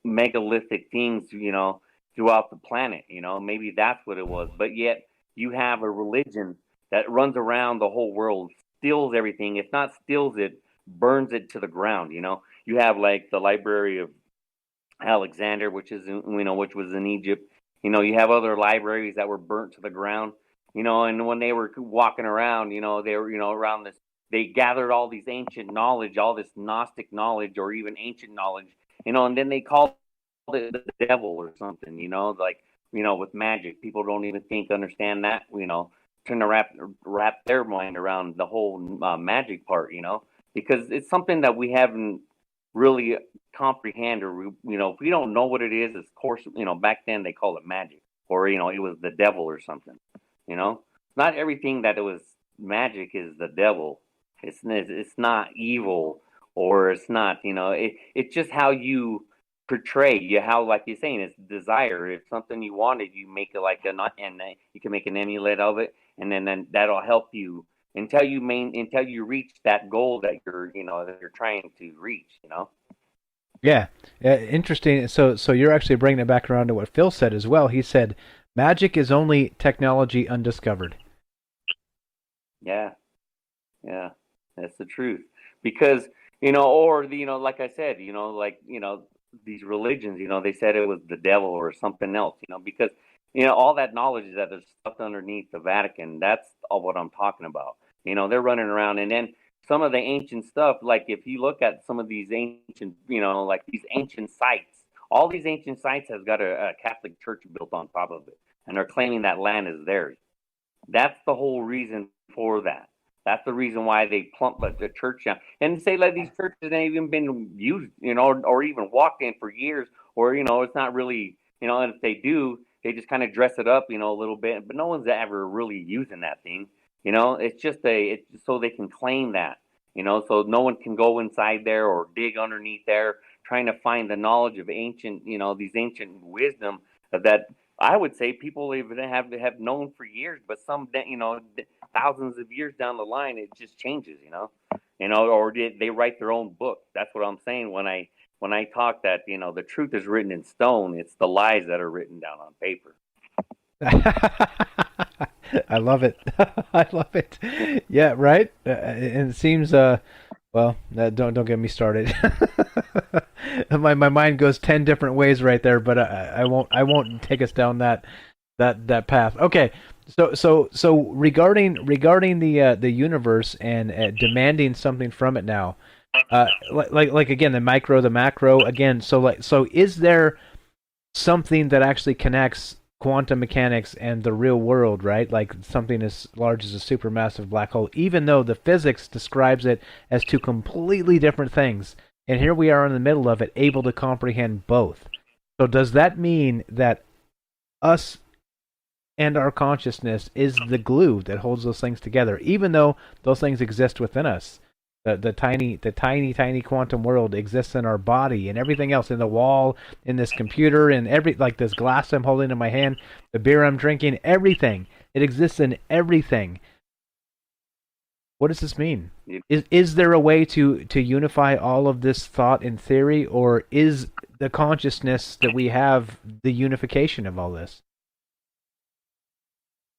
megalithic things, throughout the planet. Maybe that's what it was. But yet, you have a religion that runs around the whole world, steals everything. If not steals it, burns it to the ground. You have like the Library of Alexander, which was in Egypt. You have other libraries that were burnt to the ground. And when they were walking around, they were, around this, they gathered all these ancient knowledge, all this Gnostic knowledge, or even ancient knowledge, and then they called it the devil or something, with magic. People don't even understand that, trying to wrap their mind around the whole magic part, because it's something that we haven't really comprehend, or if we don't know what it is. Of course, back then they called it magic, or it was the devil or something. Not everything that it was magic is the devil. It's not evil, or it's not. It's just how you portray how, like you're saying, it's desire. If something you wanted, you make it like and you can make an emulate of it, and then that'll help you until you reach that goal that you're trying to reach. Yeah, interesting. So you're actually bringing it back around to what Phil said as well. He said magic is only technology undiscovered. Yeah, that's the truth. Because or like I said, these religions, they said it was the devil or something else, because all that knowledge is that there's stuff underneath the Vatican. That's all what I'm talking about. They're running around, and then some of the ancient stuff, like if you look at some of these ancient, like these ancient sites, all these ancient sites has got a Catholic church built on top of it, and they're claiming that land is theirs. That's the whole reason for that. That's the reason why they plump the church down, and say like these churches ain't even been used, or even walked in for years, or it's not really, and if they do, they just kind of dress it up, a little bit, but no one's ever really using that thing. It's just it's so they can claim that, so no one can go inside there or dig underneath there trying to find the knowledge of ancient, these ancient wisdom that I would say people even have known for years, but some, thousands of years down the line, it just changes, or they write their own book. That's what I'm saying when I talk that, the truth is written in stone. It's the lies that are written down on paper. I love it. I love it. Yeah, right. And it seems, well, don't get me started. my mind goes 10 different ways right there, but I won't take us down that path. Okay. So regarding the universe and demanding something from it now, like again, the micro, the macro again. So is there something that actually connects quantum mechanics and the real world, right? Like something as large as a supermassive black hole, even though the physics describes it as two completely different things. And here we are in the middle of it, able to comprehend both. So does that mean that us and our consciousness is the glue that holds those things together, even though those things exist within us? The tiny quantum world exists in our body and everything else, in the wall, in this computer, in like this glass I'm holding in my hand, the beer I'm drinking, everything. It exists in everything. What does this mean? Is there a way to unify all of this thought and theory, or is the consciousness that we have the unification of all this?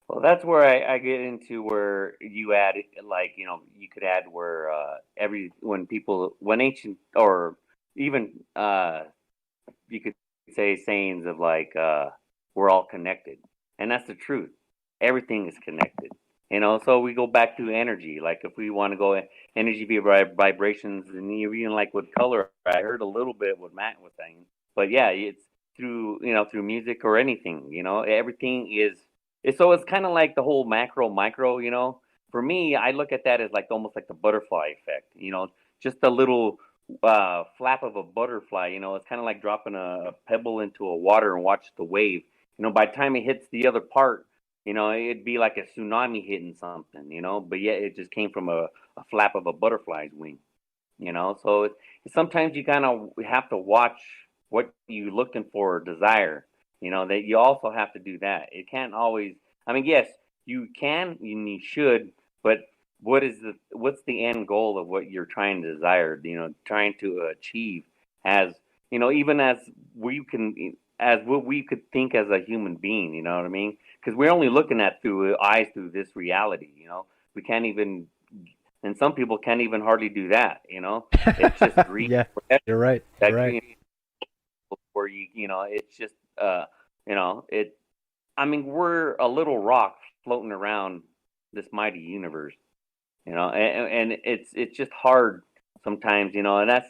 Well, that's where I get into where you add, like, you could add where when ancient, or even you could say sayings of like, we're all connected. And that's the truth. Everything is connected. So we go back to energy. Like if we want to go energy via vibrations, and even like with color, I heard a little bit what Matt was saying. But yeah, it's through music or anything, everything is. So it's kind of like the whole macro, micro, For me, I look at that as like almost like the butterfly effect, just a little flap of a butterfly, it's kind of like dropping a pebble into a water and watch the wave. By the time it hits the other part, it'd be like a tsunami hitting something, but yet it just came from a flap of a butterfly's wing, So sometimes you kind of have to watch what you're looking for or desire. That you also have to do that. It can't always. I mean, yes, you can and you should, but what's the end goal of what you're trying to desire? Trying to achieve as even as what we could think as a human being. You know what I mean? Because we're only looking at through this reality. We can't even, and some people can't even hardly do that. It's just yeah, you're right. You're right. Where it's just. We're a little rock floating around this mighty universe, and it's just hard sometimes, and that's,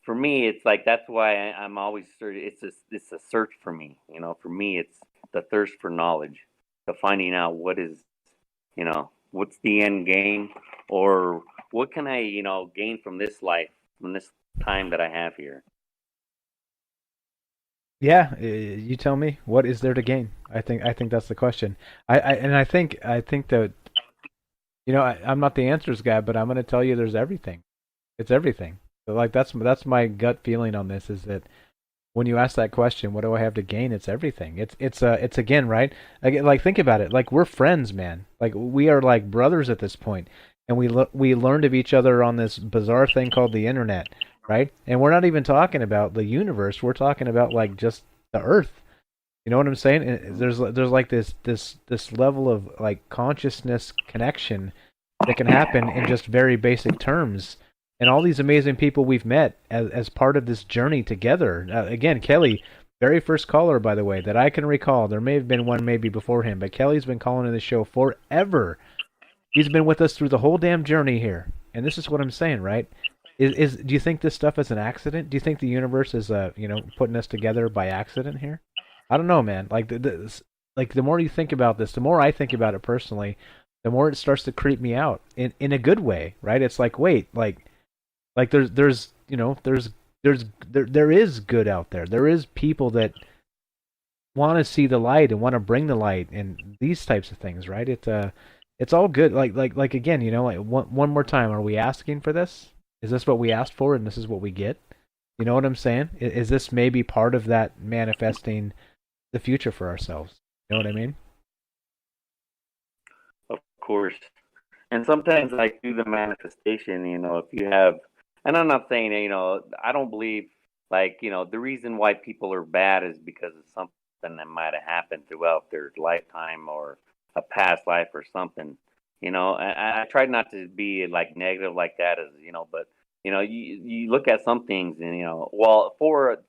for me, it's like, that's why I'm always searching. It's a search for me, for me, it's the thirst for knowledge, to finding out what is, what's the end game, or what can I, gain from this life, from this time that I have here. Yeah, you tell me. What is there to gain? I think that's the question. I think that, I'm not the answers guy, but I'm going to tell you there's everything. It's everything. So like that's my gut feeling on this, is that when you ask that question, what do I have to gain? It's everything. It's again, right? Like think about it. Like we're friends, man. Like we are like brothers at this point, and we learned of each other on this bizarre thing called the internet. Right? And we're not even talking about the universe. We're talking about like just the Earth. You know what I'm saying? And there's like this level of like consciousness connection that can happen in just very basic terms. And all these amazing people we've met as part of this journey together. Again, Kelly, very first caller, by the way, that I can recall. There may have been one maybe before him, but Kelly's been calling in the show forever. He's been with us through the whole damn journey here. And this is what I'm saying, right? Do you think this stuff is an accident? Do you think the universe is putting us together by accident here? I don't know, man. Like the more you think about this, the more I think about it personally, the more it starts to creep me out in a good way, right? It's like, wait, like there is good out there. There is people that want to see the light and want to bring the light and these types of things, right? It's all good. Like again, like one more time, are we asking for this? Is this what we asked for and this is what we get? You know what I'm saying? Is this maybe part of that manifesting the future for ourselves? You know what I mean? Of course. And sometimes, like, through the manifestation, if you have, and I'm not saying, I don't believe, like, the reason why people are bad is because of something that might have happened throughout their lifetime or a past life or something. I try not to be like negative like that, but you look at some things and well,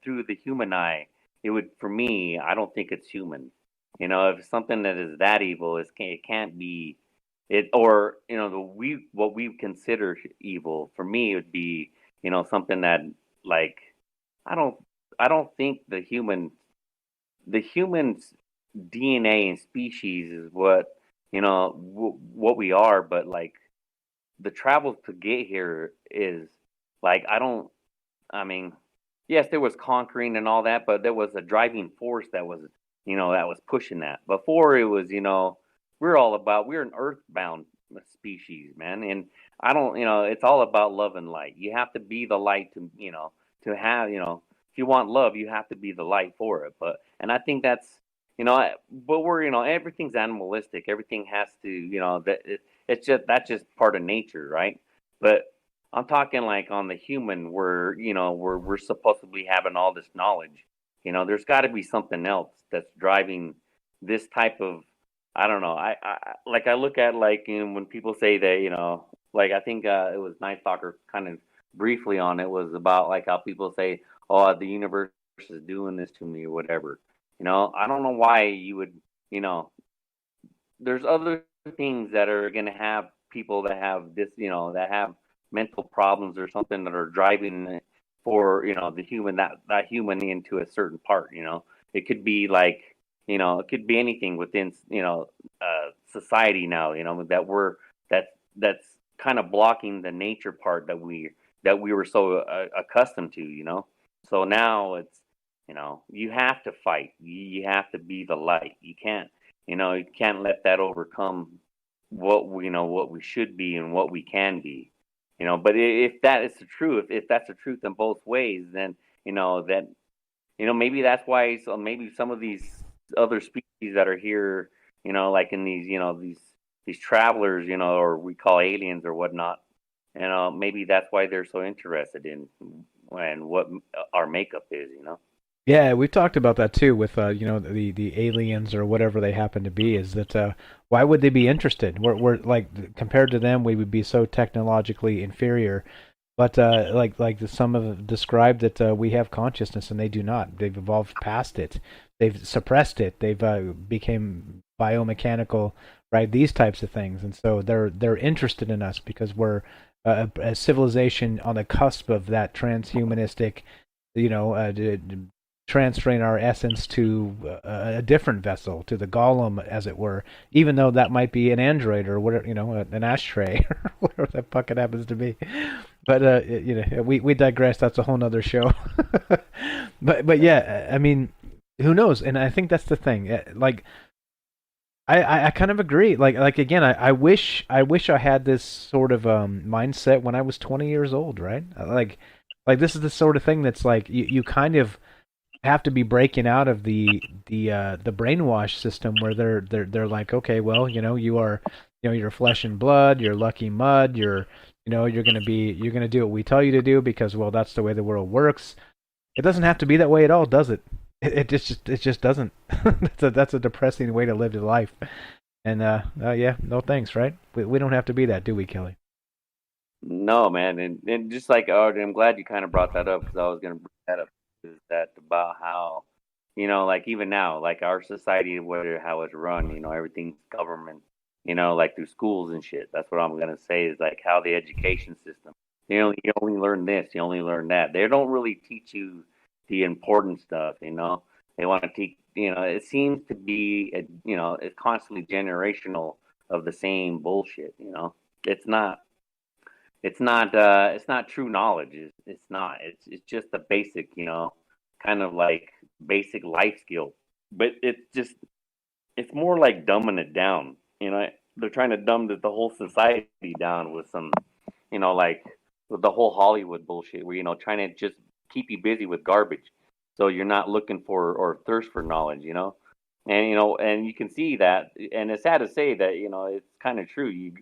through the human eye, it would, for me, I don't think it's human. If it's something that is that evil, it can't be it, or what we consider evil. For me, it would be something that, like, I don't I don't think the human's DNA and species is what what we are, but like the travel to get here is, like, I mean, yes, there was conquering and all that, but there was a driving force that was, that was pushing that. Before it was, we're an earthbound species, man, and I don't, it's all about love and light. You have to be the light to have, if you want love, you have to be the light for it. And I think that's, but we're, everything's animalistic. Everything has to, that's just part of nature, right? But I'm talking like on the human, where we're supposedly having all this knowledge. There's got to be something else that's driving this type of. I don't know. I look at, like, when people say that, like, I think it was Night Stalker kind of briefly on it, was about like how people say, oh, the universe is doing this to me or whatever. I don't know why you would. There's other things that are going to have people that have this, that have mental problems or something, that are driving for, the human, that human into a certain part. It could be like, it could be anything within, society now, that's kind of blocking the nature part that we were so accustomed to. So now it's, you have to fight. You have to be the light. You can't let that overcome what we should be and what we can be. But if that is the truth, if that's the truth in both ways, then that maybe that's why. So maybe some of these other species that are here, like in these, these travelers, or we call aliens or whatnot, maybe that's why they're so interested in and what our makeup is. Yeah, we've talked about that too with the aliens or whatever they happen to be. Is that why would they be interested? We're like, compared to them, we would be so technologically inferior. But some have described that we have consciousness and they do not. They've evolved past it. They've suppressed it. They've became biomechanical, right? These types of things, and so they're interested in us because we're a civilization on the cusp of that transhumanistic, transferring our essence to a different vessel, to the golem, as it were, even though that might be an android or whatever, an ashtray or whatever the fuck it happens to be. But we digress. That's a whole nother show. but yeah, I mean, who knows? And I think that's the thing. Like, I kind of agree. Like again, I wish I had this sort of mindset when I was 20 years old, right? Like this is the sort of thing that's like you kind of have to be breaking out of the brainwash system where they're like, okay, well, you are, you're flesh and blood, you're lucky mud, you're gonna do what we tell you to do because, well, that's the way the world works. It doesn't have to be that way at all, does it? It just doesn't. That's a depressing way to live your life. And yeah, no thanks, right? We don't have to be that, do we, Kelly? No, man, and just like, I'm glad you kind of brought that up, because I was going to bring that up. Is that about how, like, even now, like, our society, how it's run, everything's government, like through schools and shit. That's what I'm going to say, is like how the education system, you only learn this, you only learn that. They don't really teach you the important stuff. They want to teach, it seems to be, it's constantly generational of the same bullshit. It's not. It's not true knowledge. It's not. It's just a basic, kind of like basic life skill but it's more like dumbing it down. They're trying to dumb the whole society down with some, like with the whole Hollywood bullshit, where trying to just keep you busy with garbage, so you're not looking for or thirst for knowledge. And you can see that, and it's sad to say that it's kind of true.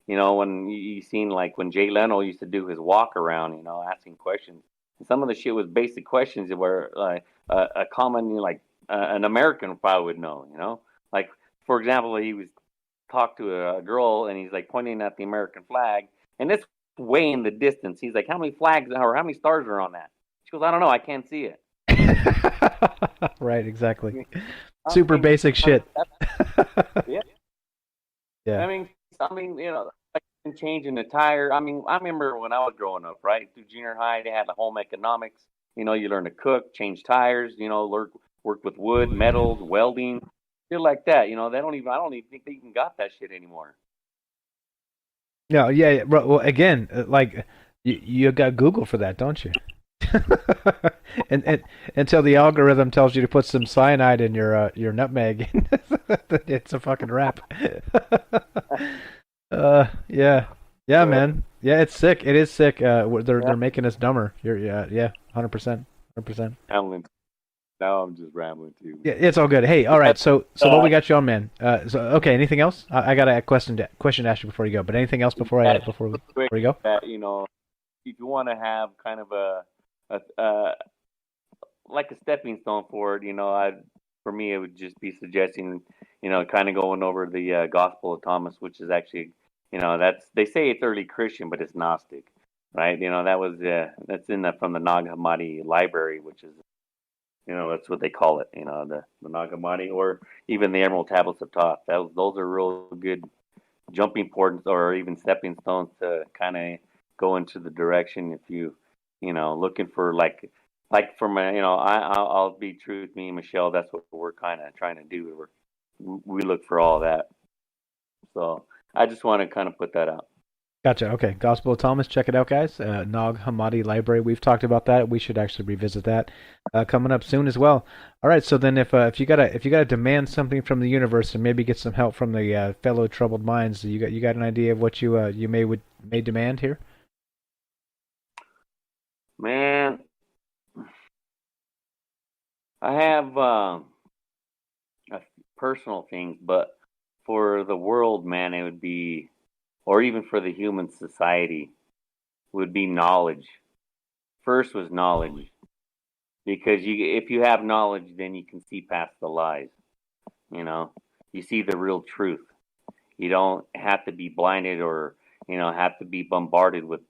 When you seen like when Jay Leno used to do his walk around, asking questions. And some of the shit was basic questions that were like a common, an American probably would know. Like for example, he was talked to a girl and he's like pointing at the American flag, and it's way in the distance. He's like, "How many flags or how many stars are on that?" She goes, "I don't know, I can't see it." Right, exactly. Super basic shit. Yeah. Yeah. I mean, like changing the tire. I mean, I remember when I was growing up, right? Through junior high, they had the home economics. You learn to cook, change tires. Work with wood, metals, welding, shit like that. They don't even. I don't even think they even got that shit anymore. No, yeah. Well, again, like you got Google for that, don't you? and until the algorithm tells you to put some cyanide in your nutmeg, it's a fucking wrap. Yeah, man. Yeah, it's sick. It is sick. They're making us dumber. Yeah, 100%. Now I'm just rambling too. Yeah, it's all good. Hey, all right. So what we got you on, man? Okay. Anything else? I got a question to ask you before you go. But anything else before we go? If you want to have kind of a like a stepping stone forward, for me it would just be suggesting, kind of going over the Gospel of Thomas, which is actually, they say it's early Christian, but it's Gnostic, right? That's from the Nag Hammadi library, which is, that's what they call it, the Nag Hammadi, or even the Emerald Tablets of Thoth. Those are real good jumping points or even stepping stones to kind of go into the direction if you looking for like for my I'll be true with me and Michelle. That's what we're kind of trying to do. We look for all that. So I just want to kind of put that out. Gotcha. Okay, Gospel of Thomas. Check it out, guys. Nag Hammadi Library. We've talked about that. We should actually revisit that coming up soon as well. All right. So then, if you gotta demand something from the universe and maybe get some help from the fellow troubled minds, you got an idea of what you may demand here? Man, I have personal things, but for the world, man, it would be, or even for the human society, would be knowledge. First was knowledge, because if you have knowledge, then you can see past the lies. You see the real truth. You don't have to be blinded or have to be bombarded with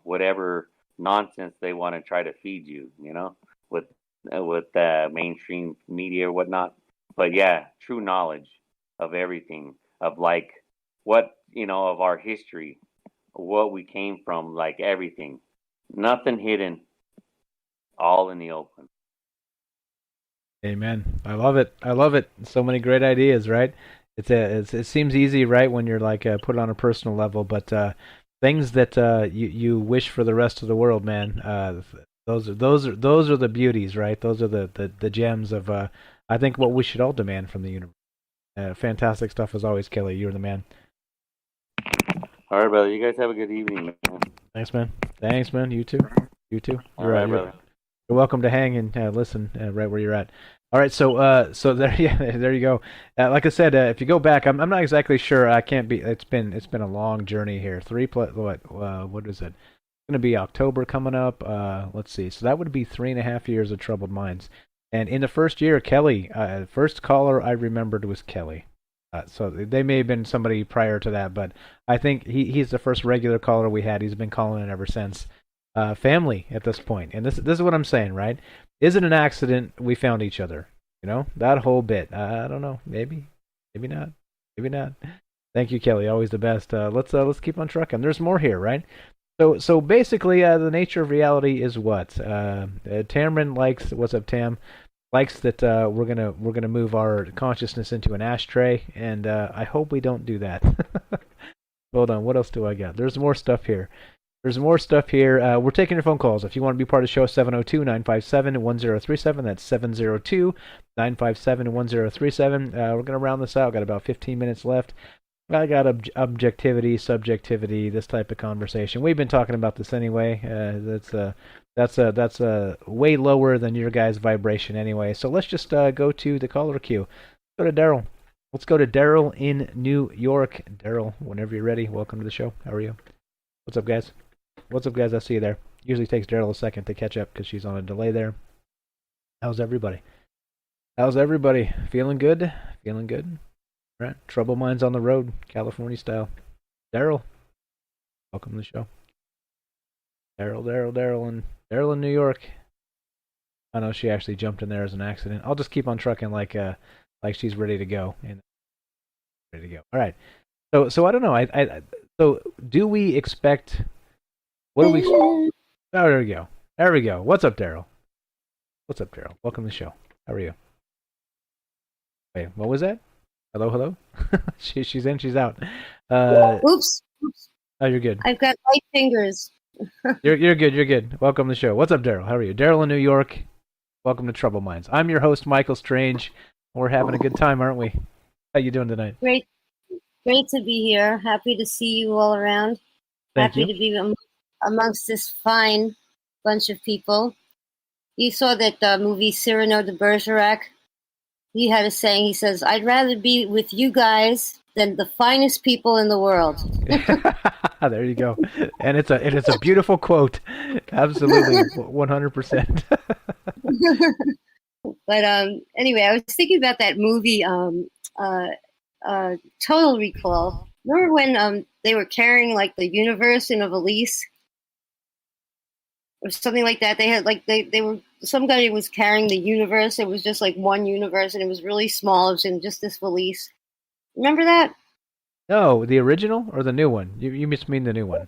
whatever nonsense they want to try to feed you, with mainstream media or whatnot. But yeah, true knowledge of everything, of like what of our history, what we came from, like everything, nothing hidden, all in the open. Amen. I love it. So many great ideas, right? It seems easy, right, when you're like put it on a personal level, but things that you wish for the rest of the world, man. Those are the beauties, right? Those are the gems of I think what we should all demand from the universe. Fantastic stuff as always, Kelly. You're the man. All right, brother. You guys have a good evening, man. Thanks, man. You too. All right, brother. You're welcome to hang and listen right where you're at. All right, so there you go. Like I said, if you go back, I'm not exactly sure. I can't be. It's been a long journey here. What is it? It's going to be October coming up. Let's see. So that would be 3.5 years of Troubled Minds. And in the first year, Kelly, first caller I remembered was Kelly. So they may have been somebody prior to that, but I think he's the first regular caller we had. He's been calling it ever since. Family at this point. And this is what I'm saying, right? Is it an accident we found each other? That whole bit. I don't know. Maybe not. Thank you, Kelly. Always the best. Let's keep on trucking. There's more here, right? So basically, the nature of reality is what Tamron likes. What's up, Tam? Likes that we're gonna move our consciousness into an ashtray, and I hope we don't do that. Hold on. What else do I got? There's more stuff here. There's more stuff here. We're taking your phone calls. If you want to be part of the show, 702-957-1037. That's 702-957-1037. We're going to round this out. Got about 15 minutes left. I got objectivity, subjectivity, this type of conversation. We've been talking about this anyway. That's way lower than your guys' vibration anyway. So let's just go to the caller queue. Go to Daryl. Let's go to Daryl in New York. Daryl, whenever you're ready, welcome to the show. How are you? What's up, guys? What's up, guys? I see you there. Usually takes Daryl a second to catch up because she's on a delay there. How's everybody? How's everybody? Feeling good? Feeling good? All right. Trouble Minds on the road, California style. Daryl, welcome to the show. Daryl in New York. I know she actually jumped in there as an accident. I'll just keep on trucking like she's ready to go. Ready to go. All right. So I don't know. So do we expect? What do we? Oh, there we go. There we go. What's up, Daryl? What's up, Daryl? Welcome to the show. How are you? Wait, what was that? Hello. She's in. She's out. Oops. Oh, you're good. I've got light fingers. You're good. You're good. Welcome to the show. What's up, Daryl? How are you? Daryl in New York. Welcome to Trouble Minds. I'm your host, Michael Strange. We're having a good time, aren't we? How you doing tonight? Great to be here. Happy to see you all around. Thank Happy you. to be amongst this fine bunch of people. You saw that movie Cyrano de Bergerac. He had a saying. He says, "I'd rather be with you guys than the finest people in the world." There you go. And it's a beautiful quote. Absolutely, 100%. But anyway, I was thinking about that movie, Total Recall. Remember when they were carrying like the universe in a valise or something like that? They had like they were somebody was carrying the universe. It was just like one universe, and it was really small. It was in just this valise. Remember that? No, the original or the new one? You must mean the new one.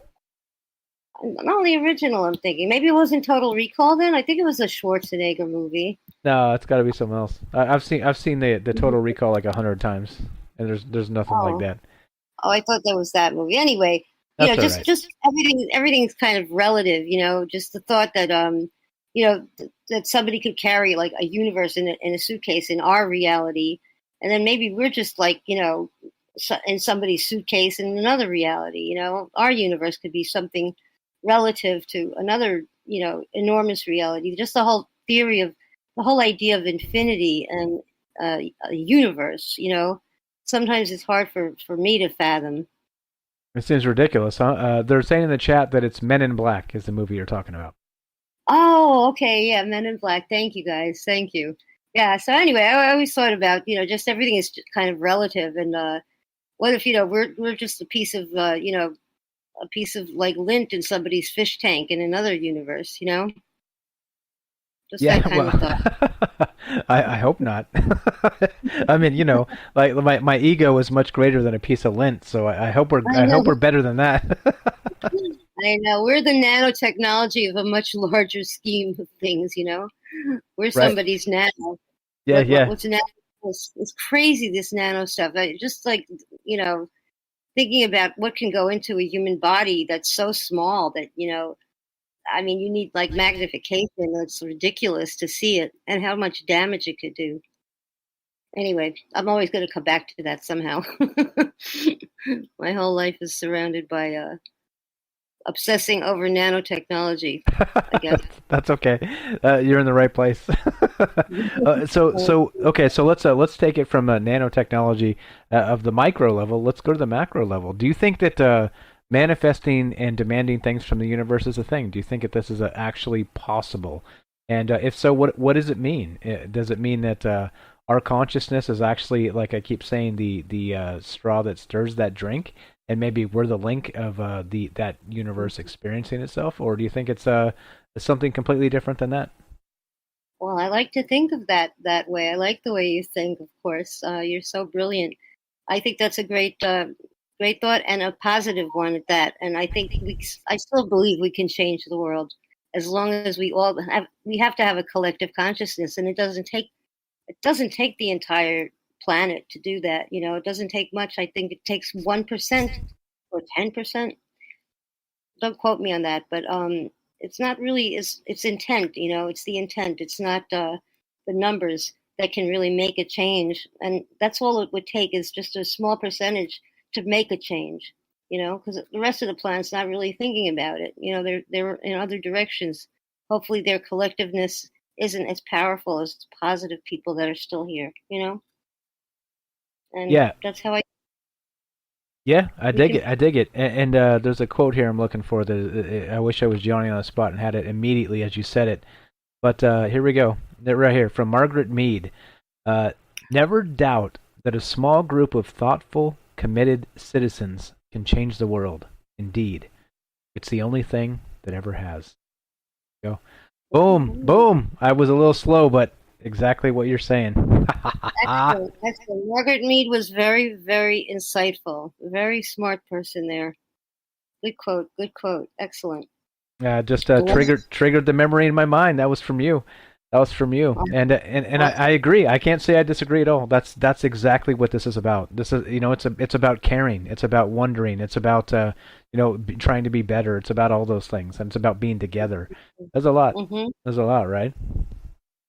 No, the original. I'm thinking maybe it wasn't Total Recall. Then I think it was a Schwarzenegger movie. No, it's got to be something else. I've seen the Total Recall like 100 times, and there's nothing like that. Oh, I thought that was that movie. Anyway, That's just everything's kind of relative. Just the thought that that somebody could carry like a universe in a suitcase in our reality, and then maybe we're just like in somebody's suitcase in another reality. Our universe could be something relative to another enormous reality. Just the whole theory of the whole idea of infinity and a universe. Sometimes it's hard for me to fathom. It seems ridiculous, huh? They're saying in the chat that it's Men in Black is the movie you're talking about. Oh, okay, yeah, Men in Black. Thank you, guys. Thank you. Yeah. So anyway, I always thought about just everything is kind of relative, and what if we're just a piece of a piece of like lint in somebody's fish tank in another universe, Just that kind of thought. I hope not. I mean, like my ego is much greater than a piece of lint, so I hope we're better than that. I know we're the nanotechnology of a much larger scheme of things. We're somebody's nano. Yeah. What's nano? It's crazy, this nano stuff. Just like thinking about what can go into a human body that's so small that I mean, you need like magnification. It's ridiculous to see it and how much damage it could do. Anyway, I'm always going to come back to that somehow. My whole life is surrounded by obsessing over nanotechnology, I guess. That's okay. You're in the right place. So let's take it from nanotechnology of the micro level. Let's go to the macro level. Do you think that manifesting and demanding things from the universe is a thing? Do you think that this is actually possible? And if so, what does it mean? Does it mean that our consciousness is actually, like I keep saying, the straw that stirs that drink, and maybe we're the link of that universe experiencing itself? Or do you think it's something completely different than that? Well, I like to think of that way. I like the way you think, of course. You're so brilliant. I think that's a great thought and a positive one at that. And I think I still believe we can change the world as long as we have to have a collective consciousness, and it doesn't take the entire planet to do that. It doesn't take much. I think it takes 1% or 10%. don't quote me on that, but it's not really it's intent. You know, it's the intent. It's not the numbers that can really make a change, and that's all it would take is just a small percentage to make a change. You know, because the rest of the planet's not really thinking about it. You know, they're in other directions. Hopefully, their collectiveness isn't as powerful as the positive people that are still here. You know, and Yeah. that's how I. Yeah, I dig it. I dig it. And there's a quote here I'm looking for. I wish I was Johnny on the spot and had it immediately as you said it. But here we go. Right here from Margaret Mead. Never doubt that a small group of thoughtful, committed citizens can change the world. Indeed, it's the only thing that ever has. Go. Boom, boom. I was a little slow, but exactly what you're saying. Excellent, excellent. Margaret Mead was very, very insightful. Very smart person there. Good quote. Good quote. Excellent. Just triggered the memory in my mind. That was from you. That was from you. And I agree. I can't say I disagree at all. That's exactly what this is about. This is it's about caring. It's about wondering. It's about trying to be better. It's about all those things. And it's about being together. There's a lot. Mm-hmm. There's a lot, right?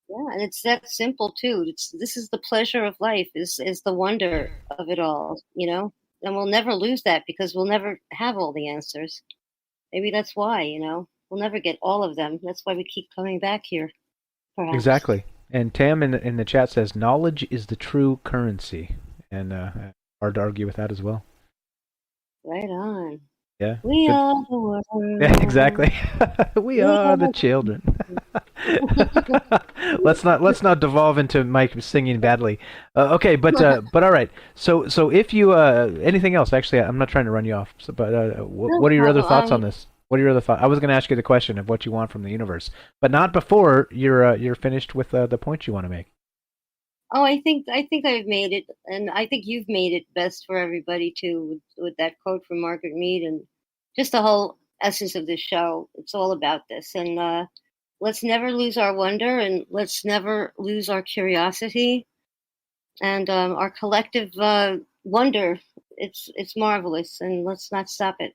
Yeah, and it's that simple too. This is the pleasure of life. Is the wonder of it all. You know, and we'll never lose that because we'll never have all the answers. Maybe that's why. You know, we'll never get all of them. That's why we keep coming back here. Perhaps. Exactly. And Tam in the chat says knowledge is the true currency, and hard to argue with that as well. Right on. Yeah. We are the world. Yeah, exactly. we are the children. let's not devolve into Mike singing badly. Okay, but all right. So if you anything else? Actually, I'm not trying to run you off. So, but what are your other thoughts on this? What are your other thoughts? I was going to ask you the question of what you want from the universe, but not before you're finished with the points you want to make. Oh, I think I've made it, and I think you've made it best for everybody too, with that quote from Margaret Mead, and just the whole essence of this show. It's all about this, and let's never lose our wonder, and let's never lose our curiosity, and our collective wonder. It's marvelous, and let's not stop it.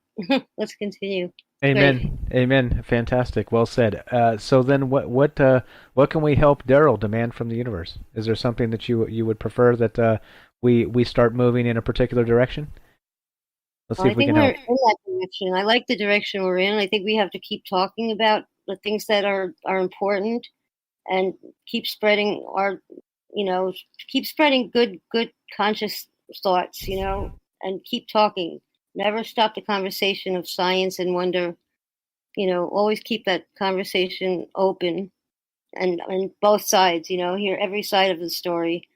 Let's continue. Amen. Great. Amen. Fantastic. Well said. So then, what can we help Daryl demand from the universe? Is there something that you would prefer that we start moving in a particular direction? Let's see if we can help. I think we're in that direction. I like the direction we're in. I think we have to keep talking about the things that are important, and keep spreading good conscious thoughts. And keep talking. Never stop the conversation of science and wonder. Always keep that conversation open, and both sides. Hear every side of the story.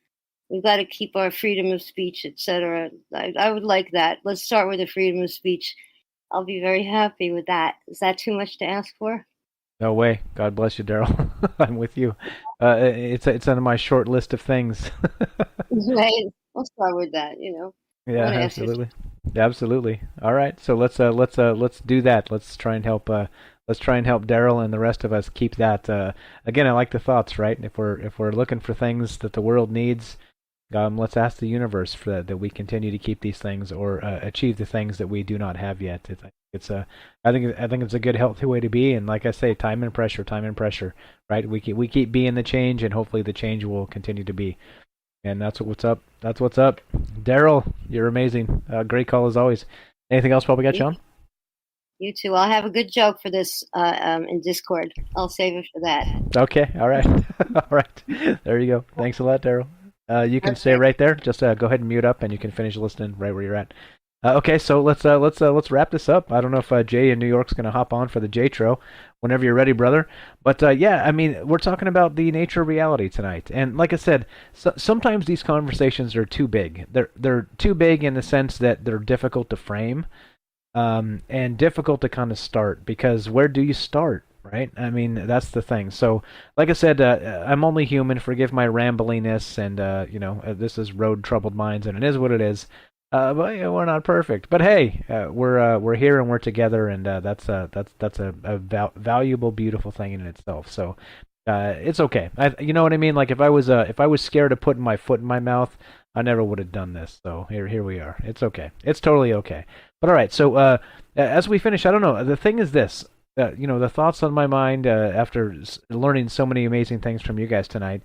We've got to keep our freedom of speech, etc. I would like that. Let's start with the freedom of speech. I'll be very happy with that. Is that too much to ask for? No way. God bless you, Daryl. I'm with you. It's on my short list of things. Right. I'll start with that. Yeah, absolutely. Absolutely. All right. So let's do that. Let's try and help Daryl and the rest of us keep that. Again, I like the thoughts, right? If we're looking for things that the world needs, let's ask the universe for that we continue to keep these things or achieve the things that we do not have yet. I think it's a good, healthy way to be. And like I say, time and pressure, right? We keep being the change, and hopefully the change will continue to be. And that's what's up. That's what's up. Daryl, you're amazing. Great call as always. Anything else while we got you on? You too. I'll have a good joke for this in Discord. I'll save it for that. Okay. All right. All right. There you go. Thanks a lot, Daryl. You can stay right there. Just go ahead and mute up, and you can finish listening right where you're at. Okay, so let's wrap this up. I don't know if Jay in New York's going to hop on for the J-Tro whenever you're ready, brother. But yeah, I mean, we're talking about the nature of reality tonight, and like I said, sometimes these conversations are too big. They're too big in the sense that they're difficult to frame, and difficult to kind of start, because where do you start, right? I mean, that's the thing. So, like I said, I'm only human. Forgive my rambliness, and this is Road Troubled Minds, and it is what it is. But we're not perfect. But hey, we're here and we're together, and that's a valuable, beautiful thing in itself. So it's okay. You know what I mean? Like if I was scared of putting my foot in my mouth, I never would have done this. So here we are. It's okay. It's totally okay. But all right. So as we finish, I don't know. The thing is this. The thoughts on my mind after learning so many amazing things from you guys tonight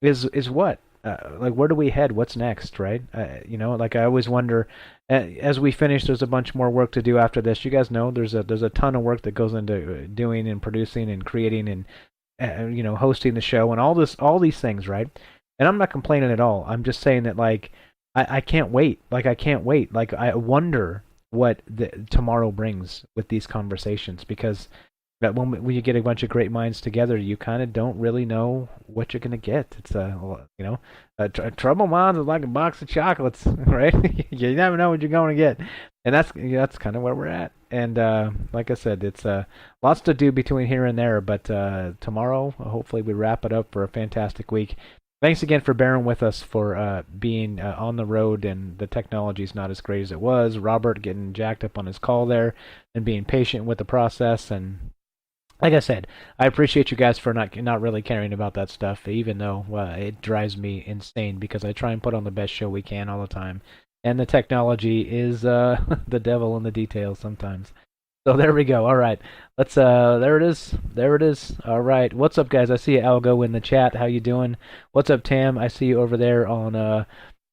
is what? Like, where do we head? What's next, right? Like I always wonder, as we finish, there's a bunch more work to do after this. You guys know there's a ton of work that goes into doing and producing and creating and hosting the show and all these things, right? And I'm not complaining at all. I'm just saying that, like, I can't wait. Like, I can't wait. Like, I wonder what tomorrow brings with these conversations, because that when you get a bunch of great minds together, you kind of don't really know what you're gonna get. It's trouble minds is like a box of chocolates, right? You never know what you're going to get, and that's kind of where we're at. And like I said, it's lots to do between here and there, but tomorrow, hopefully, we wrap it up for a fantastic week. Thanks again for bearing with us for being on the road, and the technology's not as great as it was. Robert getting jacked up on his call there and being patient with the process. And like I said, I appreciate you guys for not really caring about that stuff, even though it drives me insane, because I try and put on the best show we can all the time. And the technology is the devil in the details sometimes. So there we go. All right, let's. There it is. There it is. All right. What's up, guys? I see Algo in the chat. How you doing? What's up, Tam? I see you over there on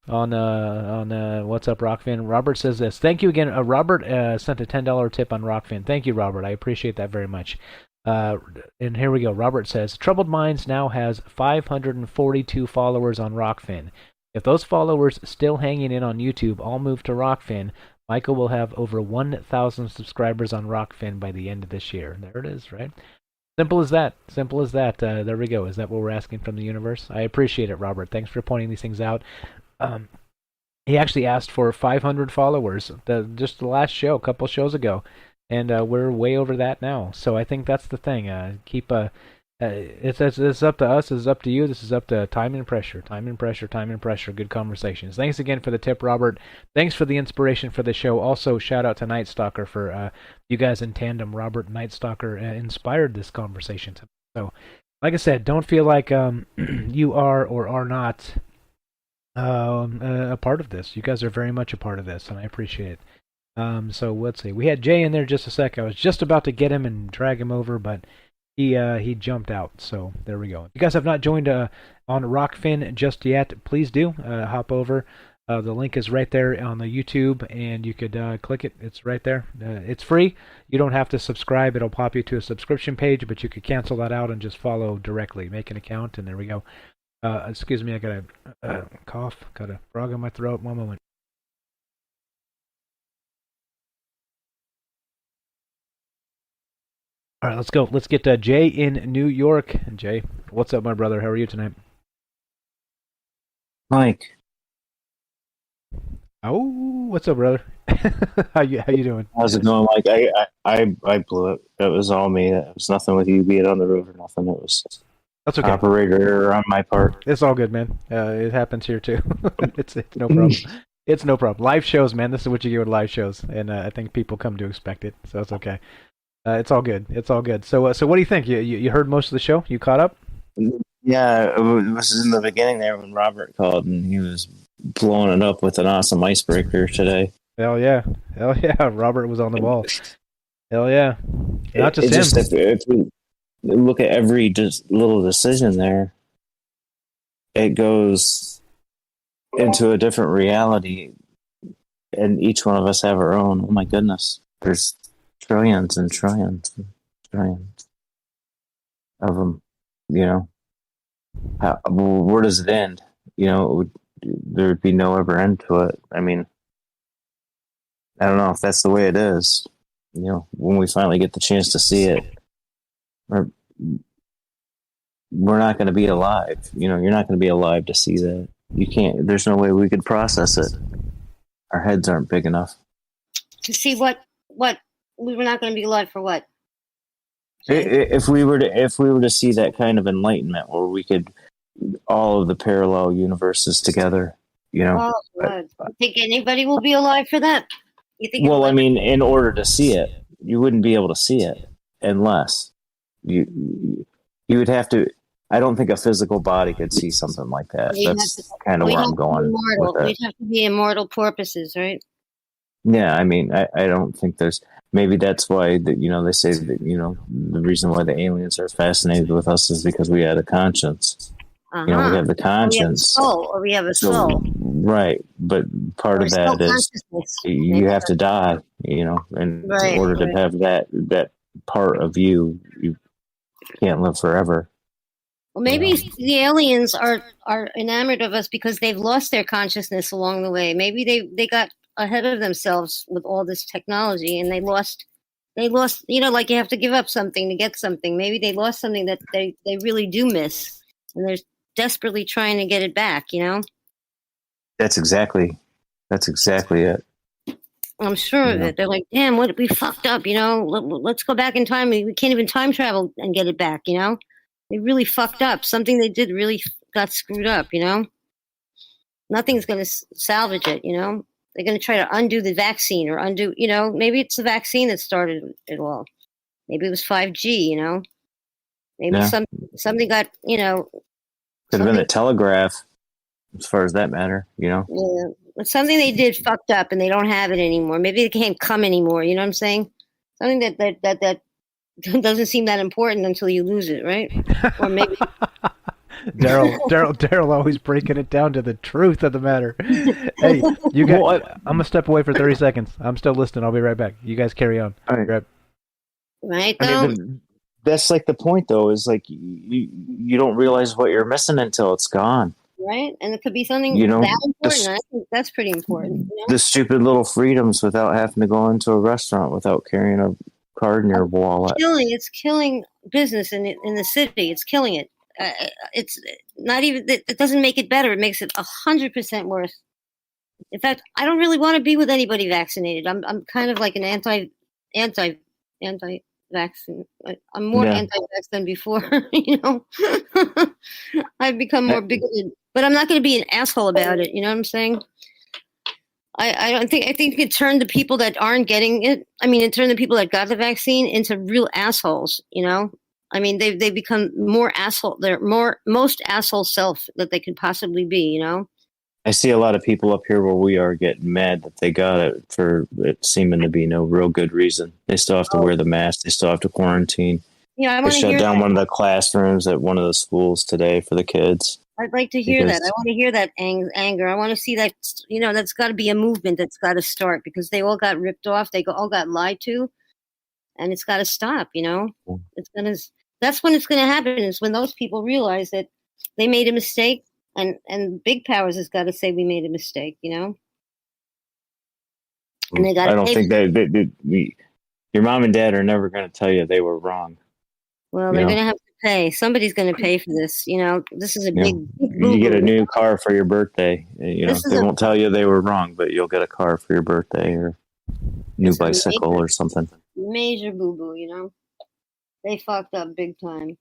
What's up, Rockfin. Robert says this. Thank you again. Robert sent a $10 tip on Rockfin. Thank you, Robert. I appreciate that very much. And here we go. Robert says, Troubled Minds now has 542 followers on Rockfin. If those followers still hanging in on YouTube all move to Rockfin, Michael will have over 1,000 subscribers on Rockfin by the end of this year. There it is, right? Simple as that. Simple as that. There we go. Is that what we're asking from the universe? I appreciate it, Robert. Thanks for pointing these things out. He actually asked for 500 followers just the last show, a couple shows ago, and we're way over that now. So I think that's the thing. It's up to us. It's up to you. This is up to time and pressure. Time and pressure. Time and pressure. Good conversations. Thanks again for the tip, Robert. Thanks for the inspiration for the show. Also, shout out to Night Stalker for you guys in tandem. Robert and Night Stalker inspired this conversation. So, like I said, don't feel like you are or are not a part of this. You guys are very much a part of this, and I appreciate it. So let's see. We had Jay in there just a sec. I was just about to get him and drag him over, but he jumped out. So there we go. If you guys have not joined on Rockfin just yet, please do hop over. The link is right there on the YouTube, and you could click it. It's right there. It's free. You don't have to subscribe. It'll pop you to a subscription page, but you could cancel that out and just follow directly. Make an account, and there we go. Excuse me, I got a cough. Got a frog in my throat. One moment. All right, let's go. Let's get Jay in New York. Jay, what's up, my brother? How are you tonight? Mike. Oh, what's up, brother? how you doing? How's it going, Mike? I blew it. It was all me. It was nothing with you being on the roof or nothing. It was that's okay. Operator error on my part. It's all good, man. It happens here too. It's no problem. It's no problem. Live shows, man. This is what you get with live shows, and I think people come to expect it, so it's okay. It's all good. It's all good. So what do you think? You heard most of the show? You caught up? Yeah, it was in the beginning there when Robert called, and he was blowing it up with an awesome icebreaker today. Hell yeah. Robert was on the ball. Hell yeah. Not just him. If we look at every little decision there, it goes into a different reality, and each one of us have our own. Oh my goodness. There's trillions and trillions and trillions of them, where does it end? There would be no ever end to it. I mean, I don't know if that's the way it is. When we finally get the chance to see it, we're not going to be alive. You're not going to be alive to see that. You can't. There's no way we could process it. Our heads aren't big enough to see what we were not going to be alive for. What if we were to see that kind of enlightenment where we could all of the parallel universes together? Oh, God. You think anybody will be alive for that? You think? Well, I mean, in order to see it, you wouldn't be able to see it unless you would have to. I don't think a physical body could see something like that. That's kind of where I'm going with that. We'd have to be immortal porpoises, right? Yeah, I mean, I don't think there's. Maybe that's why that they say that the reason why the aliens are fascinated with us is because we had a conscience. We have the conscience. Or we have a soul. Right, but part of that is you have to die. And in order to have that part of you can't live forever. Well, maybe the aliens are enamored of us because they've lost their consciousness along the way. Maybe they got ahead of themselves with all this technology, and they lost. Like you have to give up something to get something. Maybe they lost something that they really do miss, and they're desperately trying to get it back. That's exactly it. I'm sure of it. They're like, damn, what we fucked up. Let's go back in time. We can't even time travel and get it back. They really fucked up. Something they did really got screwed up. Nothing's going to salvage it. They're going to try to undo the vaccine or undo. Maybe it's the vaccine that started it all. Maybe it was 5G. Maybe something got. Could have been the telegraph, as far as that matter. Yeah, but something they did fucked up, and they don't have it anymore. Maybe it can't come anymore. You know what I'm saying? Something that doesn't seem that important until you lose it, right? Or maybe Daryl always breaking it down to the truth of the matter. Hey, you guys, I'm gonna step away for 30 seconds. I'm still listening. I'll be right back. You guys carry on. All right. Right. I mean, that's like the point, though. Is like you don't realize what you're missing until it's gone. Right, and it could be something that important. I think that's pretty important. The stupid little freedoms without having to go into a restaurant without carrying a card in your wallet. It's killing business in the city. It's killing it. It's not even. It doesn't make it better. It makes it 100% worse. In fact, I don't really want to be with anybody vaccinated. I'm kind of like an anti-vaccine. I'm more anti-vax than before. I've become more bigoted, but I'm not going to be an asshole about it. You know what I'm saying? I think it turned the people that aren't getting it. I mean, it turned the people that got the vaccine into real assholes. I mean, they become more asshole. They're most asshole self that they could possibly be. I see a lot of people up here where we are getting mad that they got it for it seeming to be no real good reason. They still have to wear the mask. They still have to quarantine. Yeah, they shut down one of the classrooms at one of the schools today for the kids. I'd like to hear that. I want to hear that anger. I want to see that. That's got to be a movement that's got to start because they all got ripped off. They all got lied to, and it's got to stop. It's gonna. That's when it's gonna happen. Is when those people realize that they made a mistake. And big powers has got to say we made a mistake, And they got. I don't think your mom and dad are never going to tell you they were wrong. Well, they're going to have to pay. Somebody's going to pay for this. This is a big. You get a new car for your birthday. They won't tell you they were wrong, but you'll get a car for your birthday or new bicycle or something. Major boo boo, They fucked up big time.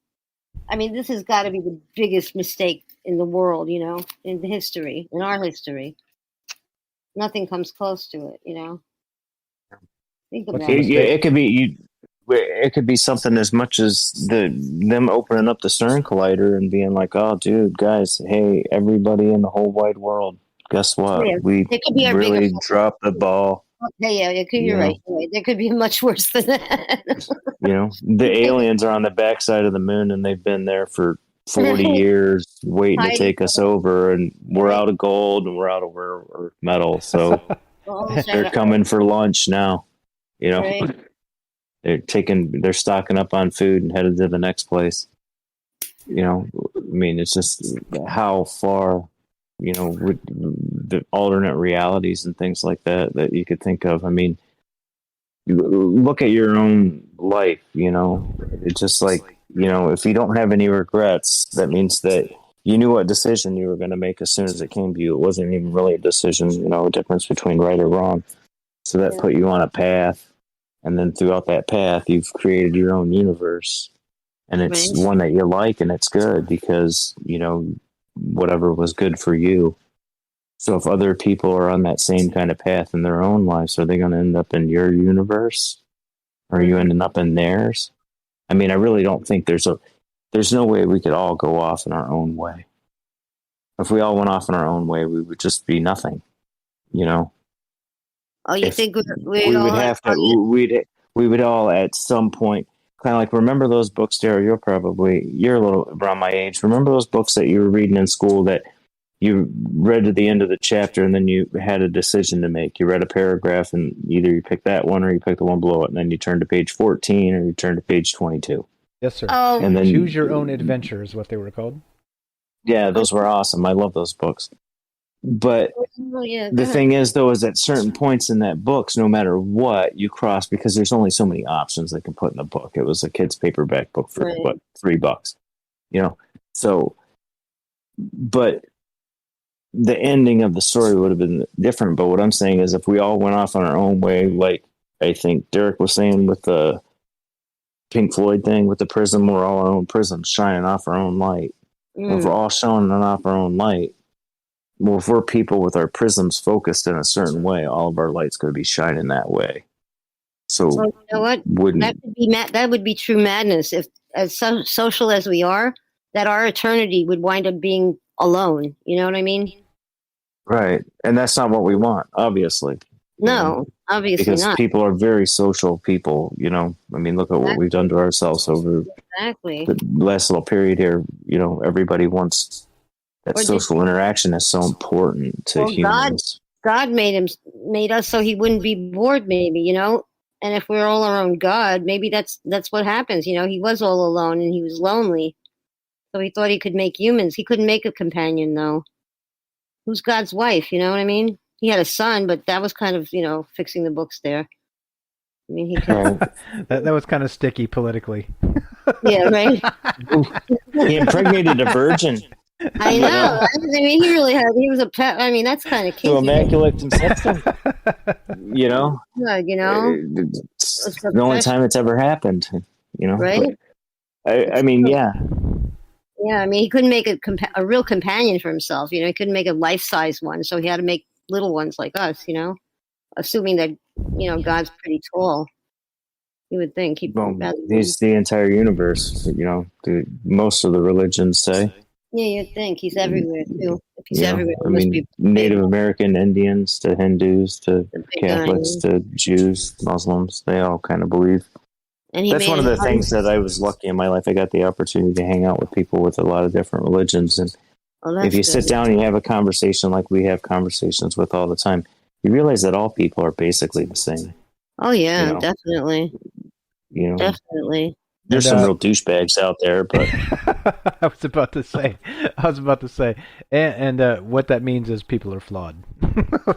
I mean, this has got to be the biggest mistake in the world, in history, in our history. Nothing comes close to it, Think about it. Yeah, it could be it could be something as much as them opening up the CERN collider and being like, "Oh, dude, guys, hey, everybody in the whole wide world, guess what? We really dropped the ball." Yeah, you're right. There could be much worse than that. The aliens are on the backside of the moon, and they've been there for 40 years waiting to take us over, and we're out of gold and we're out of rare metal, so they're coming for lunch now. They're stocking up on food and headed to the next place. I mean, it's just how far, with the alternate realities and things like that you could think of. I mean, you look at your own life, it's just like, if you don't have any regrets, that means that you knew what decision you were going to make as soon as it came to you. It wasn't even really a decision, a difference between right or wrong. So that put you on a path. And then throughout that path, you've created your own universe. And it's one that you like and it's good because, whatever was good for you. So if other people are on that same kind of path in their own lives, are they going to end up in your universe? Or are you ending up in theirs? I mean, I really don't think there's no way we could all go off in our own way. If we all went off in our own way, we would just be nothing, Oh, you If think we would have to, we would all at some point kind of like, remember those books, Daryl? You're a little around my age. Remember those books that you were reading in school that you read to the end of the chapter and then you had a decision to make. You read a paragraph and either you picked that one or you picked the one below it, and then you turned to page 14 or you turned to page 22. Yes, sir. Oh. And then Choose Your Own Adventure is what they were called. Yeah, those were awesome. I love those books. But the thing is, though, is at certain points in that books, no matter what you cross, because there's only so many options they can put in the book. It was a kid's paperback book for what, $3, you know? So, but the ending of the story would have been different. But what I'm saying is, if we all went off on our own way, like I think Derek was saying with the Pink Floyd thing with the prism, we're all our own prisms shining off our own light. If we're all shining off our own light, well, if we're people with our prisms focused in a certain way, all of our light's going to be shining that way. So, well, you know what? That would be true madness if, as social as we are, that our eternity would wind up being alone. You know what I mean? Right, and that's not what we want, obviously. No, obviously because not. People are very social people. You know, I mean, look at what we've done to ourselves over the last little period here. You know, everybody wants. That social interaction is so important to humans. God made us so he wouldn't be bored, maybe, you know. And if we're all our own God, maybe that's what happens. You know, he was all alone and he was lonely, so he thought he could make humans. He couldn't make a companion, though. Who's God's wife? You know what I mean? He had a son, but that was kind of, you know, fixing the books there. I mean, he could. that was kind of sticky politically. Yeah, right. He impregnated a virgin. I know. I mean, he was a pet. I mean, that's kind of kinky. To immaculate conception. You know? Yeah, you know? It's the only time it's ever happened, you know? Right? I mean, yeah. Yeah, I mean, he couldn't make a real companion for himself. You know, he couldn't make a life-size one, so he had to make little ones like us, you know? Assuming that, you know, God's pretty tall. You would think. He's the entire universe, you know, most of the religions say. Yeah, you'd think. He's everywhere, too. If he's everywhere, I mean, Native American Indians to Hindus to Catholics to Jews, Muslims, they all kind of believe. And that's one of the things that I was lucky in my life. I got the opportunity to hang out with people with a lot of different religions. And if you sit down and you have a conversation like we have conversations with all the time, you realize that all people are basically the same. Oh, yeah, you know? Definitely. You know? Definitely. There's some real douchebags out there, but I was about to say, and what that means is people are flawed.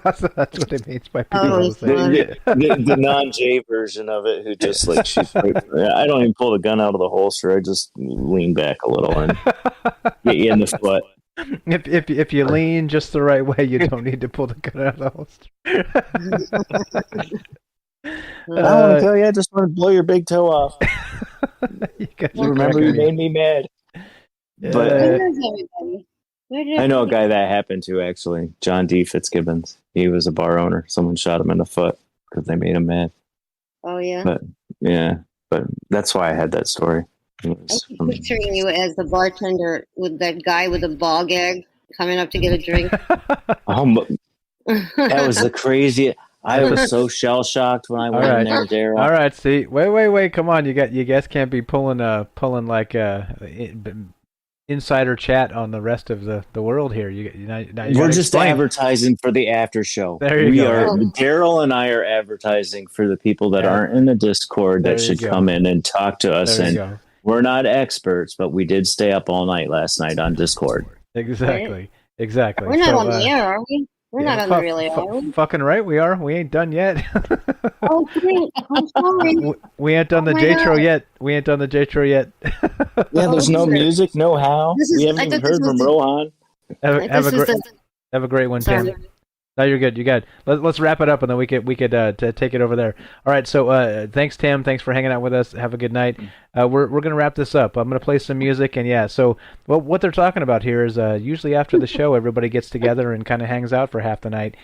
that's what it means by people. The non-J version of it, who just like shoots. I don't even pull the gun out of the holster. I just lean back a little and get you in the foot. If you lean just the right way, you don't need to pull the gun out of the holster. I don't want to tell you. I just want to blow your big toe off. You remember you made me mad. But I know a guy that happened to, actually. John D. Fitzgibbons. He was a bar owner. Someone shot him in the foot because they made him mad. Oh, yeah? But that's why I had that story. I keep picturing you as the bartender with that guy with a ball gag coming up to get a drink. That was the craziest. I was so shell shocked when I went in there, Daryl. All right, see, wait, come on, you guys can't be pulling like insider chat on the rest of the world here. We're just advertising for the after show. There you go. Daryl and I are advertising for the people that aren't in the Discord that should come in and talk to us. And we're not experts, but we did stay up all night last night on Discord. Exactly. We're not on the air, are we? We're not on the real air. Fucking right, we are. We ain't done yet. Oh, great. I'm sorry. We ain't done the J-Tro yet. Yeah, there's no music, no how. We haven't even heard from Rohan. Have a great one, Tim. No, you're good. You got. Let's wrap it up, and then we could take it over there. All right. So thanks, Tim. Thanks for hanging out with us. Have a good night. we're going to wrap this up. I'm going to play some music, and yeah, so what they're talking about here is usually after the show, everybody gets together and kind of hangs out for half the night,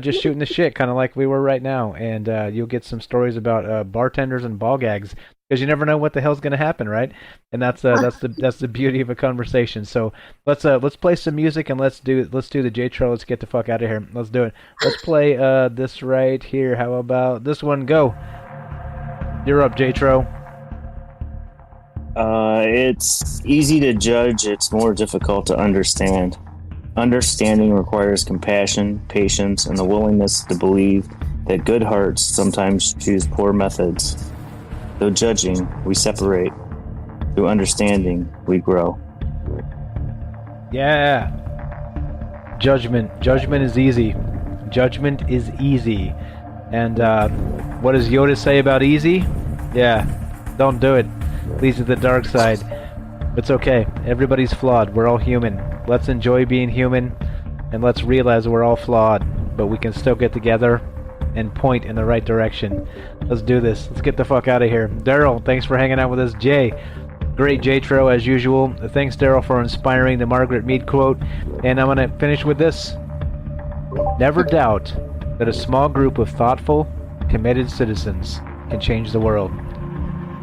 just shooting the shit, kind of like we were right now, and you'll get some stories about bartenders and ball gags, because you never know what the hell's going to happen, right? And that's the beauty of a conversation. So let's play some music, and let's do the J-Tro. Let's get the fuck out of here. Let's do it. Let's play this right here. How about this one? Go. You're up, J-Tro. It's easy to judge, it's more difficult to understand. Understanding requires compassion, patience, and the willingness to believe that good hearts sometimes choose poor methods. Though judging, we separate. Through understanding, we grow. Yeah. Judgment. Judgment is easy. Judgment is easy. And what does Yoda say about easy? Yeah. Don't do it. Leads to the dark side. It's okay. Everybody's flawed. We're all human. Let's enjoy being human, and let's realize we're all flawed, but we can still get together and point in the right direction. Let's do this. Let's get the fuck out of here. Daryl, thanks for hanging out with us. Jay, great J-Tro as usual. Thanks, Daryl, for inspiring the Margaret Mead quote. And I'm going to finish with this. Never doubt that a small group of thoughtful, committed citizens can change the world.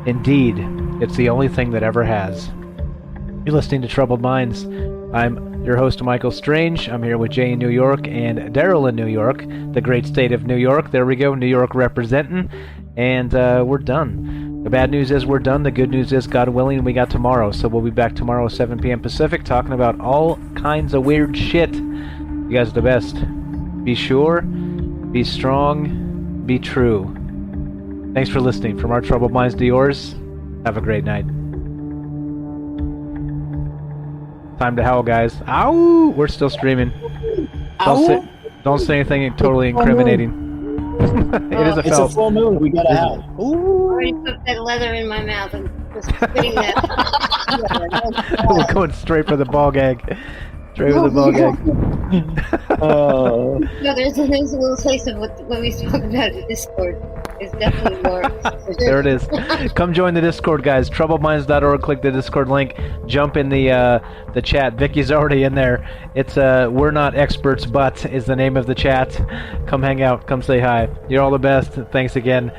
Indeed, it's the only thing that ever has. You're listening to Troubled Minds. I'm your host, Michael Strange. I'm here with Jay in New York and Daryl in New York, the great state of New York. There we go, New York representing. And we're done. The bad news is we're done. The good news is, God willing, we got tomorrow. So we'll be back tomorrow at 7 p.m. Pacific talking about all kinds of weird shit. You guys are the best. Be sure, be strong, be true. Thanks for listening. From our troubled minds to yours, have a great night. Time to howl, guys. Ow! We're still streaming. Don't say anything totally incriminating. It is a It's felt. a full moon. We gotta howl. I already put that leather in my mouth and just spitting that. We're going straight for the ball gag. Straight for the ball gag. No, there's a little taste of what we spoke about in Discord. It's definitely more. There it is. Come join the Discord, guys. Troubledminds.org. Click the Discord link. Jump in the chat. Vicky's already in there. It's We're Not Experts, But is the name of the chat. Come hang out. Come say hi. You're all the best. Thanks again.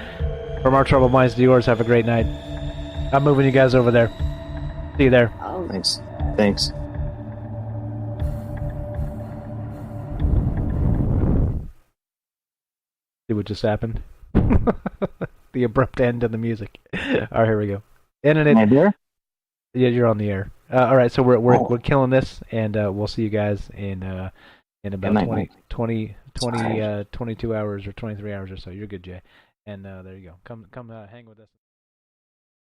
From our Troubled Minds to yours, have a great night. I'm moving you guys over there. See you there. Thanks. Thanks. See what just happened? The abrupt end of the music. All right, here we go. Internet. Am I there? Yeah, you're on the air. All right, so we're killing this, and we'll see you guys in about 22 hours or 23 hours or so. You're good, Jay. And there you go. Come hang with us.